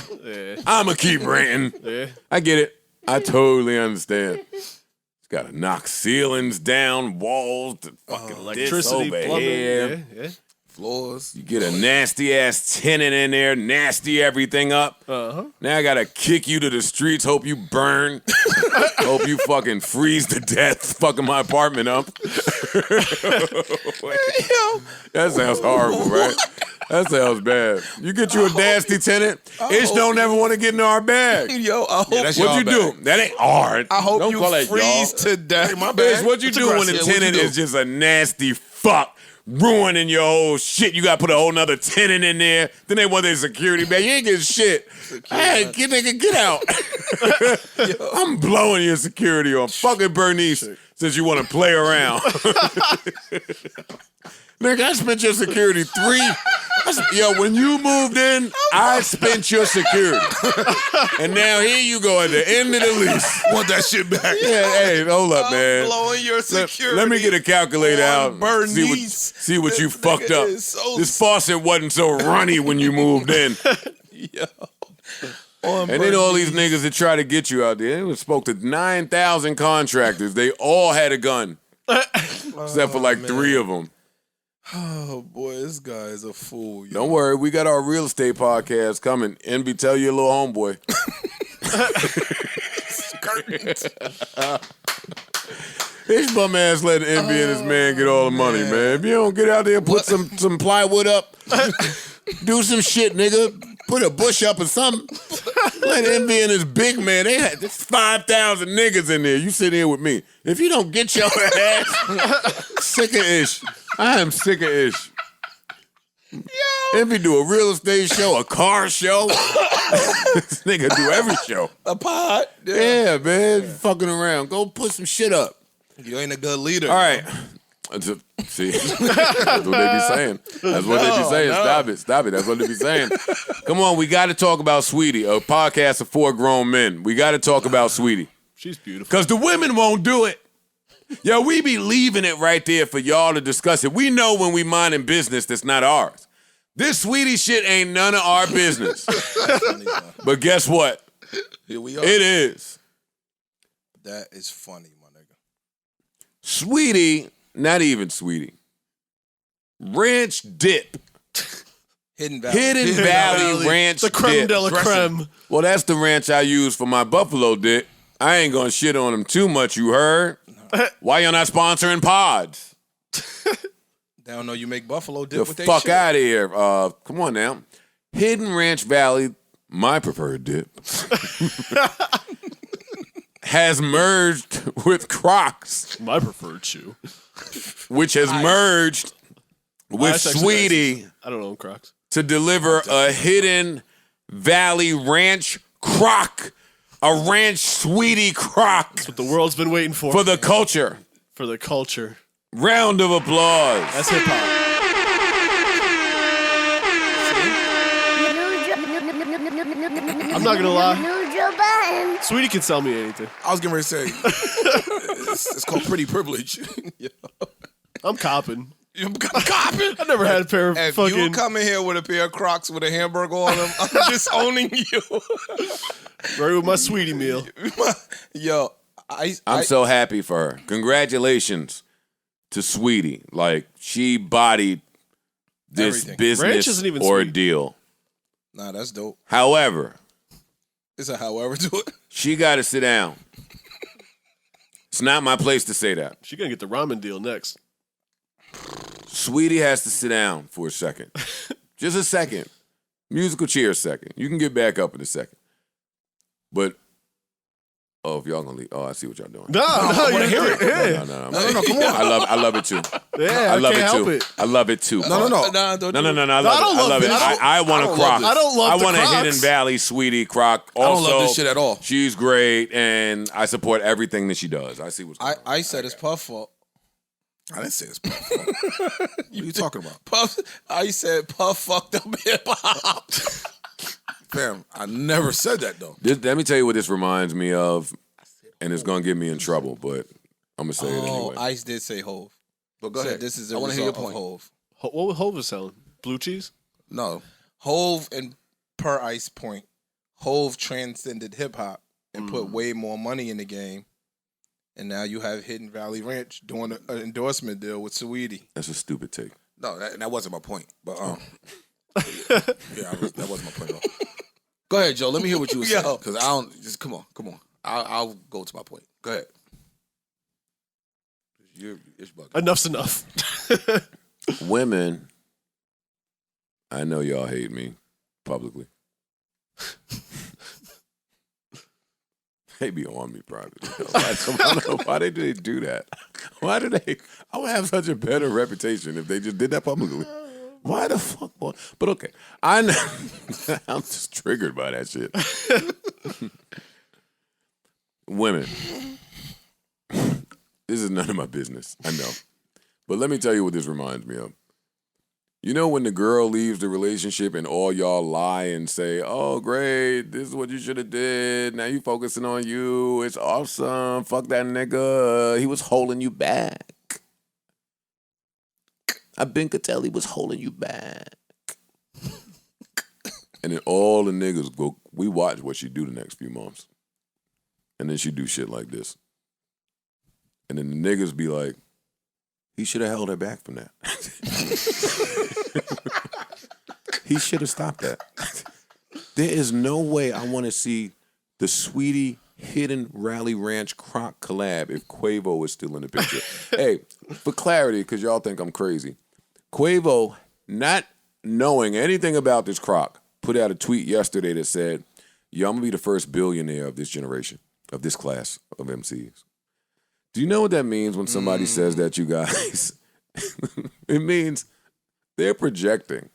I'm going to keep renting. Yeah. I get it. I totally understand. It's got to knock ceilings down, walls, the fucking Electricity, this over plumbing. here. Yeah. Floors. You get a nasty-ass tenant in there, nasty everything up. Now I got to kick you to the streets, hope you burn, hope you fucking freeze to death, fucking my apartment up. That sounds horrible, right? That sounds bad. You get you a nasty tenant, Ish don't ever want to get in our bag. Yo, I hope that's What y'all you do? bag. That ain't hard. I hope Don't you call that freeze y'all. to death. My Bitch, bad. what you It's do when aggressive. the What you tenant do? is just a nasty fuck, ruining your whole shit? You got to put a whole nother tenant in there. Then they want their security back. You ain't getting shit. Hey, get out. I'm blowing your security on fucking Bernice since you want to play around. Nigga, I spent your security Yo, when you moved in, I spent your security. And now here you go at the end of the lease. Want that shit back. Yeah, hey, hold up, man. Blowing your security. Let me get a calculator out. and Bernice. See what you This fucked nigga up. is so This faucet wasn't so runny when you moved in. Yo. And then all these niggas that try to get you out there, they spoke to 9,000 contractors. They all had a gun. Except for like 3 of them. Oh boy, this guy is a fool. Yo. Don't worry, we got our real estate podcast coming. Envy, tell your little homeboy. His bum ass letting Envy and his man get all the money, man. If you don't get out there and put some plywood up, do some shit, nigga. Put a bush up or something. Let Envy and his big man, they had 5,000 niggas in there. You sit here with me. If you don't get your ass, sick of Ish. I am sick of Ish. If he do a real estate show, a car show, this nigga do every show. A pod. Yeah, man, fucking around. Go put some shit up. You ain't a good leader. All right. See, that's what they be saying. That's what they be saying. No. Stop it. That's what they be saying. Come on, we got to talk about Saweetie, a podcast of 4 grown men. We got to talk about Saweetie. She's beautiful. Because the women won't do it. Yo, we be leaving it right there for y'all to discuss it. We know when we minding business that's not ours. This Saweetie shit ain't none of our business. But guess what? Here we are. It is. That is funny, my nigga. Saweetie, not even Saweetie. Ranch dip. Hidden Valley. Hidden Valley Ranch The creme dip. de la creme. Well, that's the ranch I use for my buffalo dip. I ain't gonna shit on them too much, you heard? Why y'all not sponsoring pods? They don't know you make buffalo dip The with their fuck shit. out of here. Come on now. Hidden Ranch Valley, my preferred dip, has merged with Crocs, My preferred shoe. which has merged with That's actually Saweetie I don't own Crocs. to deliver a Hidden Valley Ranch Croc, a Ranch Saweetie Croc That's what the world's been waiting for. for the culture. For the culture. Round of applause. That's hip hop. I'm not gonna lie. Saweetie can sell me anything. I was getting ready to say, it's called pretty privilege. I'm copping. I'm copping. I never had a pair of If fucking. you come in here with a pair of Crocs with a hamburger on them, I'm disowning you. Right with my Saweetie meal. Yo, I'm so happy for her. Congratulations to Saweetie. Like, she bodied this Everything. Ranch business isn't even sweet. ordeal. Nah, that's dope. However, It's a however to it. she got to sit down. It's not my place to say that. She gonna get the ramen deal next. Saweetie has to sit down for a second. Just a second. Musical chair a second. You can get back up in a second. But, if y'all gonna leave. I see what y'all doing. No, I want to hear it. Yeah. No, come on. I love it too. Yeah, I love can't it too. help it. I love it too. No. No. I love it. I want a Croc. I don't love I the want a Crocs. Hidden Valley Saweetie Croc. I don't Also, love this shit at all. She's great, and I support everything that she does. I see what's going on. I said it's Puff fault. I didn't say it's Puff. What are you talking about? Puff. I said Puff fucked up hip hop. Fam, I never said that, though. Let me tell you what this reminds me of, and it's gonna get me in trouble, but I'm gonna say it anyway. Ice did say Hove. But go Said ahead. this is a I want to hear your result of point. Hove. What would Hova selling? Blue cheese? No. Hove and per Ice point, Hove transcended hip hop and put way more money in the game. And now you have Hidden Valley Ranch doing an endorsement deal with Saweetie. That's a stupid take. No, that wasn't my point. But that wasn't my point. Though. Go ahead, Joe. Let me hear what you were saying. Because I don't. Just come on. I'll go to my point. Go ahead. It's bugging. Enough's enough. Women, I know y'all hate me publicly. They be on me privately. Why did they do that? Why did they? I would have such a better reputation if they just did that publicly. Why the fuck? Boy? But okay, I know. I'm just triggered by that shit. Women, this is none of my business. I know, but let me tell you what this reminds me of. You know when the girl leaves the relationship and all y'all lie and say, "Oh, great, this is what you should have did. Now you focusing on you. It's awesome. Fuck that nigga. He was holding you back. I could tell he was holding you back." And then all the niggas go, we watch what she do the next few months. And then she do shit like this. And then the niggas be like, he should have held her back from that. He should have stopped that. There is no way I want to see the Saweetie Hidden Valley Ranch Croc collab if Quavo is still in the picture. Hey, for clarity, because y'all think I'm crazy, Quavo, not knowing anything about this Croc, put out a tweet yesterday that said, "Yo, I'm going to be the first billionaire of this generation, of this class of MCs." Do you know what that means when somebody says that, you guys? It means they're projecting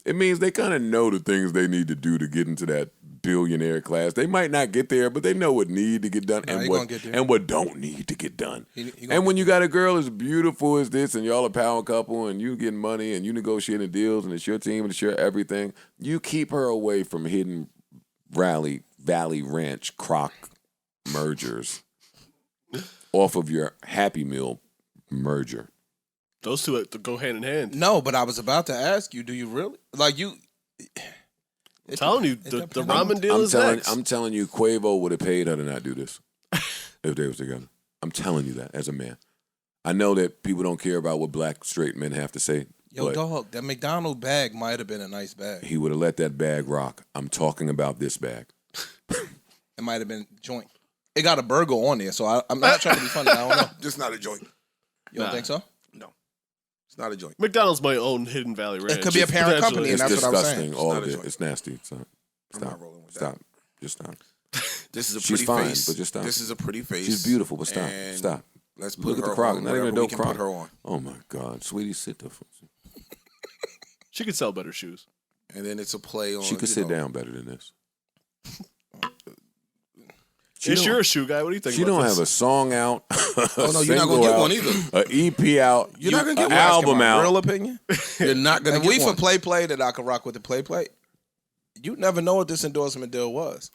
it means they kind of know the things they need to do to get into that billionaire class. They might not get there, but they know what need to get done and what don't need to get done. And when you got a girl as beautiful as this and y'all a power couple and you getting money and you negotiating deals and it's your team and it's your everything, you keep her away from hidden Valley Ranch Croc mergers off of your Happy Meal merger. Those two have to go hand in hand. No, but I was about to ask you, do you really? Like you... I'm telling you, the ramen deal is next. I'm telling you, Quavo would have paid her to not do this if they was together. I'm telling you that as a man. I know that people don't care about what black straight men have to say. Yo, dog, that McDonald's bag might have been a nice bag. He would have let that bag rock. I'm talking about this bag. It might have been joint. It got a burger on there, so I'm not trying to be funny. I don't know. Just not a joint. You don't think so? No. It's not a joint. McDonald's might own Hidden Valley Ranch. It could be a parent company, and It's that's what I'm saying. disgusting. All of it. It's nasty. Stop. I'm not rolling with Stop. that. Just stop. This is a She's pretty fine, face. but just stop. This is a pretty face. She's beautiful, but stop. And Stop. Let's put Look at her the Croc. on Not even a whatever we dope can Croc. put her on. Oh my God, sweetie, sit the. She could sell better shoes. And then it's a play on. She could sit down better than this. You're a shoe guy. What do you think? She about don't this? have a song out. Oh no, you're not gonna get one either. An EP out. You're not gonna get an one. album out. Real opinion? You're not gonna If get we one. for play that I could rock with the play, you never know what this endorsement deal was.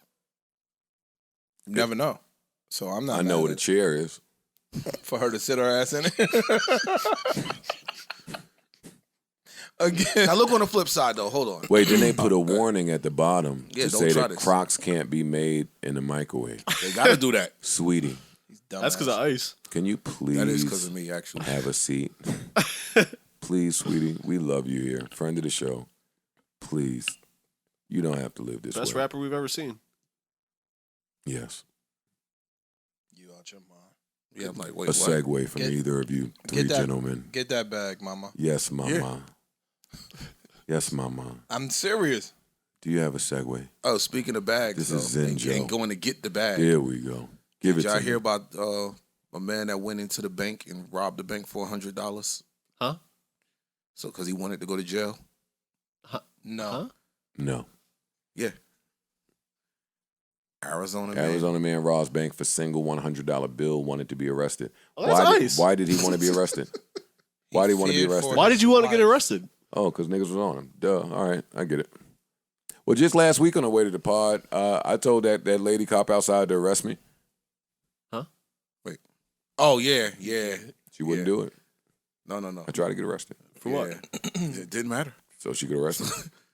You never know. So I'm not. I know mad what a at chair is. it. For her to sit her ass in it. Again. Now look on the flip side though. Hold on. Wait, then they put a warning at the bottom Yeah, to don't say try that this. Crocs can't be made in the microwave. They gotta do that. Sweetie, That's because of ice. can you please That is because of me, actually. have a seat? Please, sweetie, we love you here. Friend of the show. Please. You don't have to live this Best way. rapper we've ever seen. Yes. You out your mind. Yeah, I'm like, A wait, what? segue from Get- either of you three gentlemen. Get that bag, mama. Yes, mama. Yeah. Yes, mama. I'm serious. Do you have a segue? Oh, speaking of bags, This though, is Zen and Joe. going to get the bag. Here we go. Give Did it y'all to hear me. about a man that went into the bank and robbed the bank for $100? Huh? So, because he wanted to go to jail? No. Huh? No. Yeah. Arizona man. Arizona man robs bank for single $100 bill, wanted to be arrested. Oh, that's nice. Why did he want to be arrested? Why did he want to be feared for arrested? Why did you want to Life. get arrested? Oh, because niggas was on him. Duh. All right, I get it. Well, just last week on the way to the pod, I told that lady cop outside to arrest me. Oh, yeah, yeah. She wouldn't do it. No. I tried to get arrested. For what? It didn't matter. So she could arrest me.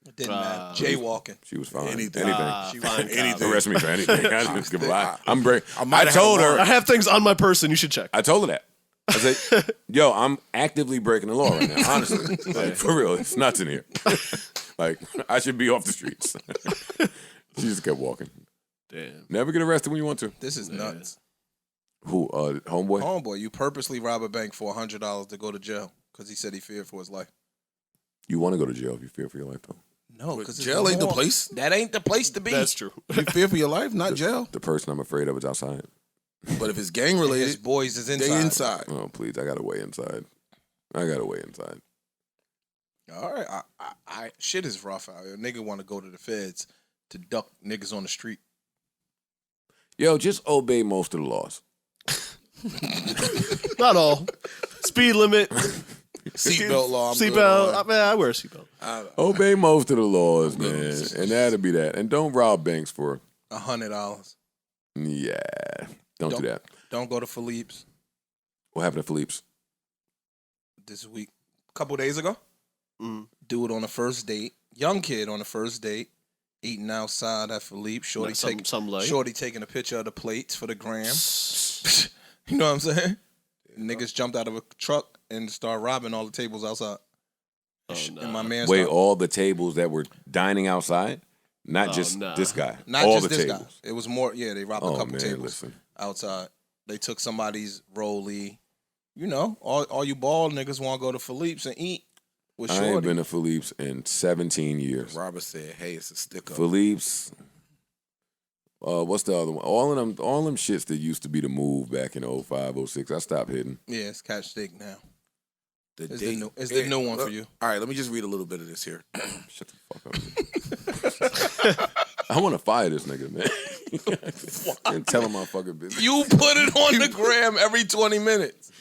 It didn't matter. Jaywalking. She was fine. Anything. Anything. Fine, Anything. Arrest me for anything. I just give a lie. I'm break. I might I have told had a her. I have things on my person. You should check. I told her that. I said, yo, I'm actively breaking the law right now, honestly. Like, for real, it's nuts in here. Like, I should be off the streets. She just kept walking. Damn. Never get arrested when you want to. This is nuts. Who, homeboy? Homeboy, you purposely rob a bank for $100 to go to jail because he said he feared for his life. You want to go to jail if you fear for your life, though. No, because jail ain't the place. That ain't the place to be. That's true. You fear for your life, not jail. The person I'm afraid of is outside. But if it's gang His related, boys is inside. they inside. Oh, please, I got to wait inside. I got to wait inside. All right, I shit is rough out here. Nigga want to go to the feds to duck niggas on the street. Yo, just obey most of the laws. Not all. Speed limit. Seatbelt law. I'm good Seatbelt. on. I wear a seatbelt. Obey most of the laws, good. man. And that'll be that. And don't rob banks for, $100. yeah. Don't do that. Don't go to Philippe's What happened to Philippe's? this week. A couple days ago. Mm. Dude on the first date. Young kid on the first date. Eating outside at Philippe's. Shorty, Some light. Shorty taking a picture of the plates for the gram. You know what I'm saying? Niggas jumped out of a truck and started robbing all the tables outside. Oh, And my nah. man Wait, started- all the tables that were dining outside? Not just nah. this guy. not all just the this tables. guy. It was more, yeah, they robbed a Oh, couple man, tables listen. outside. They took somebody's rollie. You know, all you bald niggas want to go to Philippe's and eat with I ain't Shorty. been to Philippe's in 17 years. Robert said, "Hey, it's a stick up." Philippe's. What's the other one? All them shits that used to be the move back in 05, 06. I stopped hitting. Yeah, it's catch steak now. It's the new one for you. All right, let me just read a little bit of this here. Shut the fuck up. I want to fire this nigga, man. And tell him my fucking business. You put it on the gram every 20 minutes.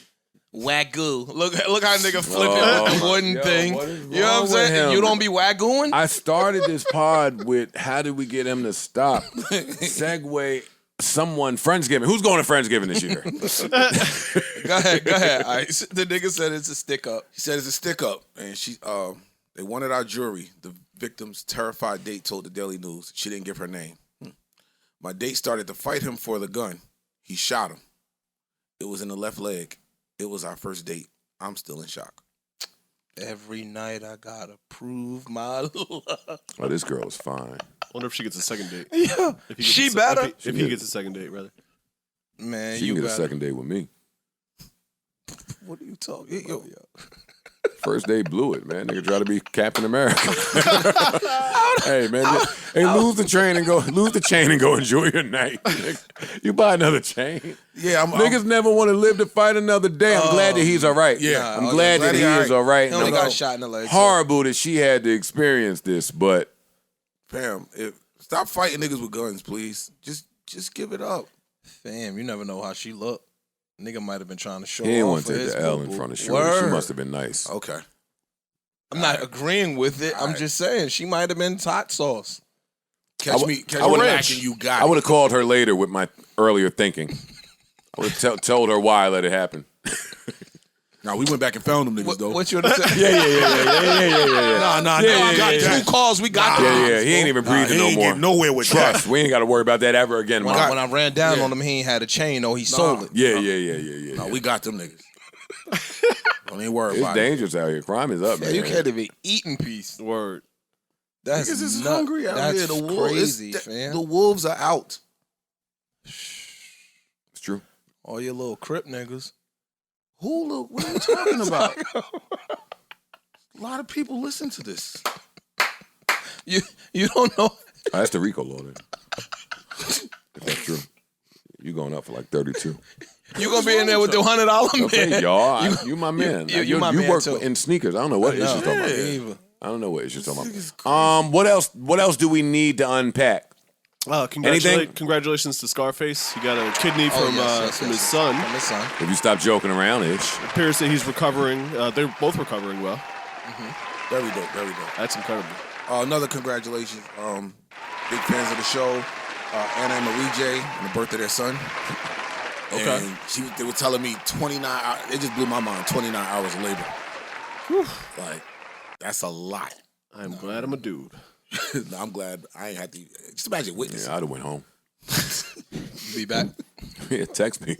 Wagyu. Look how nigga flipping with the wooden thing. You know what I'm saying? You don't be waggooing? I started this pod with how did we get him to stop? Segue someone Friendsgiving. Who's going to Friendsgiving this year? Go ahead. All right. The nigga said it's a stick up. He said it's a stick up, and they wanted our jury. The victim's terrified date told the Daily News she didn't give her name. My date started to fight him for the gun. He shot him. It was in the left leg. It was our first date. I'm still in shock. Every night I gotta prove my love. Oh, this girl is fine. I wonder if she gets a second date. Yeah, she better. If he gets a second date, rather. Man, She you can get better. a second date with me. What are you talking about? First day blew it, man. Nigga try to be Captain America. Hey, man. Lose the chain and go enjoy your night. You buy another chain. Yeah, Niggas never want to live to fight another day. I'm glad that he's all right. Yeah. I'm glad that he is all right. He only got shot in the leg. Horrible that she had to experience this, but Fam, stop fighting niggas with guns, please. Just give it up. Fam, you never know how she look. Nigga might have been trying to show he didn't off want for to take his the L boo-boo. in front of Shorty. She Word. must have been nice. Okay. I'm not agreeing with it. I'm just saying she might have been hot sauce. Catch me I would've- lacking, you got I it. would have called her later with my earlier thinking. I would have told her why I let it happen. Nah, we went back and found them niggas, though. What you would have said? Yeah. Nah, We got 2 calls. We got them. Yeah. He ain't even breathing no more. nowhere with Trust. We ain't got to worry about that ever again, When Mom. I ran down on him, he ain't had a chain. No, he sold it. Yeah. Nah, we got them niggas. Don't even worry It's about it. dangerous out here. Crime is up, Yeah, man. you can't even eat in peace. Word. That's Niggas is nut- hungry out That's here. The wolves, crazy, fam. The wolves are out. It's true. All your little Crip niggas. What are you talking about? A lot of people listen to this. You don't know. Oh, that's the RICO law then. If that's true. You going up for like 32. You gonna be in there with the $100 Okay, man. y'all. You my man. you my you man work too. in sneakers. I don't know what issues talking about. Either. I don't know what issues talking about. What else do we need to unpack? Anything? Congratulations to Scarface. He got a kidney from his son. From his son. If you stop joking around, it Appears that he's recovering. They're both recovering well. Very dope, very dope. That's incredible. Another congratulations. Big fans of the show. Anna and Marie J. on the birth of their son. Okay. And they were telling me 29 hours. It just blew my mind. 29 hours of labor. Like, that's a lot. I'm glad I'm a dude. I'm glad I ain't had to. Just imagine witnessing. yeah, I'd have went home. Be back. Yeah, text me.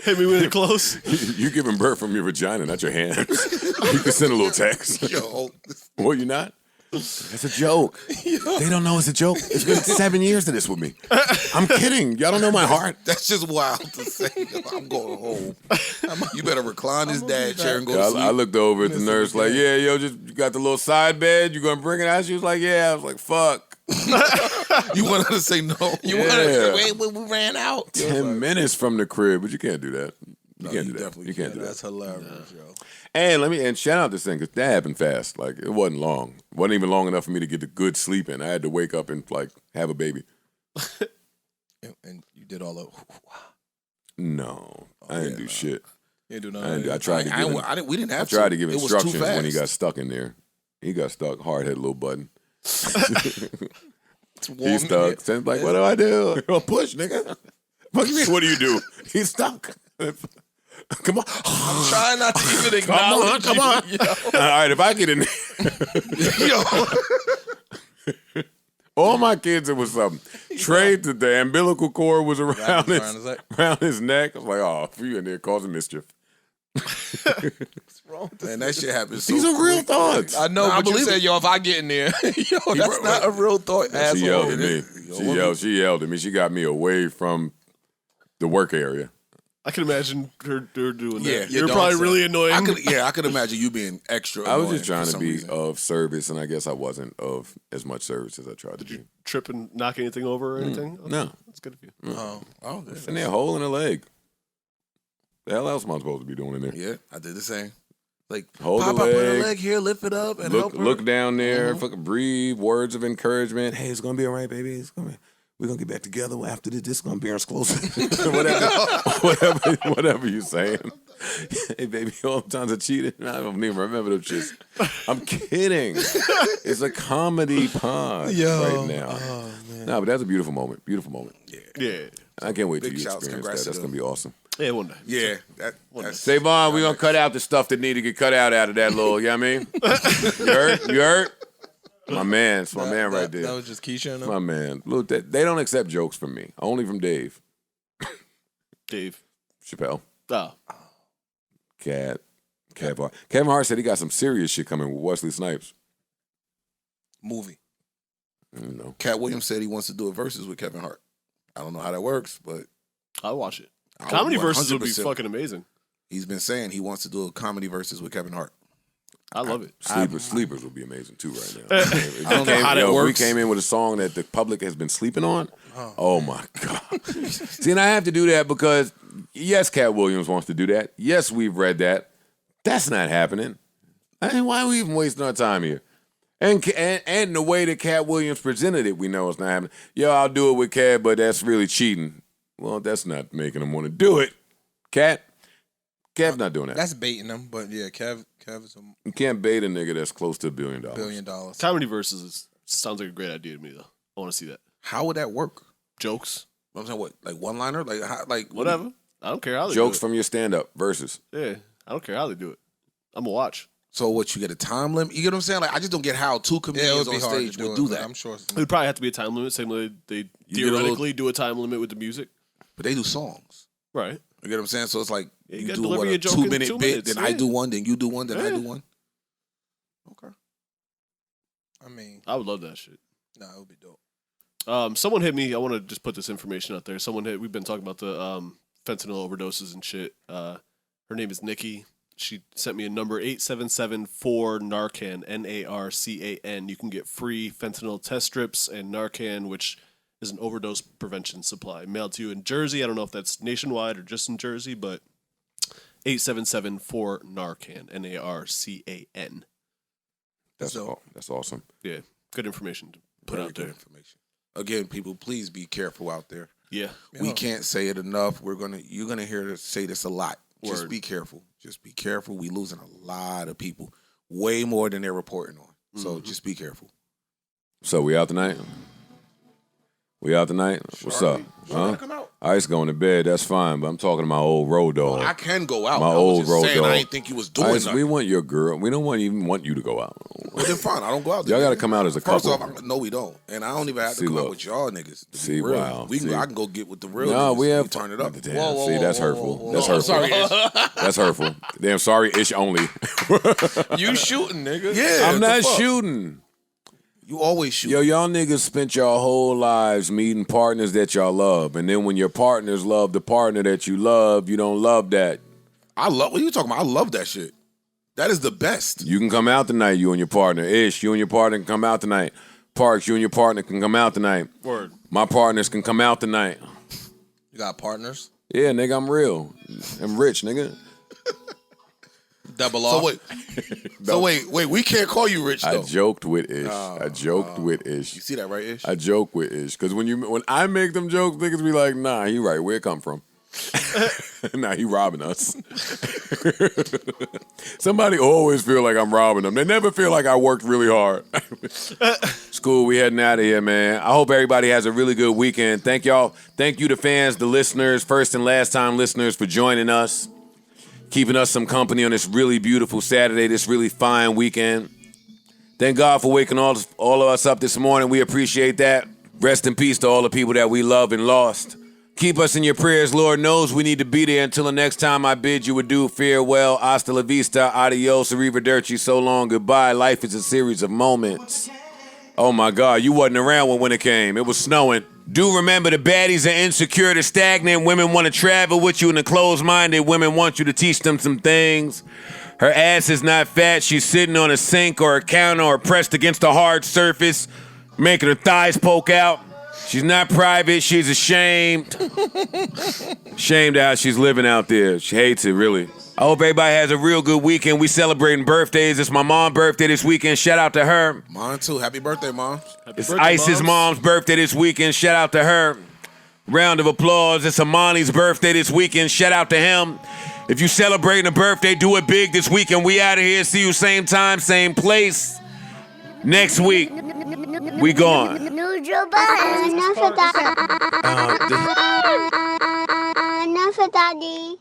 Hit me with it close. You giving birth from your vagina, not your hands. You can send a little text. Yo, Well, you not? It's a joke. They don't know it's a joke. It's been 7 years of this with me. I'm kidding. Y'all don't know my heart. that's just wild to say. I'm going home. You better recline this dad chair and go to sleep. I looked over at the nurse like, yeah, yo, you got the little side bed. You gonna bring it out? She was like, yeah. I was like, fuck. You want her to say no? You Yeah. wanted to wait when we ran out. 10 minutes from the crib, but you can't do that. You can't do that. definitely You can't do that. That's hilarious, yo. And shout out this thing because that happened fast. Like it wasn't long. Wasn't even long enough for me to get the good sleep in. I had to wake up and like have a baby. And you did all of. No, I didn't do shit. You didn't do I, nothing. didn't, I tried to give. Him, we didn't have I tried to give It was instructions too when he got fast. stuck in there. He got stuck. Hard-headed little button. It's warm He's in stuck. here. Sounds like, what do I do? I'll push, nigga. What do you mean? What do you do? He's stuck. Come on. I'm trying not to even acknowledge Come on. you. All right, if I get in there. All my kids, it was something. Trey, the umbilical cord was around his neck. I was like, oh, if you in there causing mischief. What's wrong with this? Man, that shit happened so These are real quick. thoughts. I know, Nah, I but you believe said, it. yo, if I get in there, yo, that's not a real thought, She asshole. yelled at me. She yelled at me. She got me away from the work area. I can imagine her doing Yeah, that. you You're don't probably say. really annoying. I could imagine you being extra. I was annoying just trying for to some be reason. of service, and I guess I wasn't of as much service as I tried to be. Trip and knock anything over or anything? Okay, No. that's good of you. Oh, It's in there, hole in the leg. The hell else am I supposed to be doing in there? Yeah, I did the same. Like, Hold pop the up on leg. her leg here, lift it up, and help her. Look down there, fucking breathe, words of encouragement. Hey, it's gonna be all right, baby. We're gonna get back together after this. This is gonna be exclusive. whatever you saying. Hey, baby, all the times I cheated. I don't even remember them shits. I'm kidding. It's a comedy pod right now. Oh, man. No, but that's a beautiful moment. Beautiful moment. Yeah. I can't wait till Big you shouts, experience congrats that. That's to gonna be awesome. Yeah, one day. Yeah, that's Savon, we're gonna cut out the stuff that need to get cut out of that little, you know what I mean? You heard? My man, it's my man right there. That was just Keisha and them? My man. Look, they don't accept jokes from me. Only from Dave. Dave. Chappelle. Oh. Kevin Hart. Kevin Hart said he got some serious shit coming with Wesley Snipes. Movie. You know. Cat Williams said he wants to do a versus with Kevin Hart. I don't know how that works, but I'll watch it. I Comedy would versus would be 100%. fucking amazing. He's been saying he wants to do a comedy versus with Kevin Hart. I love it. Sleepers will be amazing too right now. I don't know how that If works. we came in with a song that the public has been sleeping on. Oh my God. See, and I have to do that because yes, Cat Williams wants to do that. Yes, we've read that. That's not happening. I mean, why are we even wasting our time here? And the way that Cat Williams presented it, we know it's not happening. Yo, I'll do it with Cat, but that's really cheating. Well, that's not making him want to do it. Cat's not doing that. That's baiting them, but yeah, Kev is You can't bait a nigga that's close to $1 billion. $1 billion. Comedy versus sounds like a great idea to me, though. I want to see that. How would that work? Jokes. I'm saying what, like one liner, like how, like Whatever. I don't care how they Jokes do from your stand-up versus. it. Yeah. I don't care how they do it. I'm going to watch. So what? You get a time limit? You get what I'm saying? Like I just don't get how two Yeah, it comedians would be on hard stage to do would it, do but that. I'm sure. It would probably have to be a time limit, same way they get a theoretically do a time limit with the music. But they do songs. Right. You get what I'm saying? So it's like Yeah, you you gotta do deliver what, your a joke in 2-minute 2 bit, minutes, then I yeah. do one, then you do one, then I Yeah. do one. Okay. I mean, I would love that shit. nah, it would be dope. Someone hit me. I want to just put this information out there. We've been talking about the fentanyl overdoses and shit. Her name is Nikki. She sent me a number 877-4-NARCAN, NARCAN. You can get free fentanyl test strips and Narcan, which is an overdose prevention supply, mailed to you in Jersey. I don't know if that's nationwide or just in Jersey, but 877-4-NARCAN, NARCAN. That's awesome. Yeah, good information to put Very out good there. information. Again, people, please be careful out there. Yeah. We can't say it enough. You're gonna hear us say this a lot. Just Word. be careful. Just be careful. We losing a lot of people, way more than they're reporting on. So just be careful. So we out tonight? We out tonight? What's up? Huh? Come out. Ice going to bed. That's fine, but I'm talking to my old road dog. I can go out. My I was old just road saying, dog. I didn't think you was doing Ice, nothing. we want your girl. We don't even want you to go out. Well, then fine. I don't go out. Y'all there. got to come out as a First couple. off, no, we don't, and I don't even have to See, come out look. with y'all niggas. To See, be real. wow. I See. can go get with the real. No, niggas. we have turn it up. Damn, see, that's hurtful. That's Oh, hurtful. sorry. That's hurtful. Damn, sorry, ish only. You shooting, nigga? Yeah, I'm what the not fuck? shooting. You always shoot. Yo, y'all niggas spent y'all whole lives meeting partners that y'all love, and then when your partners love the partner that you love, you don't love that. I love. What are you talking about? I love that shit. That is the best. You can come out tonight, you and your partner. Ish, you and your partner can come out tonight. Parks, you and your partner can come out tonight. Word. My partners can come out tonight. You got partners? Yeah, nigga, I'm real. I'm rich, nigga. Double So off. wait. So wait. We can't call you rich I though. joked with Ish. I joked with Ish. You see that right, Ish? I joke with Ish. Because when I make them jokes, niggas be like, nah, he right. Where it come from? Nah, he robbing us. Somebody always feel like I'm robbing them. They never feel like I worked really hard. It's cool. We heading out of here, man. I hope everybody has a really good weekend. Thank y'all. Thank you to fans, the listeners, first and last time listeners for joining us, keeping us some company on this really beautiful Saturday, this really fine weekend. Thank God for waking all of us up this morning. We appreciate that. Rest in peace to all the people that we love and lost. Keep us in your prayers. Lord knows we need to be there. Until the next time I bid you adieu, farewell, hasta la vista, adios, arrivederci, so long, goodbye. Life is a series of moments. Oh my God, you wasn't around when it came. It was snowing. Do remember the baddies are insecure, they're stagnant. Women want to travel with you, and the closed-minded women want you to teach them some things. Her ass is not fat. She's sitting on a sink or a counter or pressed against a hard surface, making her thighs poke out. She's not private. She's ashamed. Ashamed of how she's living out there. She hates it, really. I hope everybody has a real good weekend. We celebrating birthdays. It's my mom's birthday this weekend. Shout out to her. Mine too. Happy birthday, Mom. It's Ice's mom's birthday this weekend. Shout out to her. Round of applause. It's Amani's birthday this weekend. Shout out to him. If you celebrating a birthday, do it big this weekend. We out of here. See you same time, same place. Next week, we gone. Enough, Daddy.